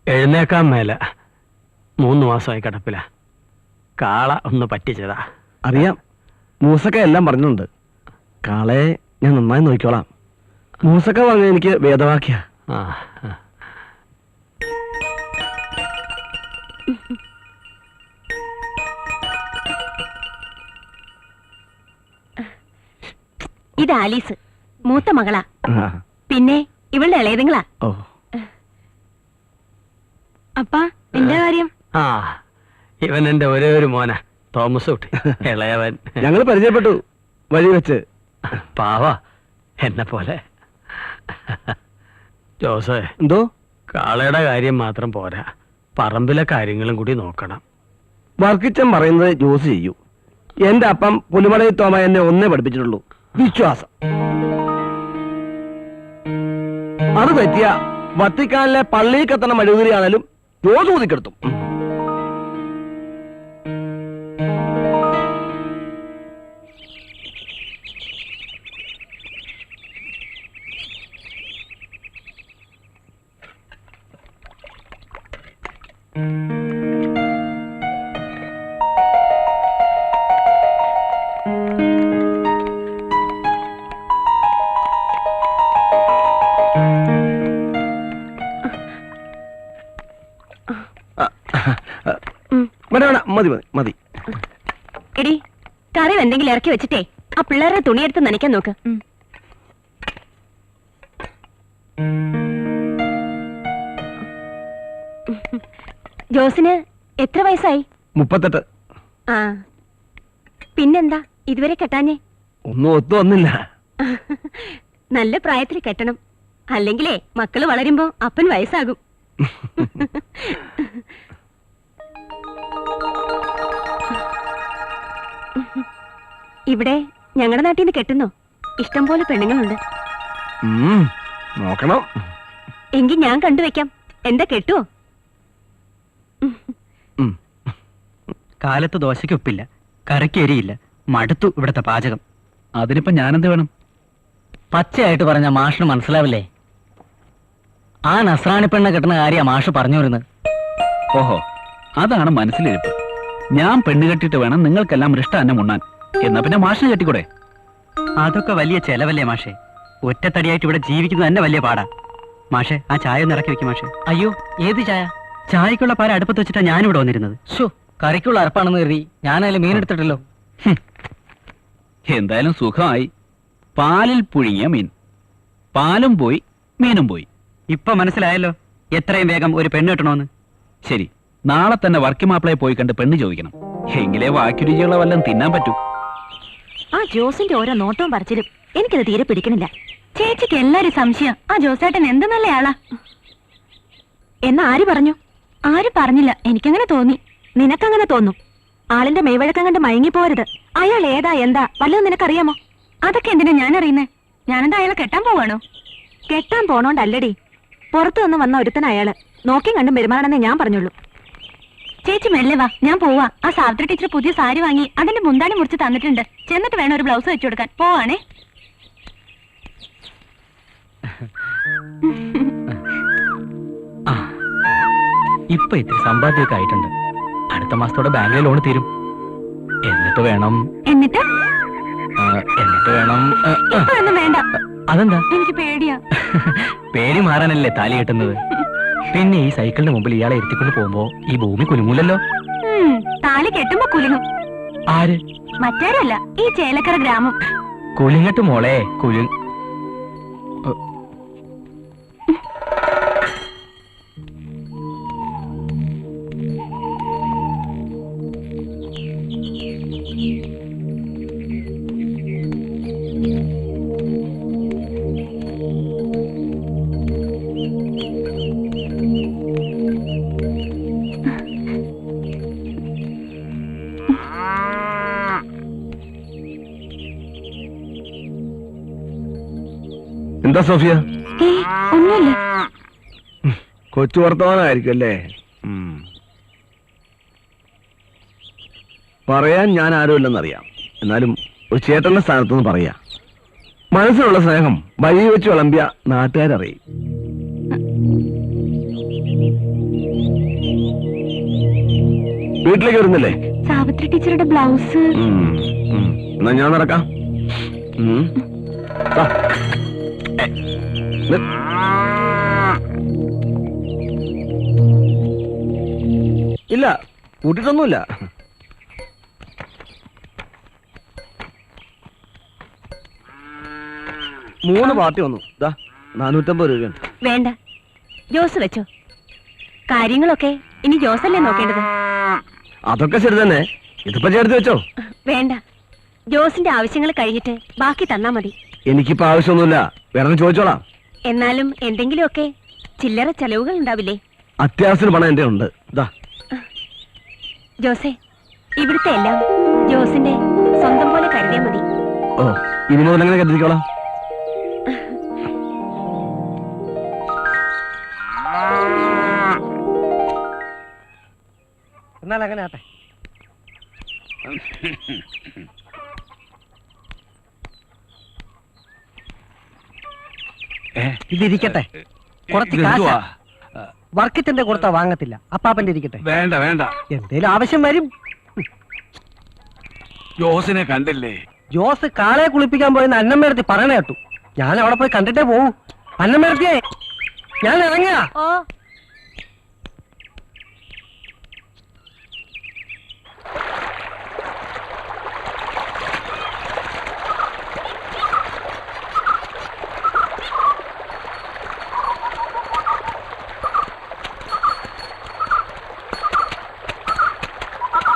എഴുന്നേക്കാൻ മേല. 3 മാസമായി കിടപ്പില. കാള ഒന്ന് പറ്റിച്ചതാ. അറിയാം, മൂസക്ക എല്ലാം പറഞ്ഞിട്ടുണ്ട്. കാളയെ ഞാൻ നന്നായി നോക്കിക്കോളാം. മൂസക്ക പറഞ്ഞ എനിക്ക് വേദവാക്യ. ഇത് ആലീസ്, മൂത്ത മകളാ. പിന്നെ ഇവളുടെ ഇളയതുങ്ങളാ. അപ്പാ, എന്റെ കാര്യം? ഇവൻ എന്റെ ഒരേ ഒരു മോന, തോമസ് കുട്ടി, ഇളയവൻ. ഞങ്ങൾ പരിചയപ്പെട്ടു വഴി വെച്ച്. പാവ എന്നെ പോലെ. ജോസേ, എന്തോ? കാളയുടെ കാര്യം മാത്രം പോരാ, പറമ്പിലെ കാര്യങ്ങളും കൂടി നോക്കണം. വർക്കിച്ചൻ പറയുന്നത് ജോസ് ചെയ്യൂ. എന്റെ അപ്പം പുലിമടയിൽ തോമ എന്നെ ഒന്നേ പഠിപ്പിച്ചിട്ടുള്ളൂ, വിശ്വാസം. അത് പറ്റിയ വത്തിക്കാനിലെ പള്ളിയിൽ കത്തണ മെഴുകുതിരിയാണേലും ജോസ് ഊതിക്കെടുത്തും. മതി മതി മതി. എടി കറി എന്തെങ്കിലും ഇറക്കി വെച്ചിട്ടേ ആ പിള്ളേരുടെ തുണിയെടുത്ത് നനയ്ക്കാൻ നോക്ക്. ജോസിന് എത്ര വയസ്സായി? 38. ആ പിന്നെന്താ ഇതുവരെ കെട്ടാഞ്ഞേ? ഒന്നും ഒത്തു വന്നില്ല. നല്ല പ്രായത്തിൽ കെട്ടണം, അല്ലെങ്കിലേ മക്കള് വളരുമ്പോ അപ്പൻ വയസ്സാകും. ഇവിടെ ഞങ്ങളുടെ നാട്ടിൽ നിന്ന് കെട്ടുന്നോ? ഇഷ്ടം പോലെ പെണ്ണുങ്ങളുണ്ട്. നോക്കണം. എങ്കിൽ ഞാൻ കണ്ടുവെക്കാം. എന്താ കെട്ടുവോ? കാലത്ത് ദോശയ്ക്ക് ഉപ്പില്ല, കറിക്ക് എരിയില്ല, മടുത്തു ഇവിടുത്തെ പാചകം. അതിനിപ്പോ ഞാനെന്ത് വേണം? പച്ചയായിട്ട് പറഞ്ഞ മാഷിന് മനസ്സിലാവില്ലേ? ആ നസ്രാണി പെണ്ണ കെട്ടുന്ന കാര്യ മാഷ് പറഞ്ഞു വരുന്നത്. ഓഹോ, അതാണ് മനസ്സിലിരിപ്പ്. ഞാൻ പെണ്ണ് കെട്ടിട്ട് വേണം നിങ്ങൾക്കെല്ലാം മൃഷ്ടാന്നം ഉണ്ണാൻ. എന്നാ പിന്നെ മാഷിനെ കെട്ടിക്കൂടെ? അതൊക്കെ വലിയ ചെലവല്ലേ മാഷെ? ഒറ്റത്തടിയായിട്ട് ഇവിടെ ജീവിക്കുന്നത് തന്നെ വലിയ പാടാ. മാഷെ, ആ ചായ ഒന്ന് ഇറക്കി വെക്കും മാഷെ. അയ്യോ, ഏത് ചായ? ചായക്കുള്ള പാല അടുപ്പത്ത് വെച്ചിട്ടാ ഞാനിവിടെ വന്നിരുന്നത്. ഷോ, കറിക്കുള്ള അറപ്പാണെന്ന് കരുതി ഞാനതിൽ മീനെടുത്തിട്ടല്ലോ. എന്തായാലും സുഖമായി. പാലിൽ പുഴുങ്ങിയ മീൻ. പാലും പോയി, മീനും പോയി. ഇപ്പൊ മനസ്സിലായല്ലോ എത്രയും വേഗം ഒരു പെണ്ണ് കിട്ടണോന്ന്. ശരി, നാളെ തന്നെ വർക്കി മാപ്പിളയെ പോയി കണ്ട് പെണ്ണ് ചോദിക്കണം. എങ്കിലേ വാക്കി രുചിയുള്ള വല്ലതും തിന്നാൻ പറ്റൂ. ആ ജോസിന്റെ ഓരോ നോട്ടവും പറിച്ചിലും എനിക്കത് തീരെ പിടിക്കണില്ല. ചേച്ചിക്ക് എല്ലാരും സംശയം ആ ജോസേട്ടൻ എന്ത് നല്ല ആളാ. എന്നാ ആര് പറഞ്ഞു? ആരും പറഞ്ഞില്ല, എനിക്കങ്ങനെ തോന്നി. നിനക്കങ്ങനെ തോന്നും. ആളിന്റെ മെയ്വഴക്കം കണ്ട് മയങ്ങിപ്പോരുത്. അയാൾ ഏതാ എന്താ വല്ലതും നിനക്കറിയാമോ? അതൊക്കെ എന്തിനാ ഞാൻ അറിയുന്നേ? ഞാനെന്താ അയാളെ കെട്ടാൻ പോവാണോ? കെട്ടാൻ പോണോണ്ടല്ലടി, പുറത്തു നിന്ന് വന്ന ഒരുത്തൻ അയാള്. നോക്കിയും കണ്ടും പെരുമാറണമെന്നേ ഞാൻ പറഞ്ഞുള്ളൂ. ചേച്ചി മെല്ലെ വാ, ഞാൻ പോവാ. ആ സാവിത്രി ടീച്ചർ പുതിയ സാരി വാങ്ങി അതിന്റെ മുന്താണി മുറിച്ച് തന്നിട്ടുണ്ട്. ചെന്നിട്ട് വേണം ഒരു ബ്ലൗസ് വെച്ചു കൊടുക്കാൻ. പോവാണേ. ഇപ്പൊ ഇത്തിരി സമ്പാദ്യമൊക്കെ ആയിട്ടുണ്ട്. അടുത്ത മാസത്തോടെ ബാങ്കിലെ ലോൺ തീരും. എന്നിട്ട് വേണം എന്നിട്ട് വേണം. ഒന്നും വേണ്ട. അതെന്താ? എനിക്ക് പേടിയാ. പേടി മാറാനല്ലേ താലി കെട്ടുന്നത്. പിന്നെ ഈ സൈക്കിളിന് മുമ്പിൽ ഇയാളെ ഇരുത്തിക്കൊണ്ട് പോകുമ്പോ ഈ ഭൂമി കുലുങ്ങൂലല്ലോ. താലി കെട്ടുമ്പോ കുലുങ്ങും. ആര്? മറ്റാരല്ല, ഈ ചേലക്കര ഗ്രാമം. കുലുങ്ങട്ട് മോളെ, കുലു. എന്താ സോഫിയ? ഒന്നുമില്ല. കൊച്ചു വർത്തമാനമായിരിക്കും അല്ലേ? പറയാൻ ഞാൻ ആരുമില്ലെന്നറിയാം. എന്നാലും ഒരു ചേട്ടന്റെ സ്ഥാനത്തുനിന്ന് പറയാ. മനസ്സിലുള്ള സ്നേഹം വഴി വെച്ച് വിളമ്പിയ നാട്ടുകാരറിയും. വീട്ടിലേക്ക് വരുന്നില്ലേ? സാവിത്രി ടീച്ചറുടെ ബ്ലൗസ്. എന്നാ ഞാൻ നടക്കാം. ഇല്ല, കൂട്ടിട്ടൊന്നുമില്ല. മൂന്ന് പാർട്ടി വന്നു. 450 രൂപയാണ്. വേണ്ട, ജോസ് വെച്ചോ. കാര്യങ്ങളൊക്കെ ഇനി ജോസല്ലേ നോക്കേണ്ടത്. അതൊക്കെ ശരി തന്നെ. ഇതിപ്പോ ചേർത്ത് വെച്ചോ. വേണ്ട, ജോസിന്റെ ആവശ്യങ്ങൾ കഴിഞ്ഞിട്ട് ബാക്കി തന്നാ മതി. എനിക്കിപ്പോ ആവശ്യമൊന്നുമില്ല, വേണമെന്ന് ചോദിച്ചോളാം. എന്നാലും എന്തെങ്കിലുമൊക്കെ ചില്ലറ ചെലവുകൾ ഉണ്ടാവില്ലേ? അത്യാവശ്യത്തിന് പണം എന്റെ ഉണ്ട്. ജോസേ, ഇവിടുത്തെ എല്ലാം ജോസിന്റെ സ്വന്തം പോലെ കരുതിയാ മതി. ഓ, ഇനി മുതൽ എങ്ങനെ കരുതിക്കോളാം. എന്നാൽ അങ്ങനെ ആട്ടെ. ഇതിരിക്കട്ടെ. കുറച്ച് കാശാ. വർക്കിത്തിന്റെ കൊടുത്താ വാങ്ങത്തില്ല. അപ്പാപ്പന്റെ ഇരിക്കട്ടെ. വേണ്ട വേണ്ട, എന്തേലും ആവശ്യം വരും. ജോസിനെ കണ്ടില്ലേ? ജോസ് കാളയെ കുളിപ്പിക്കാൻ പോയെന്ന് അന്നമ്മേടത്തി പറയണ കേട്ടു. ഞാൻ അവിടെ പോയി കണ്ടിട്ടേ പോവൂ. അന്നമ്മേടത്തിയേ, ഞാൻ ഇറങ്ങിയ. 哦。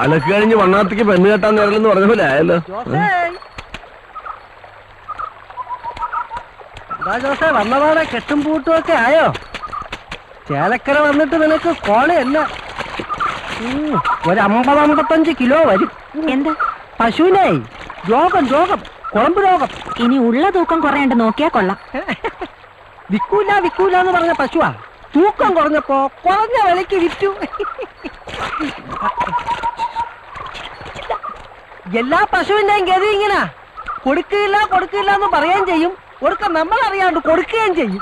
അലക്ക് കഴിഞ്ഞ് വണ്ണാത്തേക്ക് പെണ്ണ് കെട്ടാൻ നേരലെന്ന് പറഞ്ഞ പോലെ ആയല്ലോ. ജോസേ വന്നപാടെ കെട്ടും പൂട്ടും ഒക്കെ ആയോ? ചേലക്കര വന്നിട്ട് നിനക്ക് കോളയല്ല, ഒരു 50-55 കിലോ വരും. എന്താ പശുവിനെ രോഗം കുളമ്പ് രോഗം. ഇനി ഉള്ള തൂക്കം കുറയണ്ട് നോക്കിയാ കൊള്ളാം. വിക്കൂല എന്ന് പറഞ്ഞ പശുവാ, തൂക്കം കുറഞ്ഞപ്പോ കുറഞ്ഞ വിലക്ക് വിറ്റു. എല്ലാ പശുവിന്റെയും ഗതി ഇങ്ങനെ കൊടുക്കില്ല എന്ന് പറയുകയും ചെയ്യും, കൊടുക്കാൻ നമ്മൾ അറിയാണ്ട് കൊടുക്കുകയും ചെയ്യും.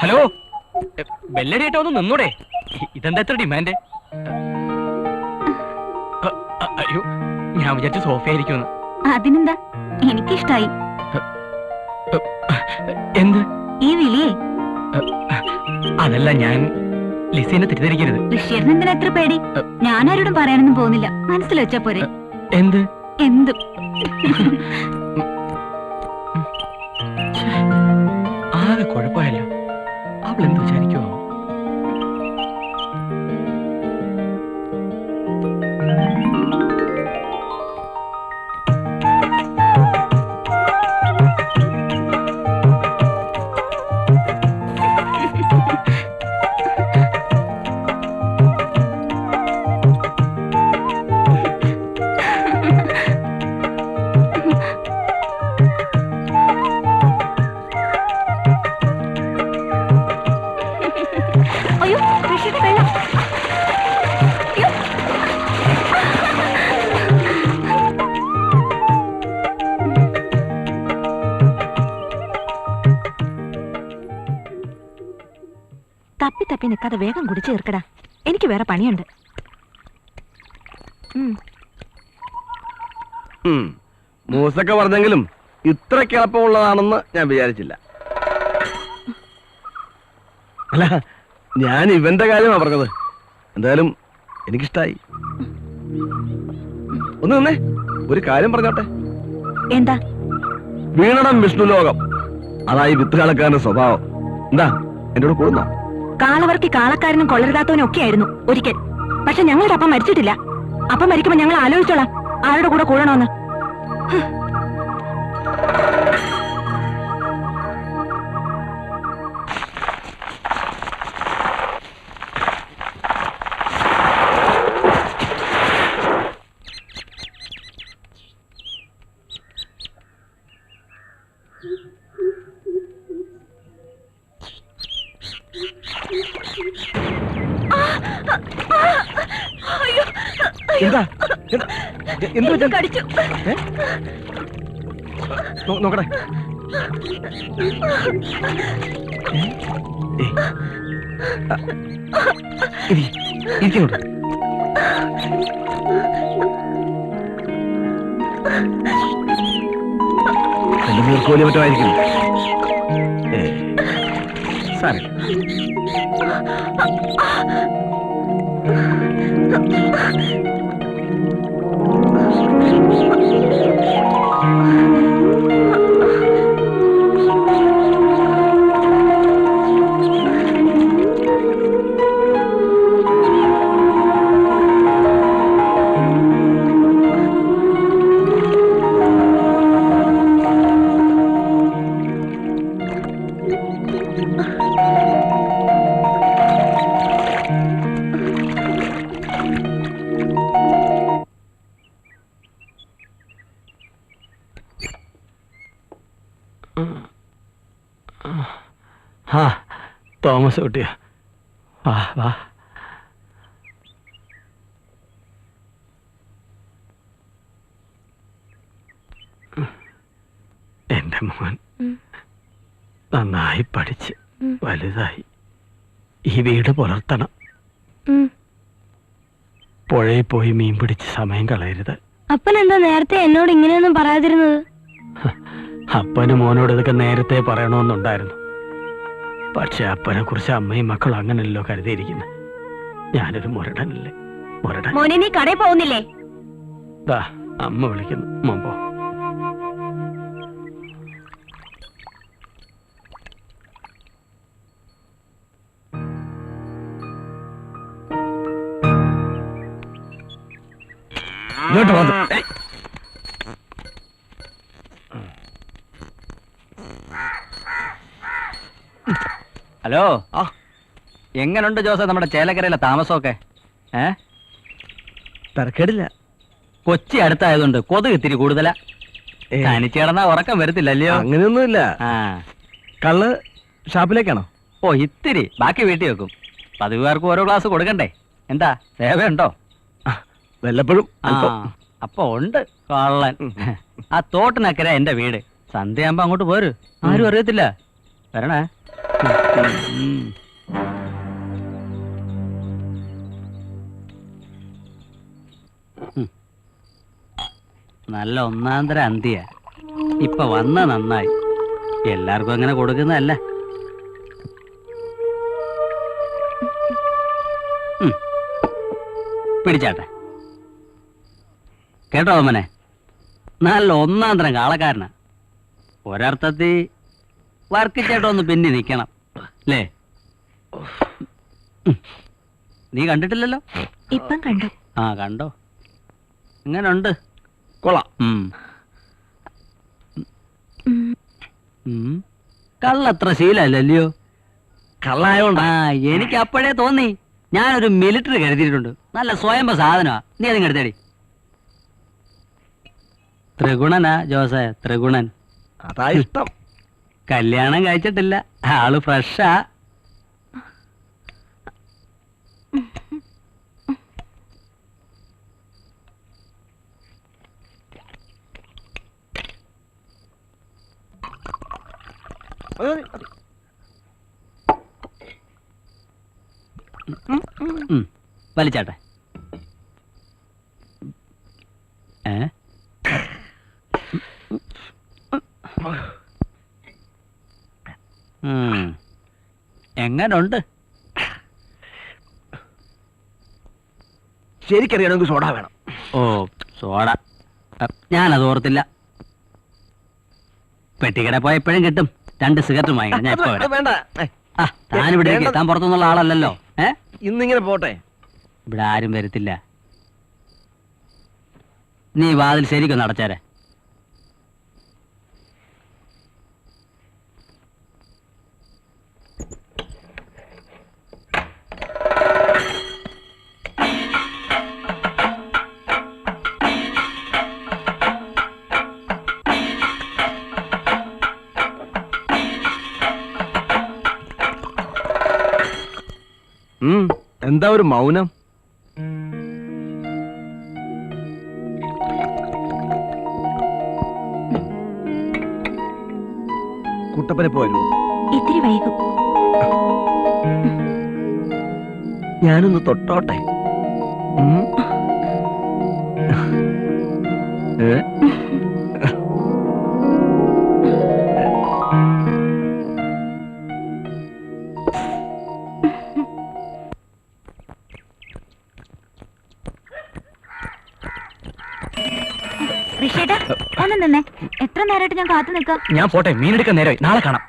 ഹലോ, ബെല്ലടിയായിട്ട് ഒന്ന് നിന്നൂടെ? ഇതെന്താ എത്ര ഡിമാൻഡ്? അയ്യോ, ഞാൻ വിചാരിച്ചു സോഫയായിരിക്കും. അതിനെന്താ, എനിക്കിഷ്ടായി. എന്ത് ഈ വിളിയേ? അതല്ല, ഞാൻ ലിസിനെ തെറ്റിദ്ധരിക്കരുത്. ഋഷിയേട്ടന് എന്തിനാ എത്ര പേടി? ഞാനാരോടും പറയാനൊന്നും പോകുന്നില്ല, മനസ്സിൽ വെച്ചാ പോരെ. എന്ത് എന്തും. ആകെ കുഴപ്പമായല്ലോ. അവൾ എന്ത് വിചാരിക്കുമോ? അയ്യോ, ഋഷിയുടെ വെള്ളം. അയ്യോ. തപ്പി നിൽക്കാതെ വേഗം കുടിച്ചു തീർക്കടാ, എനിക്ക് വേറെ പണിയുണ്ട്. മൂസൊക്കെ പറഞ്ഞെങ്കിലും ഇത്ര കിളപ്പമുള്ളതാണെന്ന് ഞാൻ വിചാരിച്ചില്ല. അല്ല, ഞാൻ ഇവന്റെ കാര്യമാണ് പറഞ്ഞത്. എന്തായാലും എനിക്കിഷ്ടായി. ഒന്ന് നിന്നേ, ഒരു കാര്യം പറഞ്ഞോട്ടെ. എന്താ? വീണടം വിഷ്ണു ലോകം, അതായി വിത്തുകാലക്കാരന്റെ സ്വഭാവം. എന്താ എന്നോട് കൂടുന്നോ? കാളവർക്കി കാളക്കാരനും കൊള്ളരുതാത്തവനും ഒക്കെ ആയിരുന്നു ഒരിക്കൽ. പക്ഷെ ഞങ്ങളുടെ അപ്പം മരിച്ചിട്ടില്ല. അപ്പം മരിക്കുമ്പോ ഞങ്ങൾ ആലോചിച്ചോളാം ആരുടെ കൂടെ കൂടണമെന്ന്. എന്താ എന്ത് കടിച്ചു. നോക്കട്ടെ. ഇരിക്കോട്ട്. എന്റെ നീർക്കോലി മറ്റുമായിരിക്കും. സാരമില്ല. ആ, തോമസ് കുട്ടിയ, വാ വാ. എന്റെ മോൻ നന്നായി പഠിച്ച് വലുതായി ഈ വീട് പുലർത്തണം. പുഴയിൽ പോയി മീൻ പിടിച്ച് സമയം കളയരുത്. അപ്പൻ എന്താ നേരത്തെ എന്നോട് ഇങ്ങനെയൊന്നും പറയാതിരുന്നത്? അപ്പന് മോനോട് ഇതൊക്കെ നേരത്തെ പറയണമെന്നുണ്ടായിരുന്നു. പക്ഷെ അപ്പനെ കുറിച്ച് അമ്മയും മക്കളും അങ്ങനല്ലോ കരുതിയിരിക്കുന്നത്. ഞാനൊരു മുരടനല്ലേ, മുരടൻ. മോനെ, നീ കടയിൽ പോകുന്നില്ലേ? ദാ അമ്മ വിളിക്കുന്നു, മോൻ പോ. ഇങ്ങോട്ട് വന്നു. ഹലോ എങ്ങനുണ്ട് ജോസ നമ്മുടെ ചേലക്കരയിലെ താമസമൊക്കെ? തരക്കേടില്ല. കൊച്ചി അടുത്തായതുകൊണ്ട് കൊതുക് ഇത്തിരി കൂടുതലാ. തനിച്ച് കിടന്നാ ഉറക്കം വരത്തില്ലല്ലയോ? അങ്ങനെയൊന്നുമില്ല. ആ കള്ള് ഷാപ്പിലേക്കാണോ? ഓ ഇത്തിരി, ബാക്കി വീട്ടിൽ വെക്കും. പതിവുകാർക്ക് ഓരോ ഗ്ലാസ് കൊടുക്കണ്ടേ? എന്താ സേവയുണ്ടോ? വല്ലപ്പോഴും. അപ്പൊ ഉണ്ട് കള്ളൻ. ആ തോട്ടിനക്കര എന്റെ വീട്. സന്ധ്യയാകുമ്പോ അങ്ങോട്ട് പോര്, ആരും അറിയത്തില്ല. വരണേ. നല്ല ഒന്നാന്തര അന്തിയ. ഇപ്പൊ വന്ന നന്നായി. എല്ലാവർക്കും അങ്ങനെ കൊടുക്കുന്നതല്ല. പിടിച്ചാട്ടെ. കേട്ടോ ഓമനെ, നല്ല ഒന്നാന്തരം കാളക്കാരനാ. ഒരർത്ഥത്തിൽ വർക്കിച്ചേട്ടൊന്ന് പിന്നെ നിക്കണം അല്ലേ? നീ കണ്ടിട്ടില്ലല്ലോ? ഇപ്പം കണ്ടു. ആ കണ്ടോ? എങ്ങനുണ്ട്? കൊള്ളാം. കള്ളത്ര ശീലല്ലല്ലോ. കള്ളായോണ്ട്. ആ എനിക്ക് അപ്പോഴേ തോന്നി. ഞാനൊരു മിലിറ്ററി കരുതിയിട്ടുണ്ട്. നല്ല സ്വയംഭ സാധനമാ. നീ അതിങ്ങ് എടുത്തേടി. ത്രിഗുണനാ ജോസേ, ത്രിഗുണൻ. അതാ ഇഷ്ടം. കല്യാണം കഴിച്ചിട്ടില്ല, ആള് ഫ്രഷാ. വലിച്ചാട്ടെ. എങ്ങനുണ്ട്? ശരിക്കറിയണമെങ്കിൽ സോഡ വേണം. ഓ സോഡ, ഞാനത് ഓർത്തില്ല. പെട്ടിക്കട പോയപ്പോഴും കിട്ടും. 2 സിഗരറ്റ് വാങ്ങിക്കണം. ഞാൻ ഇപ്പൊ വരാം. വേണ്ട. താനിവിടെ താൻ പുറത്തുനിന്നുള്ള ആളല്ലല്ലോ. ഇന്നിങ്ങനെ പോട്ടെ. ഇവിടെ ആരും വരത്തില്ല. നീ വാതിൽ ശരിക്കൊന്ന് അടച്ചേരെ. എന്താ ഒരു മൗനം? കുട്ടപ്പനെ പോയല്ലോ. ഇത്തിരി വൈകും. ഞാനൊന്ന് തൊട്ടോട്ടെ. ഋഷിയേട്ടാ ഒന്ന് നിന്നേ. എത്ര നേരമായിട്ട് ഞാൻ കാത്തു നിൽക്കാം. ഞാൻ പോട്ടെ, മീനെടുക്കാൻ നേരമായി. നാളെ കാണാം.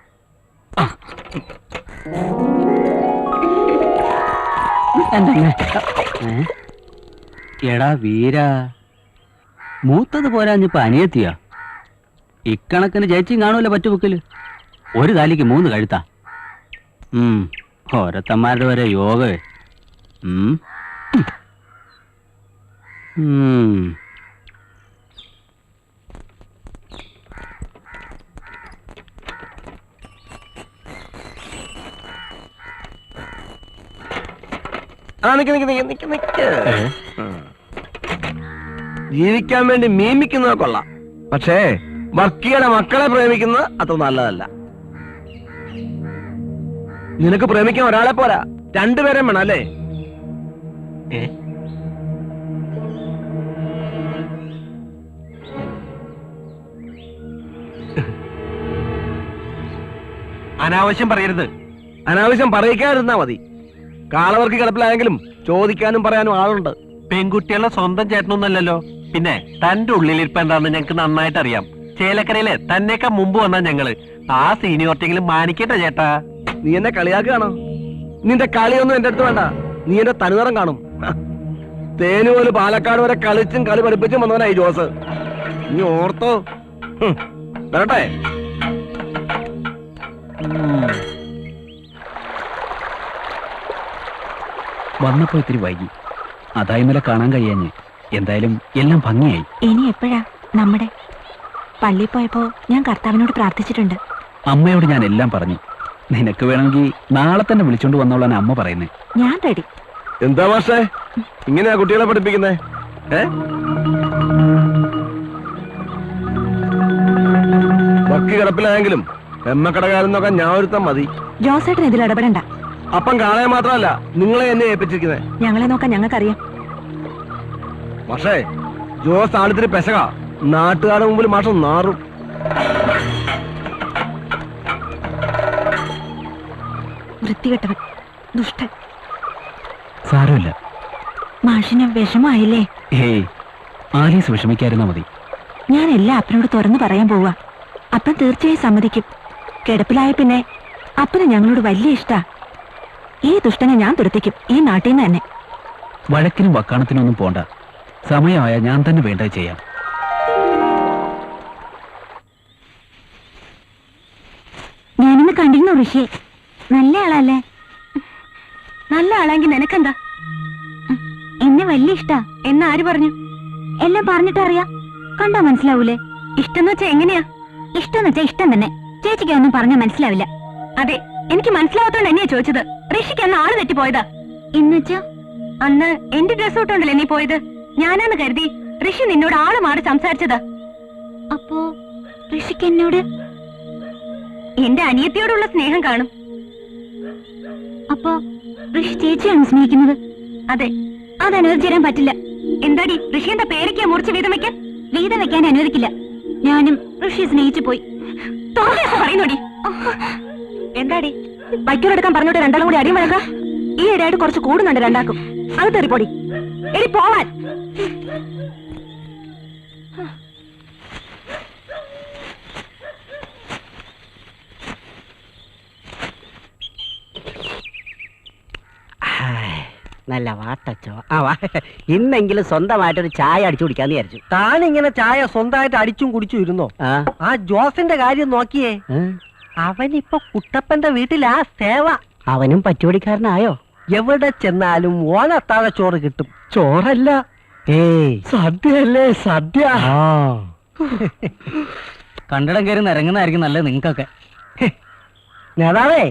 എടാ വീര, മൂത്തത് പോരാഞ്ഞിപ്പോ അനിയത്തിയാ. ഇക്കണക്കിന് ചേച്ചിയും കാണൂല പറ്റുബുക്കില്. ഒരു താലിക്ക് 3 കഴുത്താ. ഓരോത്തന്മാരുടെ വരെ യോഗ. ജീവിക്കാൻ വേണ്ടി മീമിക്കുന്നത് കൊള്ളാം. പക്ഷേ വർക്കിയുടെ മക്കളെ പ്രേമിക്കുന്നത് അത്ര നല്ലതല്ല. നിനക്ക് പ്രേമിക്കാൻ ഒരാളെ പോരാ, 2 പേരെ വേണം അല്ലേ? അനാവശ്യം പറയരുത്. അനാവശ്യം പറയിക്കാതിരുന്നാ മതി. കാളവർക്ക് കിടപ്പിലായെങ്കിലും ചോദിക്കാനും പറയാനും ആളുണ്ട്. പെൺകുട്ടികളുടെ സ്വന്തം ചേട്ടനൊന്നല്ലല്ലോ. പിന്നെ തന്റെ ഉള്ളിലിരിപ്പ് എന്താണെന്ന് ഞങ്ങൾക്ക് നന്നായിട്ട് അറിയാം. ചേലക്കരയിലെ തന്നെയൊക്കെ മുമ്പ് വന്നാ ഞങ്ങള്. ആ സീനിയോറിറ്റിയെങ്കിലും മാനിക്കട്ടെ ചേട്ടാ. നീ എന്നെ കളിയാക്കുകയാണോ? നിന്റെ കളിയൊന്നും എന്റെ അടുത്ത് വേണ്ട. നീ എന്റെ തനുനിറം കാണും. തേനുപോലെ പാലക്കാട് വരെ കളിച്ചും കളി പഠിപ്പിച്ചും വന്നവനായി ജോസ്. നീ ഓർത്തോ? വരട്ടെ. വന്നപ്പോ ഇത്തിരി വൈകി, അതായി ഇന്നലെ കാണാൻ കഴിയാഞ്ഞ്. എന്തായാലും എല്ലാം ഭംഗിയായി. ഇനി എപ്പോഴാ നമ്മുടെ പള്ളി പോയപ്പോ ഞാൻ കർത്താവിനോട് പ്രാർത്ഥിച്ചിട്ടുണ്ട്. അമ്മയോട് ഞാൻ എല്ലാം പറഞ്ഞു. നിനക്ക് വേണമെങ്കിൽ നാളെ തന്നെ വിളിച്ചോണ്ട് വന്നോളാൻ അമ്മ പറയുന്നേ. ഞാൻ റെഡി. എന്താ മാഷേ ഇങ്ങനെയാ കുട്ടികളെ പഠിപ്പിക്കുന്നേ? വക്കി കിടപ്പിലായെങ്കിലും എമ്മക്കടകാരൻ നോക്കാൻ ഞാൻ ഒരുത്താൻ മതി. ജോസേട്ടൻ ഇതിൽ ഇടപെടണ്ട. അപ്പം കാണാൻ മാത്രമല്ല നിങ്ങളെ എന്നെ ഏൽപ്പിച്ചിരിക്കുന്നേ. ഞങ്ങളെ നോക്കാൻ ഞങ്ങൾക്കറിയാം. മാഷേ ജോസ് ആളിത്തിരി പെശക. നാട്ടുകാരുടെ മുമ്പിൽ മാഷം നാറും. വൃത്തികെട്ടവൻ, ദുഷ്ടൻ. സാരമില്ല. മാഷിന് വിഷമായില്ലേ? ഏയ്, ആലീസ് വിഷമിക്കാതിരുന്നാ മതി. ഞാൻ എല്ലാം അപ്പനോട് തുറന്നു പറയാൻ പോവാ. അപ്പൻ തീർച്ചയായും സമ്മതിക്കും. കിടപ്പിലായ പിന്നെ അപ്പന് ഞങ്ങളോട് വലിയ ഇഷ്ടാ. ഈ ദുഷ്ടനെ ഞാൻ തുരത്തിക്കും, ഈ നാട്ടിൽ നിന്ന് തന്നെ. വഴക്കിനും വക്കാണത്തിനും ഒന്നും പോണ്ട. സമയമായ ഞാൻ തന്നെ വേണ്ടത് ചെയ്യാം. ഞാനിന്ന് കണ്ടിരുന്നു ഋഷിയെ. നല്ല ആളല്ലേ? നല്ല ആളെങ്കിൽ നിനക്കെന്താ? എന്നെ വലിയ ഇഷ്ടാ. എന്നാര് പറഞ്ഞു? എല്ലാം പറഞ്ഞിട്ടറിയാ. കണ്ടാ മനസ്സിലാവൂലേ? ഇഷ്ടം വെച്ചാ എങ്ങനെയാ? ഇഷ്ടം വെച്ചാ ഇഷ്ടം തന്നെ. ചേച്ചിക്ക് ഒന്നും പറഞ്ഞാ മനസ്സിലാവില്ല. അതെ, എനിക്ക് മനസ്സിലാവാത്തോണ്ട് എന്നെയാ ചോദിച്ചത്. ഋഷിക്ക് അന്ന് ആള് തെറ്റിപ്പോയതാ. എന്നുവെച്ചാ അന്ന് എന്റെ ഡ്രസ് ഇട്ടോണ്ടല്ലേ നീ പോയത്? ഞാനാന്ന് കരുതി ഋഷി നിന്നോട് ആള് മാറി സംസാരിച്ചതാ. അപ്പോ ഋഷിക്ക് എന്നോട് എന്റെ അനിയത്തിയോടുള്ള സ്നേഹം കാണും. അപ്പോ ഋഷി ചേച്ചിയാണ് സ്നേഹിക്കുന്നത്? അതെ. അത് അനുവദിച്ചു പറ്റില്ല. എന്താടി ഋഷി എന്താ പേരയ്ക്കാ മുറിച്ച് വീതം വെക്കാൻ? വീതം വെക്കാൻ അനുവദിക്കില്ല. ഞാനും ഋഷിയെ സ്നേഹിച്ചു പോയി. പറയുന്നോടി. എന്താടി ബൈക്കോടെടുക്കാൻ പറഞ്ഞോട്ട് രണ്ടാളും കൂടി അടിയും വഴക്കാം. ഈ ഇടയായിട്ട് കുറച്ച് കൂടുന്നുണ്ട് രണ്ടാക്കും. അത് തെറിപ്പൊടി. എടി പോവാൻ. നല്ല വാട്ടച്ചോ. ഇന്നെങ്കിലും സ്വന്തമായിട്ടൊരു ചായ അടിച്ചു കുടിക്കാന്ന് വിചാരിച്ചു. താനിങ്ങനെ ചായ സ്വന്തമായിട്ട് അടിച്ചും കുടിച്ചും ഇരുന്നോ? ആ ജോസിന്റെ കാര്യം നോക്കിയേ. അവനിപ്പോ കുട്ടപ്പന്റെ വീട്ടിലാ സേവ. അവനും പറ്റുപടിക്കാരനായോ? എവിടെ ചെന്നാലും ഓനത്താഴ ചോറ് കിട്ടും. ചോറല്ല, സദ്യയല്ലേ സദ്യ. കണ്ടിടം കയറി നിരങ്ങുന്നതായിരിക്കും നല്ലത് നിങ്ങൾക്കൊക്കെ. നേതാവേ,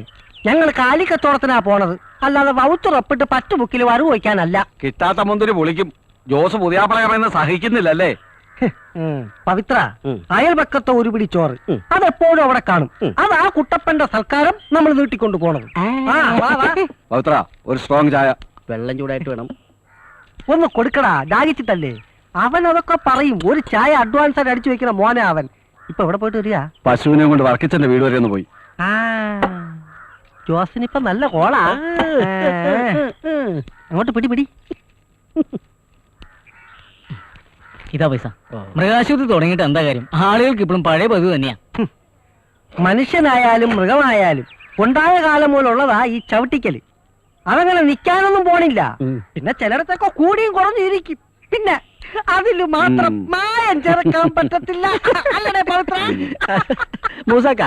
ഞങ്ങൾ കാലിക്കത്തോളത്തിനാ പോണത്, അല്ലാതെ വൗത്തുറപ്പിട്ട് പറ്റുബുക്കിൽ വരവ് വയ്ക്കാനല്ല. കിട്ടാത്ത മുന്തിരി പൊളിക്കും. ജോസ് പുതിയാപ്പള പറയുന്നത് സഹിക്കുന്നില്ലല്ലേ? പവിത്ര, അയൽപക്കത്തെ ഒരു പിടി ചോറ് അതെപ്പോഴും അവിടെ കാണും. അത് ആ കുട്ടപ്പന്റെ സൽക്കാരം നമ്മൾ നീട്ടിക്കൊണ്ടു പോണത്. പവിത്ര, ഒരു സ്ട്രോങ് ചായ. വെള്ളം ചൂടായിട്ട് വേണം. ഒന്ന് കൊടുക്കടാ, ദാഹിച്ചിട്ടല്ലേ. അവൻ അതൊക്കെ പറയും. ഒരു ചായ അഡ്വാൻസ് ആയിട്ട് അടിച്ചു വെക്കണ മോനെ അവൻ. ഇപ്പൊ എവിടെ പോയിട്ട് വരിക? പശുവിനെ കൊണ്ട് വർക്കിച്ചന്റെ വീട് വരെ ഒന്ന് പോയി. ജോസിനിപ്പൊ നല്ല കോളാ. അങ്ങോട്ട് പിടി പിടി. ഇതാ പൈസ. മൃഗാശുപത്രി തുടങ്ങിയിട്ട് എന്താ കാര്യം? ആളുകൾക്ക് ഇപ്പോഴും പഴയ പതിവ് തന്നെയാ. മനുഷ്യനായാലും മൃഗമായാലും ഉണ്ടായ കാലം പോലുള്ളതാ ഈ ചവിട്ടിക്കല്. അതങ്ങനെ നിക്കാനൊന്നും പോണില്ല. പിന്നെ ചിലയിടത്തൊക്കെ കൂടിയും കുറഞ്ഞു ഇരിക്കും. പിന്നെ അതില് മാത്രം മായം ചേർക്കാൻ പറ്റത്തില്ല. അല്ലേ പവിത്ര? മൂസാക്ക,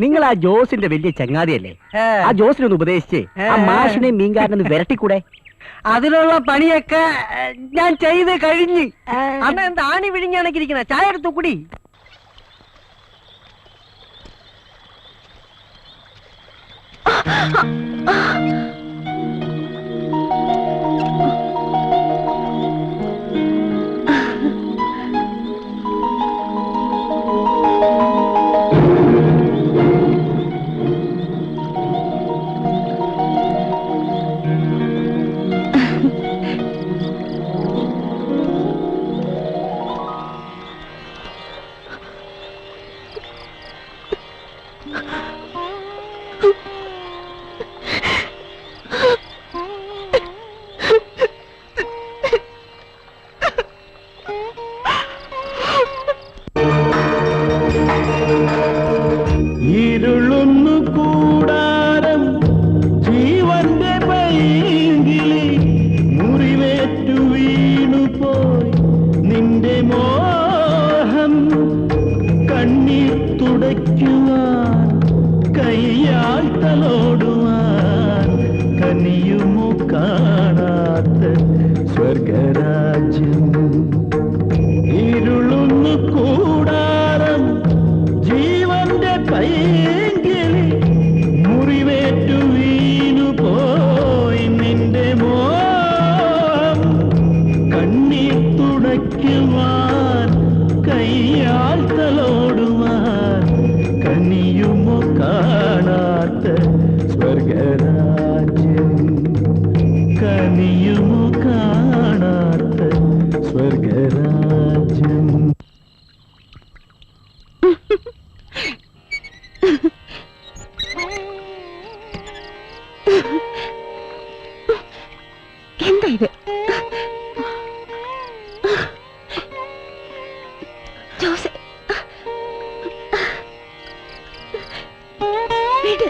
നിങ്ങൾ ആ ജോസിന്റെ വലിയ ചങ്ങാതിയല്ലേ? ആ ജോസിനൊന്ന് ഉപദേശിച്ച് ആ മാഷിനെ മീൻകാരനൊന്ന് വിരട്ടിക്കൂടെ? അതിനുള്ള പണിയൊക്കെ ഞാൻ ചെയ്ത് കഴിഞ്ഞ്. അന്ന് എന്താ ആണി വിഴിഞ്ഞാണിരിക്കുന്ന? ചായ എടുത്തു കുടി. തലോടുവാൻ കനിയുമോ കാണാത്ത സ്വർഗരാജ്യം ഇരുളുന്നു കൂടാരം ജീവന്റെ പൈങ്കിളി മുറിവേറ്റു വീണു പോയി നിന്റെ മോം കണ്ണീർ തുടയ്ക്കുവാൻ കയ്യാൽ തലോടുവാൻ കനിയുമോ കാണാത്ത സ്വർഗരാജ്യം കനിയുമോ കാണാത്ത സ്വർഗരാജ്യം. എന്താ ഇത്? ജോസ് വിട്.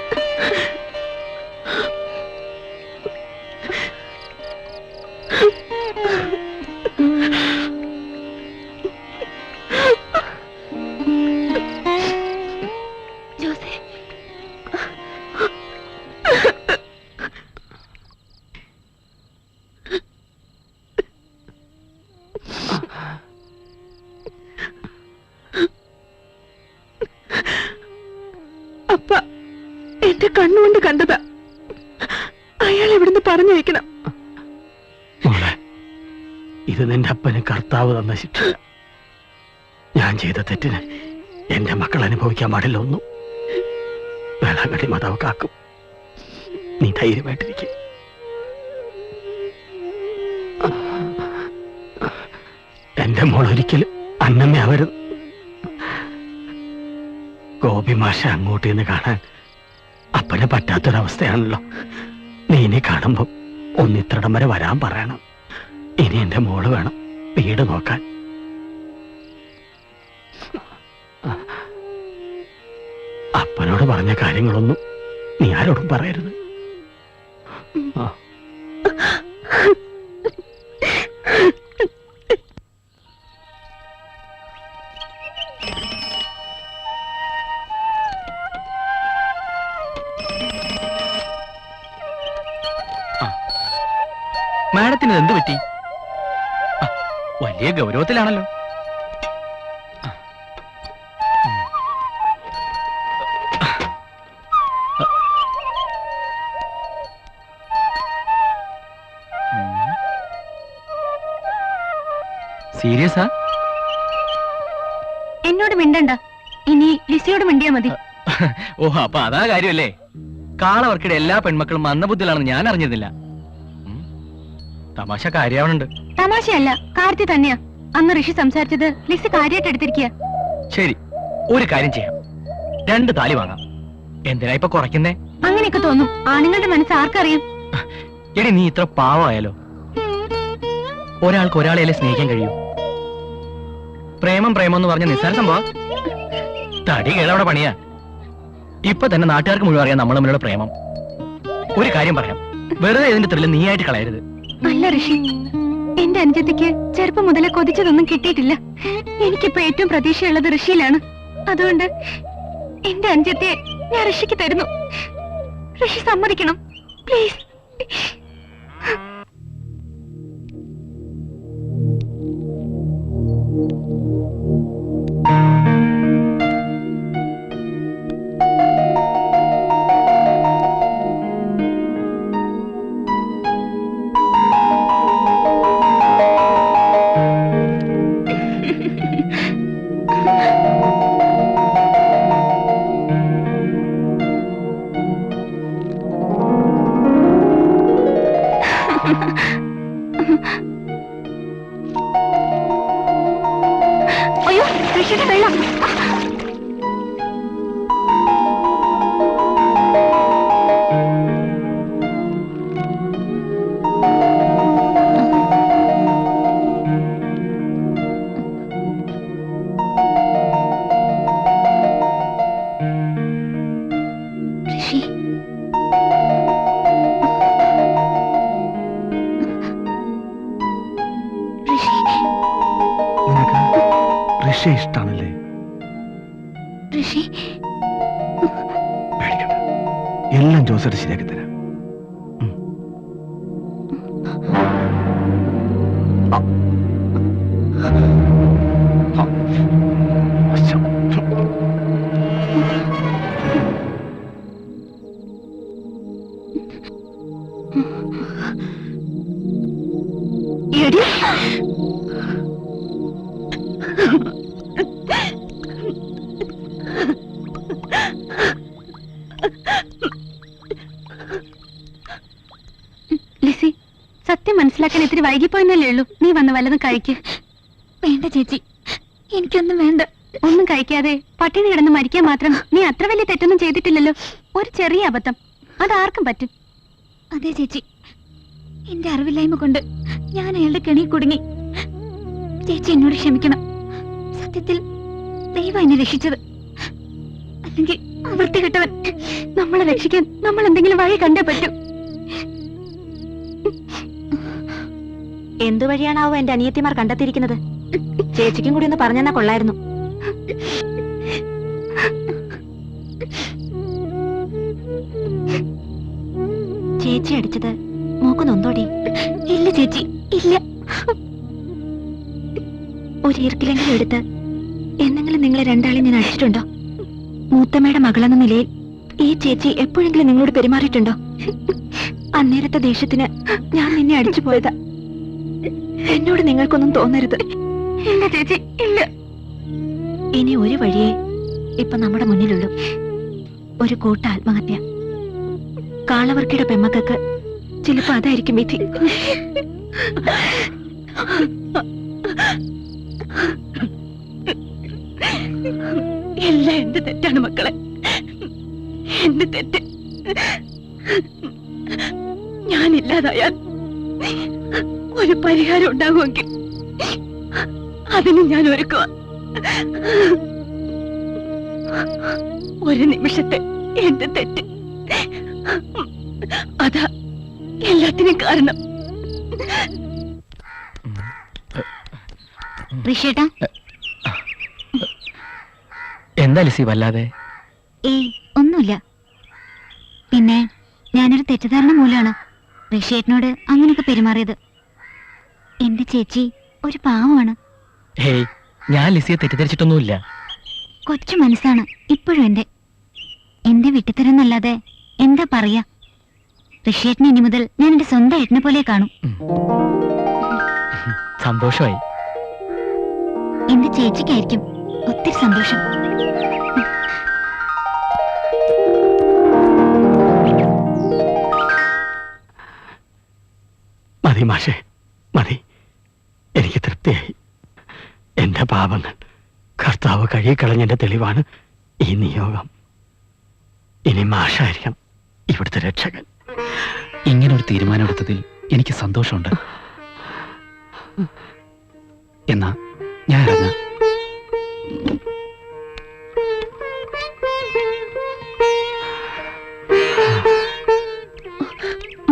ജോസേ അപ്പ എന്റെ കണ്ണുകൊണ്ട് കണ്ടതാ. അയാൾ എവിടുന്ന് പറഞ്ഞയക്കണം. മോളെ, ഇത് നിന്റെ അപ്പന് കർത്താവ് തന്ന ശിക്ഷ. ഞാൻ ചെയ്ത തെറ്റിന് എന്റെ മക്കൾ അനുഭവിക്കാൻ പാടില്ല ഒന്നും. വേളാങ്കണ്ണി മാതാവ് കാക്കും. നീ ധൈര്യമായിട്ടിരിക്കും. എന്റെ മോൾ ഒരിക്കലും അന്നമ്മയാവരുത്. ഗോപി മാഷ അങ്ങോട്ട് നിന്ന് കാണാൻ അപ്പന് പറ്റാത്തൊരവസ്ഥയാണല്ലോ. നീ ഇനി കാണുമ്പോ ഒന്നിത്രടം വരെ വരാൻ പറയണം. ഇനി എന്റെ മോള് വേണം വീട് നോക്കാൻ. അപ്പനോട് പറഞ്ഞ കാര്യങ്ങളൊന്നും നീ ആരോടും പറയരുത്. മാഡത്തിന് എന്ത് പറ്റി? വലിയ ഗൗരവത്തിലാണല്ലോ. സീരിയസാ? എന്നോട് മിണ്ടണ്ട. ഇനി ലിസിയോട് മിണ്ടിയാ മതി. ഓ, അപ്പൊ അതാ കാര്യമല്ലേ. കാളവർക്കിടെ എല്ലാ പെൺമക്കളും മന്ദബുദ്ധികളാണെന്ന് ഞാൻ അറിഞ്ഞിരുന്നില്ല. തമാശ കാര്യാവണുണ്ട്. തമാശയല്ല, കാര്യത്തിൽ തന്നെയാ. അന്ന് ഋഷി സംസാരിച്ചത് ലിസി കാര്യമായിട്ട് എടുത്തിരിക്കുക. ശരി, ഒരു കാര്യം ചെയ്യാം. 2 താലി വാങ്ങാം. എന്തിനാ ഇപ്പൊ കുറയ്ക്കുന്നേ? അങ്ങനെയൊക്കെ തോന്നും. ആണുങ്ങളുടെ മനസ്സ് ആർക്കറിയാം? എടി, നീ ഇത്ര പാവമായാലോ? ഒരാൾക്ക് ഒരാളെയല്ലേ സ്നേഹിക്കാൻ കഴിയൂ? പ്രേമം പ്രേമം എന്ന് പറഞ്ഞ നിസ്സാര സംഭവം. തടി കേളവിടെ പണിയാ. ഇപ്പൊ തന്നെ നാട്ടുകാർക്ക് മുഴുവൻ അറിയാം നമ്മൾ തമ്മിലുള്ള പ്രേമം. ഒരു കാര്യം പറയാം, വെറുതെ ഇതിന്റെ ത്രില്ല് നീയായിട്ട് കളയരുത്. അല്ല ഋഷി, എന്റെ അനുജത്തിക്ക് ചെറുപ്പം മുതലേ കൊതിച്ചതൊന്നും കിട്ടിയിട്ടില്ല. എനിക്കിപ്പോ ഏറ്റവും പ്രതീക്ഷയുള്ളത് ഋഷിയിലാണ്. അതുകൊണ്ട് എന്റെ അനുജത്തെ ഞാൻ ഋഷിക്ക് തരുന്നു. ഋഷി സമ്മതിക്കണം, പ്ലീസ്. അയ്യോ, ഋഷിയുടെ വെള്ളം. ഋഷി, നിനക്ക് ഋഷി ഇഷ്ടാണല്ലേ? ഋഷി പേടിക്കണ്ട, എല്ലാം ജോസേട്ട് ശരിയാക്കി തരാം. എടി ലിസി, സത്യം മനസ്സിലാക്കാൻ ഇത്തിരി വൈകിപ്പോയെന്നല്ലേ ഉള്ളൂ. നീ വന്ന് വല്ലതും കഴിക്ക്. വേണ്ട ചേച്ചി, എനിക്കൊന്നും വേണ്ട. ഒന്നും കഴിക്കാതെ പട്ടിണി കിടന്ന് മരിക്കാൻ മാത്രം നീ അത്ര വലിയ തെറ്റൊന്നും ചെയ്തിട്ടില്ലല്ലോ. ഒരു ചെറിയ അബദ്ധം, അതാർക്കും പറ്റും. അതെ ചേച്ചി, എന്റെ അറിവില്ലായ്മ കൊണ്ട് ഞാൻ അയാളുടെ കെണി കുടുങ്ങി. ചേച്ചി എന്നോട് ക്ഷമിക്കണം. സത്യത്തിൽ ദൈവം എന്നെ രക്ഷിച്ചത്. അല്ലെങ്കിൽ വൃത്തികെട്ടവൻ നമ്മളെ രക്ഷിക്കാൻ നമ്മൾ എന്തെങ്കിലും വഴി കണ്ടേ പറ്റൂ. എന്തു വഴിയാണാവോ എന്റെ അനിയത്തിമാർ കണ്ടെത്തിയിരിക്കുന്നത്? ചേച്ചിക്കും കൂടി ഒന്ന് പറഞ്ഞെന്നാ കൊള്ളായിരുന്നു. ചേച്ചി അടിച്ചത് മോക്ക് നൊന്തോടി? ഇല്ല ചേച്ചി, ഇല്ല. ഒരു ഈർക്കിലെങ്കിലും എടുത്ത് എന്നെങ്കിലും നിങ്ങളെ രണ്ടാളെ ഞാൻ അടിച്ചിട്ടുണ്ടോ? മൂത്തമ്മയുടെ മകളെന്ന നിലയിൽ ഈ ചേച്ചി എപ്പോഴെങ്കിലും നിങ്ങളോട് പെരുമാറിയിട്ടുണ്ടോ? അന്നേരത്തെ ദേഷ്യത്തിന് ഞാൻ നിന്നെ അടിച്ചു പോയതാ. എന്നോട് നിങ്ങൾക്കൊന്നും തോന്നരുത്. ഇല്ല ചേച്ചി, ഇല്ല. ഇനി ഒരു വഴിയേ ഇപ്പൊ നമ്മുടെ മുന്നിലുള്ളൂ. ഒരു കൂട്ട ആത്മഹത്യ. കാളവർക്കിയുടെ പെമ്മക്കൾക്ക് ചിലപ്പോ അതായിരിക്കും വിധി. എല്ലാം എന്റെ തെറ്റാണ് മക്കളെ, എന്റെ തെറ്റ്. ഞാനില്ലാതായാൽ ഒരു പരിഹാരം ഉണ്ടാകുമെങ്കിൽ അതിന് ഞാൻ ഒരുക്കുക. ഒരു നിമിഷത്തെ എന്റെ തെറ്റ്, അതാ എല്ലാത്തിനും കാരണം. ഋഷിയേട്ടാ, എന്താ ലിസി വല്ലാതെ? ഏയ് ഒന്നുമില്ല. പിന്നെ ഞാനൊരു തെറ്റിദ്ധാരണ മൂലമാണ് ഋഷിയേട്ടനോട് അങ്ങനെയൊക്കെ പെരുമാറിയത്. എന്റെ ചേച്ചി ഒരു പാവമാണ്. ഹേയ്, ഞാൻ ലിസിയെ തെറ്റിദ്ധരിച്ചിട്ടൊന്നുമില്ല. കൊച്ചു മനസ്സാണ് ഇപ്പോഴും എന്റെ വിട്ടിത്തരെന്നല്ലാതെ എന്താ പറയാ. ഋഷിയേട്ടനെ ഇനി മുതൽ ഞാൻ എന്റെ സ്വന്തം ഏട്ടനെ പോലെ കാണും. സന്തോഷമായി. എന്റെ ചേച്ചിക്കായിരിക്കും ഒത്തിരി സന്തോഷം. മതി മാഷേ, മതി. എനിക്ക് തൃപ്തിയായി. എന്റെ പാപങ്ങൾ കർത്താവ് കഴുകിക്കളഞ്ഞതിന്റെ തെളിവാണ് ഈ നിയോഗം. ഇനി മാഷായിരിക്കാം ഇവിടുത്തെ രക്ഷകൻ. ഇങ്ങനൊരു തീരുമാനമെടുത്തതിൽ എനിക്ക് സന്തോഷമുണ്ട്. എന്നാ ഞാൻ ഇറങ്ങാം.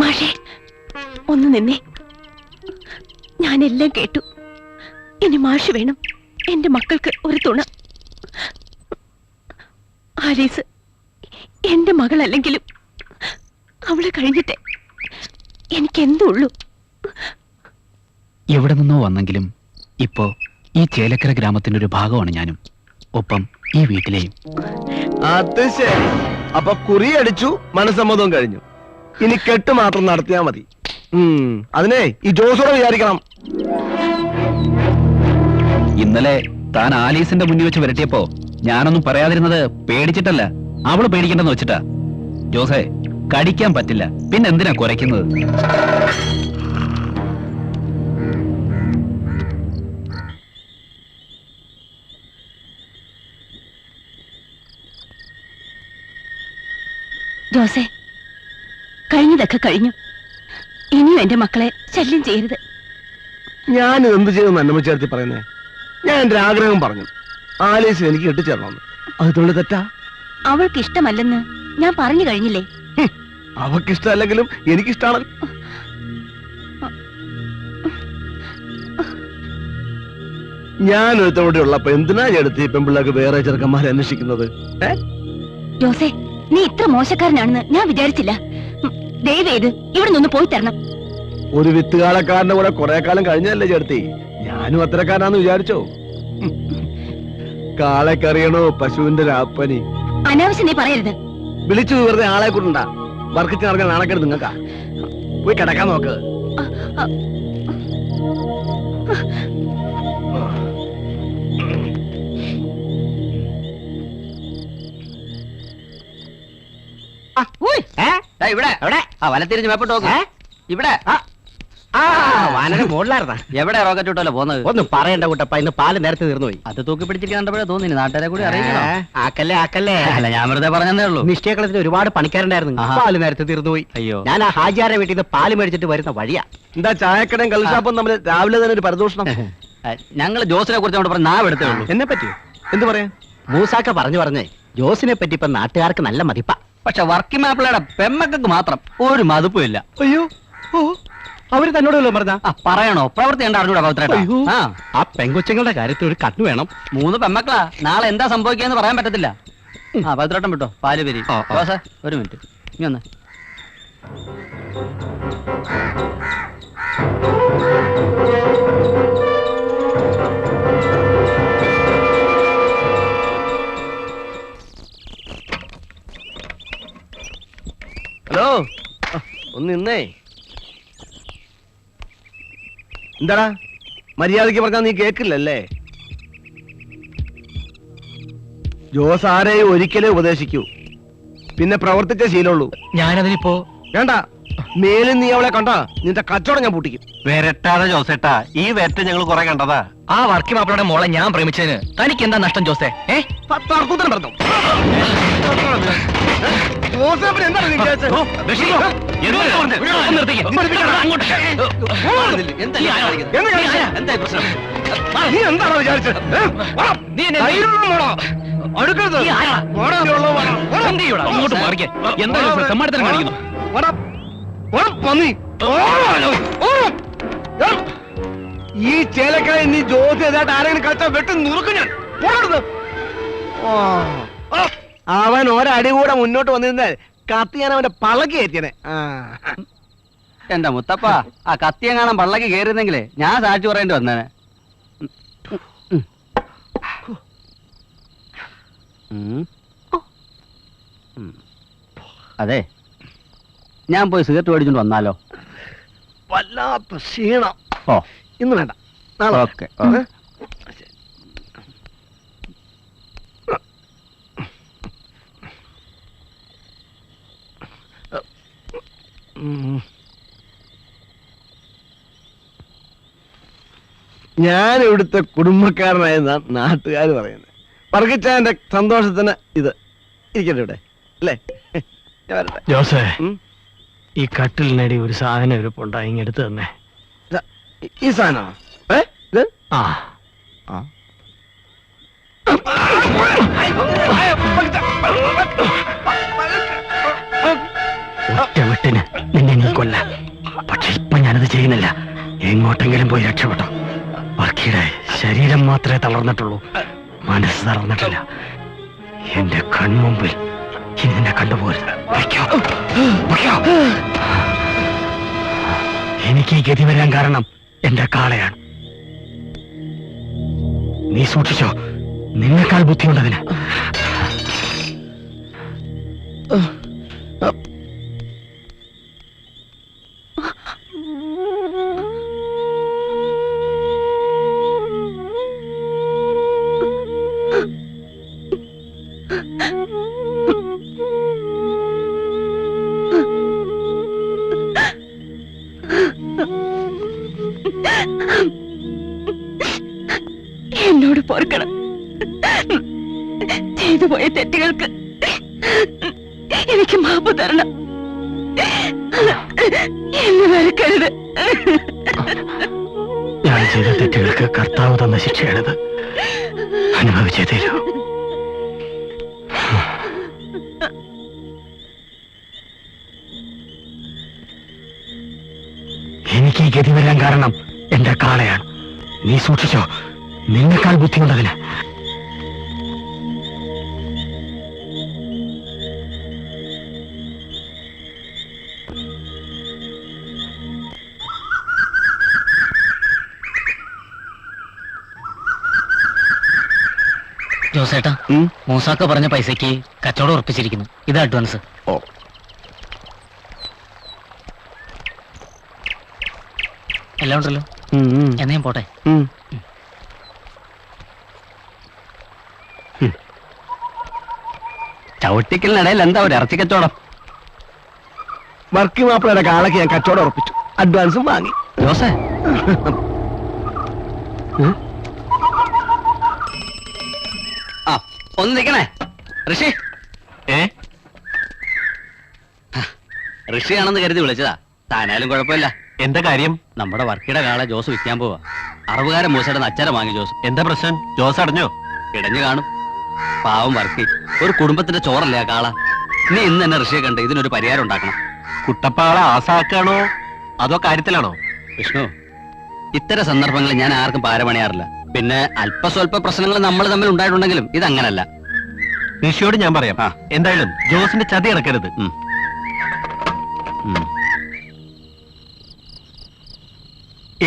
മാഷേ, ഒന്ന് നിന്നെ. ഞാനെല്ലാം കേട്ടു. ഇനി മാഷ് വേണം എന്റെ മക്കൾക്ക് ഒരു തുണ. ആലീസ് എന്റെ മകളല്ലെങ്കിലും അവളെ കഴിഞ്ഞിട്ടേ എനിക്കെന്തുള്ളൂ. എവിടെ നിന്നോ വന്നെങ്കിലും ഇപ്പോ ഈ ചേലക്കര ഗ്രാമത്തിന്റെ ഒരു ഭാഗമാണ് ഞാനും, ഒപ്പം ഈ വീട്ടിലെയും. അത് ശരി. അപ്പൊ കുറിയടിച്ചു, മനസ്സമ്മതവും കഴിഞ്ഞു. ഇനി കെട്ട് മാത്രം നടത്തിയാ മതി. അതിനെ ഈ ജോസോടെ വിചാരിക്കണം. ഇന്നലെ താൻ ആലീസിന്റെ മുന്നിൽ വെച്ച് വരട്ടിയപ്പോ ഞാനൊന്നും പറയാതിരുന്നത് പേടിച്ചിട്ടല്ല, അവള് പേടിക്കണ്ടെന്ന് വെച്ചിട്ടാ. ജോസേ, കടിക്കാൻ പറ്റില്ല, പിന്നെ എന്തിനാ കുരയ്ക്കുന്നത്? ജോസേ, കഴിഞ്ഞതൊക്കെ കഴിഞ്ഞു. ഇനിയും എന്റെ മക്കളെ ശല്യം ചെയ്യരുത്. ഞാൻ എന്ത് ചെയ്തെന്ന് അന്നമ്മ ചേർത്തി പറയുന്നേ? ഞാൻ എന്റെ ആഗ്രഹം പറഞ്ഞു. ആലീസിന് എനിക്ക് കെട്ടിച്ചേരണമെന്ന്. അത് തൊള്ളി തെറ്റാ? അവൾക്ക് ഇഷ്ടമല്ലെന്ന് ഞാൻ പറഞ്ഞു കഴിഞ്ഞില്ലേ? അവക്കിഷ്ടമല്ലെങ്കിലും എനിക്കിഷ്ടമാണ്. ഞാൻ ഒരുത്തോടെ ഉള്ളപ്പോ എന്തിനാ എടുത്ത് ഈ പെൺപിള്ളേർക്ക് വേറെ ചെറുക്കന്മാരെ അന്വേഷിക്കുന്നത്? ജോസേ, നീ ഇത്ര മോശക്കാരനാണെന്ന് ഞാൻ വിചാരിച്ചില്ല. ദയവേത് ഇവിടെ നിന്ന് പോയി തരണം. ഒരു വിത്തുകാലക്കാരന്റെ കൂടെ കുറെ കാലം കഴിഞ്ഞല്ലേ ചേർത്തി, ഞാനും അത്തരക്കാരാന്ന് വിചാരിച്ചോ? കാളക്കറിയണോ പശുവിന്റെ രാപ്പനി? അനാവശ്യം നീ പറയരുത്. വിളിച്ചു വെറുതെ ആളെ കൊണ്ടാ വർക്കിച്ച് നടക്കാൻ നാണക്കേട് നിങ്ങൾക്കാ. പോയി കിടക്കാൻ നോക്ക്. ഇവിടെ എവിടെ വലത്തിരിഞ്ഞ് മേപ്പോട്ട് നോക്ക്. ഇവിടെ മുകളിലായിരുന്ന എവിടെ റോക്കറ്റ് വിട്ടല്ലോ പോകുന്നത്? ഒന്നും പറയണ്ട കൂട്ടപ്പ, ഇന്ന് പാല് നേരത്തെ തീർന്നു പോയി. അത് തൂക്കി പിടിച്ചിരിക്കണ്ടപ്പോഴേ തോന്നി നാട്ടുകാരെ കൂടി അറിയിക്കണം. ആക്കല്ലേ അല്ല, ഞാൻ വെറുതെ പറഞ്ഞതേ ഉള്ളൂ. നിശ്ചയക്കളത്തിന് ഒരുപാട് പണിക്കാരുണ്ടായിരുന്നു. പാല് നേരത്തെ തീർന്നു പോയി. അയ്യോ, ഞാൻ ആ ഹാജിയാരെ വീട്ടിൽ നിന്ന് പാല് മേടിച്ചിട്ട് വരുന്ന വഴിയാ. എന്താ ചായക്കടയും കള്ളുഷാപ്പും തമ്മിൽ രാവിലെ തന്നെ ഒരു പരദൂഷണം? ഞങ്ങൾ ജോസിനെ കുറിച്ച് അവിടെ പറഞ്ഞ നാവ് എടുത്തേ ഉള്ളൂ. എന്നെ പറ്റി എന്ത് പറയാ? മൂസാക്ക പറഞ്ഞേ ജോസിനെ പറ്റി ഇപ്പൊ നാട്ടുകാർക്ക് നല്ല മതിപ്പാ. പക്ഷെ വർക്കി മാപ്പിളയുടെ പെമ്മക്കൾക്ക് മാത്രം ഒരു മതിപ്പും ഇല്ല. അയ്യോ, അവര് തന്നോടല്ലോ പറഞ്ഞ പറയണോ? പ്രവൃത്തി കണ്ട അറിഞ്ഞൂടാ പൗത്രേട്ടാ. ആ പെങ്കൊച്ചങ്ങളുടെ കാര്യത്തിൽ ഒരു കണ്ണു വേണം. 3 പെമ്മക്കളാ, നാളെ എന്താ സംഭവിക്കാന്ന് പറയാൻ പറ്റത്തില്ല. പൗത്രേട്ടൻ വിട്ടോ, പാല് പേരി. ഒരു മിനിറ്റ്, ഇനി ഒന്ന്. ഹലോ, ഒന്ന് നിന്നേ. എന്താടാ മര്യാദയ്ക്ക് പറഞ്ഞാൽ നീ കേക്കില്ലല്ലേ? ജോസ് ആരെയും ഒരിക്കലേ ഉപദേശിക്കൂ, പിന്നെ പ്രവർത്തിച്ച ശീലമുള്ളൂ. ഞാനതിനിപ്പോ വേണ്ട, മേലും നീ അവളെ കണ്ടാ നിന്റെ കച്ചവടം ഞാൻ പൂട്ടിക്കും. വരട്ടാതെ ജോസേട്ടാ, ഈ വരട്ട് ഞങ്ങൾ കുറെ കണ്ടതാ. ആ വർക്കി മാപ്പിളയുടെ മോളെ ഞാൻ പ്രേമിച്ചതിന് തനിക്ക് എന്താ നഷ്ടം ജോസേ? തർക്കുത്തരം പറഞ്ഞോ? ജോസഫിന് എന്താണ് നീ വിചാരിച്ചത്? നീ എന്താണോ വിചാരിച്ചത്? ഈ ചേലക്കായ നീ ജോസ് ഏതായിട്ട് ആരെങ്കിലും കളിച്ചാൽ വെട്ടി നുറുക്കും ഞാൻ. അവൻ ഒരടി കൂടെ മുന്നോട്ട് വന്നിരുന്നാൽ കത്തി ഞാൻ അവന്റെ പള്ളക്ക് കയറ്റിയനെ. എന്റെ മുത്തപ്പ, ആ കത്തിയെങ്ങാനും പള്ളക്ക് കയറിയിരുന്നെങ്കിലേ ഞാൻ സാക്ഷി പറയേണ്ടി വന്നേനെ. അതെ, ഞാൻ പോയി സിഗരറ്റ് മേടിച്ചോണ്ട് വന്നാലോ? വല്ലാത്ത ക്ഷീണം. ഓ, ഇന്ന് വേണ്ട, നാളെ. ഓക്കെ. ഞാൻ ഇവിടുത്തെ കുടുംബക്കാരനായ നാട്ടുകാർ പറയുന്നത്. വർഗിച്ചാന്റെ സന്തോഷത്തിന് ഇത് ഇരിക്കട്ടെ ഇവിടെ, അല്ലേ? ജോസേ, ഈ കട്ടിലിനടി ഒരു സാധനം ഇരിപ്പുണ്ടായി, ഇങ്ങെടുത്ത് തന്നെ. ഈ സാധനമാണോ? ഇത് ആ ഒറ്റ വെട്ടിന് നിന്നെ നീ കൊല്ലാൻ. പക്ഷെ ഇപ്പൊ ഞാനത് ചെയ്യുന്നില്ല. എങ്ങോട്ടെങ്കിലും പോയി രക്ഷപ്പെട്ടോ. വർക്കിയുടെ ശരീരം മാത്രമേ തളർന്നിട്ടുള്ളൂ, മനസ്സ് തളർന്നിട്ടില്ല. എന്റെ കൺമുമ്പിൽ ഇനി നിന്നെ കണ്ടുപോരുത്. എനിക്ക് ഈ ഗതി വരാൻ കാരണം എന്റെ കാളയാണ്. നീ സൂക്ഷിച്ചോ, നിന്നെക്കാൾ ബുദ്ധിയുണ്ടതിന്. എന്നോട് പൊറുക്കണം. ചെയ്തു പോയ തെറ്റുകൾക്ക് എനിക്ക് മാപ്പ് തരണം. എന്നെ വെറുക്കരുത്. ഞാൻ ചെയ്ത തെറ്റുകൾക്ക് കർത്താവ് തന്ന ശിക്ഷയാണിത്. അനുഭവിച്ചേ തീരൂ. എനിക്ക് ഈ ഗതി വരാൻ കാരണം എന്റെ കാളയാണ്. നീ സൂക്ഷിച്ചോ, നിന്നെക്കാൾ ബുദ്ധിയുണ്ടതിന്. ജോസേട്ടാ, മൂസാക്ക പറഞ്ഞ പൈസക്ക് കച്ചവടം ഉറപ്പിച്ചിരിക്കുന്നു. ഇത് അഡ്വാൻസ്. ഓ, എല്ലാം ഉണ്ടല്ലോ. എന്നാ ഞാൻ പോട്ടെ. ചവിട്ടിക്കലിനിടയിൽ എന്താ ഒരു ഇറച്ചി കച്ചവടം? വർക്കി മാപ്പിളയുടെ കാളയ്ക്ക് ഞാൻ കച്ചവടം ഉറപ്പിച്ചു, അഡ്വാൻസും വാങ്ങി. ജോസേ, ആ ഒന്ന് നിൽക്കണേ. ഋഷി ഋഷിയാണെന്ന് കരുതി വിളിച്ചതാ. താനായാലും കുഴപ്പമില്ല. എന്താ കാര്യം? നമ്മുടെ വർക്കിയുടെ കാളെ ജോസ് വിൽക്കാൻ പോവാ. അറുപകാരം മൂസയുടെ അച്ചാരം വാങ്ങി ജോസ്. എന്താ പ്രശ്നം? ജോസ് അടഞ്ഞോ? ഇടഞ്ഞു കാണും. പാവം വർക്കി, ഒരു കുടുംബത്തിന്റെ ചോറല്ലേ ആ കാള. നീ ഇന്ന് തന്നെ ഋഷിയെ കണ്ട് ഇതിനൊരു പരിഹാരം ഉണ്ടാക്കണം. കുട്ടപ്പാളെ ആസാക്കാണോ അതോ കാര്യത്തിലാണോ? വിഷ്ണു, ഇത്തരം സന്ദർഭങ്ങളിൽ ഞാൻ ആർക്കും പാരപണിയാറില്ല. പിന്നെ അല്പസ്വല്പ പ്രശ്നങ്ങൾ നമ്മൾ തമ്മിൽ ഉണ്ടായിട്ടുണ്ടെങ്കിലും ഇതങ്ങനല്ല. ഋഷിയോട് ഞാൻ പറയാം. എന്തായാലും ജോസിന്റെ ചതി ഇറക്കരുത്.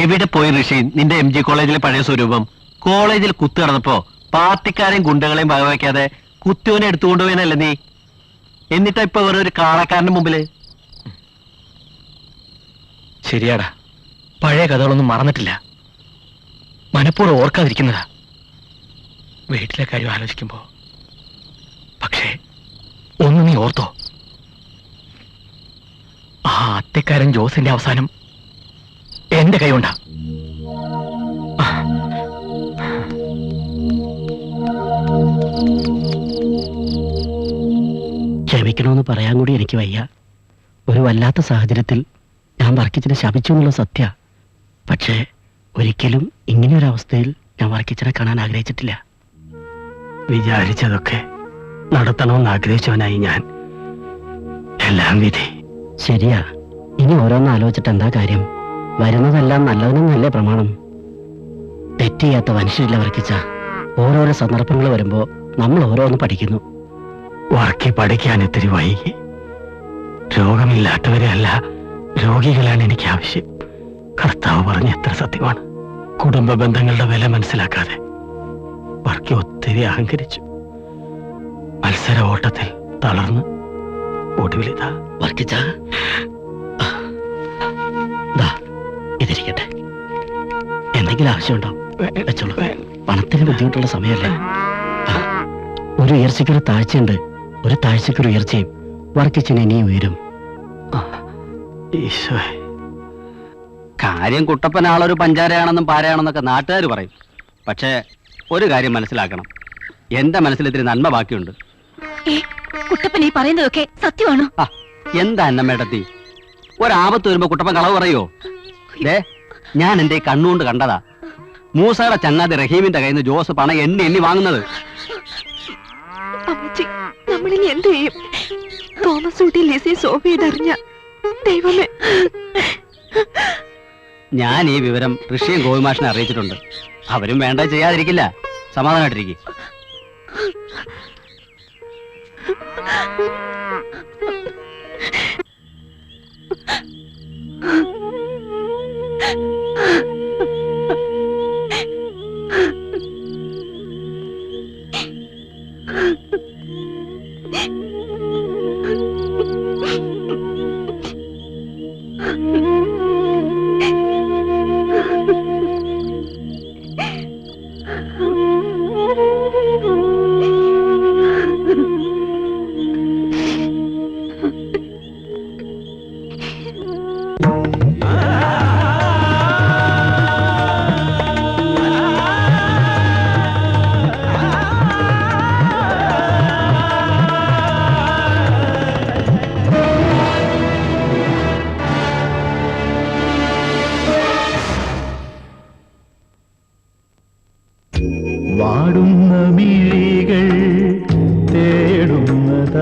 എവിടെ പോയി ഋഷി നിന്റെ MG കോളേജിലെ പഴയ സ്വരൂപം? കോളേജിൽ കുത്തു നടന്നപ്പോ പാർട്ടിക്കാരെയും ഗുണ്ടകളെയും വകവയ്ക്കാതെ കുത്തുവിനെ എടുത്തുകൊണ്ടുപോയനല്ലേ നീ? എന്നിട്ടാ ഇപ്പൊ ഒരു കാളക്കാരന്റെ മുമ്പില്? ശരിയാടാ, പഴയ കഥകളൊന്നും മറന്നിട്ടില്ല. മനഃപൂർവ്വം ഓർക്കാതിരിക്കുന്നതാ വീട്ടിലെ കാര്യം ആലോചിക്കുമ്പോ. പക്ഷേ ഒന്ന് നീ ഓർത്തോ, ആ അത്തക്കാരൻ ജോസിന്റെ അവസാനം എന്റെ കൈകൊണ്ടാ. ക്ഷമിക്കണമെന്ന് പറയാൻ കൂടി എനിക്ക് വയ്യ. ഒരു വല്ലാത്ത സാഹചര്യത്തിൽ ഞാൻ വർക്കിച്ചിനെ ശപിച്ചു എന്നുള്ള സത്യ. പക്ഷേ ഒരിക്കലും ഇങ്ങനെയൊരവസ്ഥയിൽ ഞാൻ വർക്കിച്ചിനെ കാണാൻ ആഗ്രഹിച്ചിട്ടില്ല. വിചാരിച്ചതൊക്കെ നടത്തണമെന്ന് ആഗ്രഹിച്ചവനായി ഞാൻ. എല്ലാം വിധി. ശരിയാ, ഇനി ഓരോന്ന് ആലോചിച്ചിട്ട് എന്താ കാര്യം? വരുന്നതെല്ലാം നല്ലതിനൊന്നല്ലേ പ്രമാണം? തെറ്റ് ചെയ്യാത്ത മനുഷ്യരില്ല വർക്കിച്ച. ഓരോരോ സന്ദർഭങ്ങൾ വരുമ്പോ നമ്മൾ ഓരോന്ന് പഠിക്കുന്നു. വർക്കി പഠിക്കാൻ ഇത്തിരി വൈകി. രോഗമില്ലാത്തവരെ അല്ല, രോഗികളാണ് എനിക്ക് ആവശ്യം. കർത്താവ് പറഞ്ഞ എത്ര സത്യമാണ്. കുടുംബ ബന്ധങ്ങളുടെ വില മനസ്സിലാക്കാതെ വർക്കി ഒത്തിരി അഹങ്കരിച്ചു. മത്സര ഓട്ടത്തിൽ തളർന്ന് ഒടുവിലിതാ. വർക്കിച്ച, ഇതിരിക്കട്ടെ. എന്തെങ്കിലും ആവശ്യമുണ്ടോ? വെച്ചോളൂ. പണത്തിന് ബുദ്ധിമുട്ടുള്ള സമയമല്ലേ. ഒരു ഉയർച്ചയ്ക്കൊരു താഴ്ചയുണ്ട്, ഒരു താഴ്ചയ്ക്കൊരു ഉയർച്ചയും. വർക്കിച്ചിന് ഇനിയും ഉയരും. കാര്യം കുട്ടപ്പനാളൊരു പഞ്ചാരയാണെന്നും പാരയാണെന്നൊക്കെ നാട്ടുകാർ പറയും. പക്ഷേ ഒരു കാര്യം മനസ്സിലാക്കണം, എന്റെ മനസ്സിൽ ഇത്തിരി നന്മ ബാക്കിയുണ്ട്. കുട്ടപ്പൻ ഈ പറയുന്നതൊക്കെ സത്യമാണോ? എന്താ അന്നമ്മേടത്തി, ഒരാപത്ത് വരുമ്പോ കുട്ടപ്പൻ കളവ് പറയോ? ഞാൻ എന്റെ കണ്ണുകൊണ്ട് കണ്ടതാ. മൂസയുടെ ചങ്ങാതി റഹീമിന്റെ കയ്യിൽ നിന്ന് ജോസ് പണം എണ്ണി എണ്ണി വാങ്ങുന്നത്. നമ്മളിനി എന്ത് ചെയ്യും? തോമസ് ഊട്ടി ലിസി സോഫിയറിഞ്ഞ ദൈവമേ. ഞാൻ ഈ വിവരം ഋഷിയും ഗോപിമാഷിനെ അറിയിച്ചിട്ടുണ്ട്. അവരും വേണ്ട ചെയ്യാതിരിക്കില്ല. സമാധാനായിട്ടിരിക്കും. വാടുന്ന മിഴികൾ തേടുന്നതാരയോ,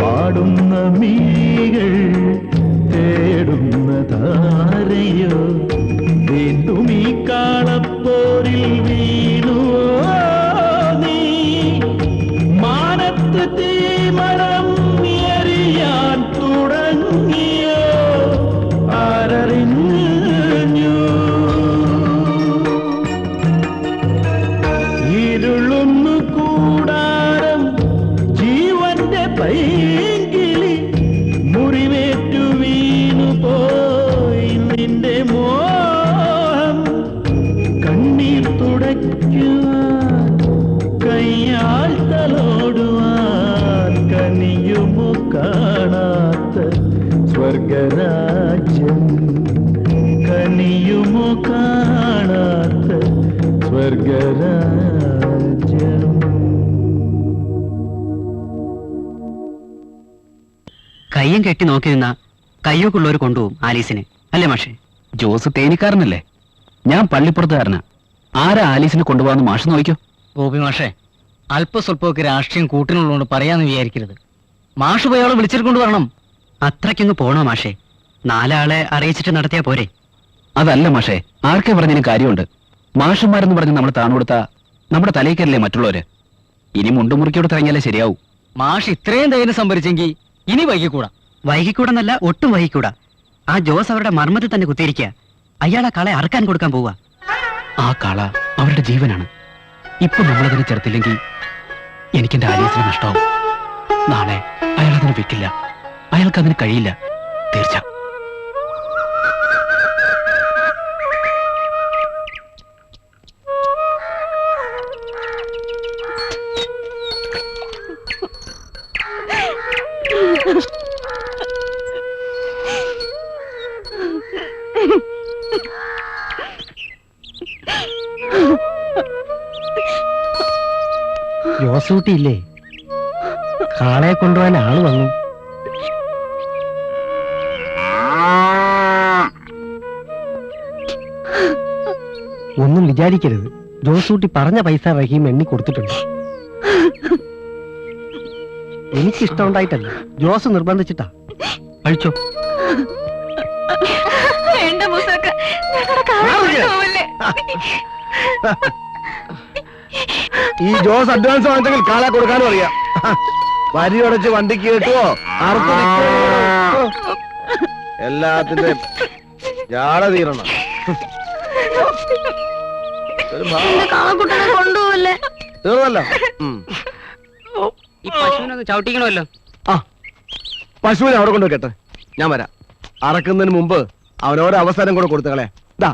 വാടുന്ന മിഴികൾ തേടുന്നതാരയോ, വീണ്ടും ഈ കാളപ്പോരിൽ വീണുവോ നീ? മാനത്ത് തീമരം എറിയാൻ സ്വർഗരാജ്യം കനിയുമോ കാണാത്ത സ്വർഗരാജ്യം. കയ്യും കെട്ടി നോക്കി നിന്ന കയ്യൊക്കെയുള്ളവർ കൊണ്ടുപോകും ആലീസിനെ, അല്ലേ മാഷേ? ജോസ് തേനിക്കാരനല്ലേ, ഞാൻ പള്ളിപ്പുറത്തുകാരനാ. ആരാ ആലീസിനെ കൊണ്ടുപോകാന്ന് മാഷ് നോക്കിക്കോ. ഗോപി മാഷേ, അല്പസ്വല്പമൊക്കെ രാഷ്ട്രീയം കൂട്ടിനുള്ളതുകൊണ്ട് പറയാന്ന് വിചാരിക്കരുത്. മാഷ് പോയി അവളെ വിളിച്ചിട്ട് വരണം. അത്രയ്ക്കൊന്ന് പോണോ മാഷേ? 4 ആളെ അറിയിച്ചിട്ട് നടത്തിയാ പോരെ? അതല്ല മാഷേ, ആർക്കെ പറഞ്ഞതിന് കാര്യമുണ്ട്. മാഷന്മാരെന്ന് പറഞ്ഞ് നമ്മൾ താണുകൊടുത്താ നമ്മുടെ തലയിക്കല്ലേ മറ്റുള്ളവര്. ഇനി മുണ്ടുമുറിക്കോട് തിറങ്ങിയാലേ ശരിയാവൂ. മാഷ് ഇത്രയും ധൈര്യം സംഭരിച്ചെങ്കിൽ ഇനി വൈകിക്കൂടാ. വൈകിക്കൂടെന്നല്ല, ഒട്ടും വൈകിക്കൂടാ. ആ ജോസ് അവരുടെ മർമ്മത്തിൽ തന്നെ കുത്തിയിരിക്കുക. അയാൾ ആ കളെ അറക്കാൻ കൊടുക്കാൻ പോവുക. ആ കാള അവരുടെ ജീവനാണ്. ഇപ്പൊ നമ്മളതിനെ ചേർത്തില്ലെങ്കിൽ എനിക്കെന്റെ ആലീസിന് നഷ്ടമാവും. നാളെ അയാൾ അതിന് വെക്കില്ല, അയാൾക്കതിന് കഴിയില്ല, തീർച്ച. ജോസൂട്ടിയില്ലേ, കാളയെ കൊണ്ടുപോകാൻ ആള് വന്നു. ഒന്നും വിചാരിക്കരുത്, ജോസൂട്ടി പറഞ്ഞ പൈസ റഹീം എണ്ണി കൊടുത്തിട്ടുണ്ട്. എനിക്കിഷ്ടമുണ്ടായിട്ടല്ല, ജോസ് നിർബന്ധിച്ചിട്ടാ. കഴിച്ചോ. ഈ ജോസ് അഡ്വാൻസ് വാങ്ങിച്ചെങ്കിൽ കാളെ കൊടുക്കാനും അറിയാം. വരി അടച്ച് വണ്ടിക്ക് കേട്ടുവോ, എല്ലാത്തിന്റെ ജാട തീരണം. കൊണ്ടുപോവല്ലേ? തീർന്നല്ലോ. ഈ പശുവിനൊന്ന് ചവിട്ടിക്കണമല്ലോ. ആ പശുവിനെ അവിടെ കൊണ്ടുവെക്കട്ടെ, ഞാൻ വരാം. അറക്കുന്നതിന് മുമ്പ് അവനോരോ അവസരം കൂടെ കൊടുത്തകളെ. ഇതാ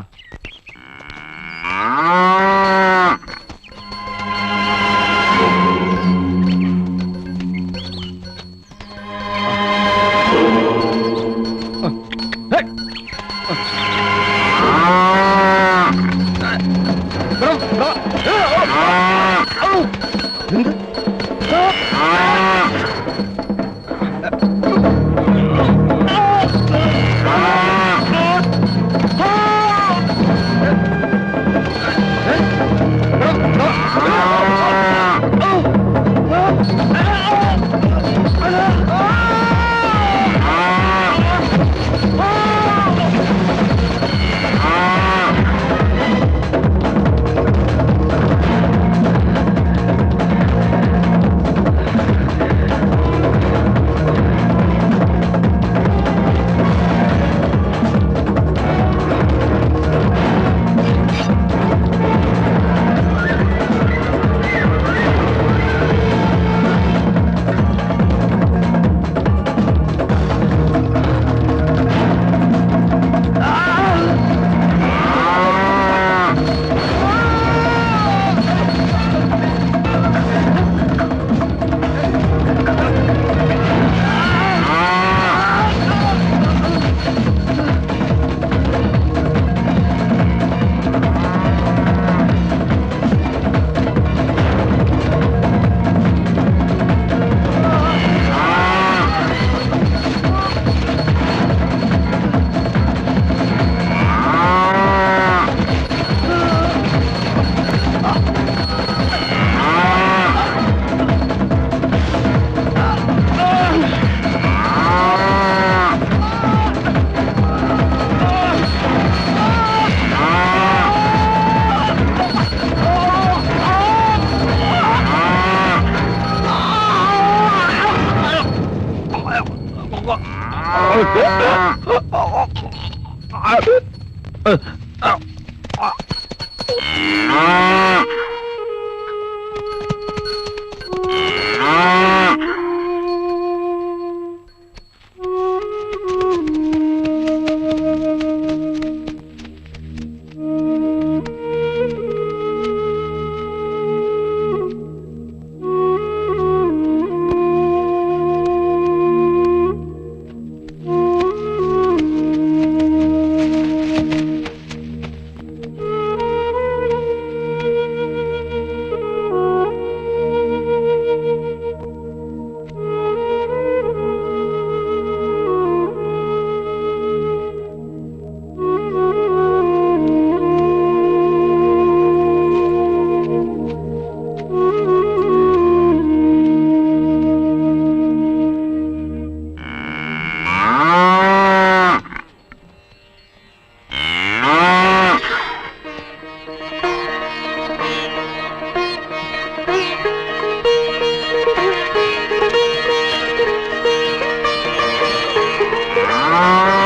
ആ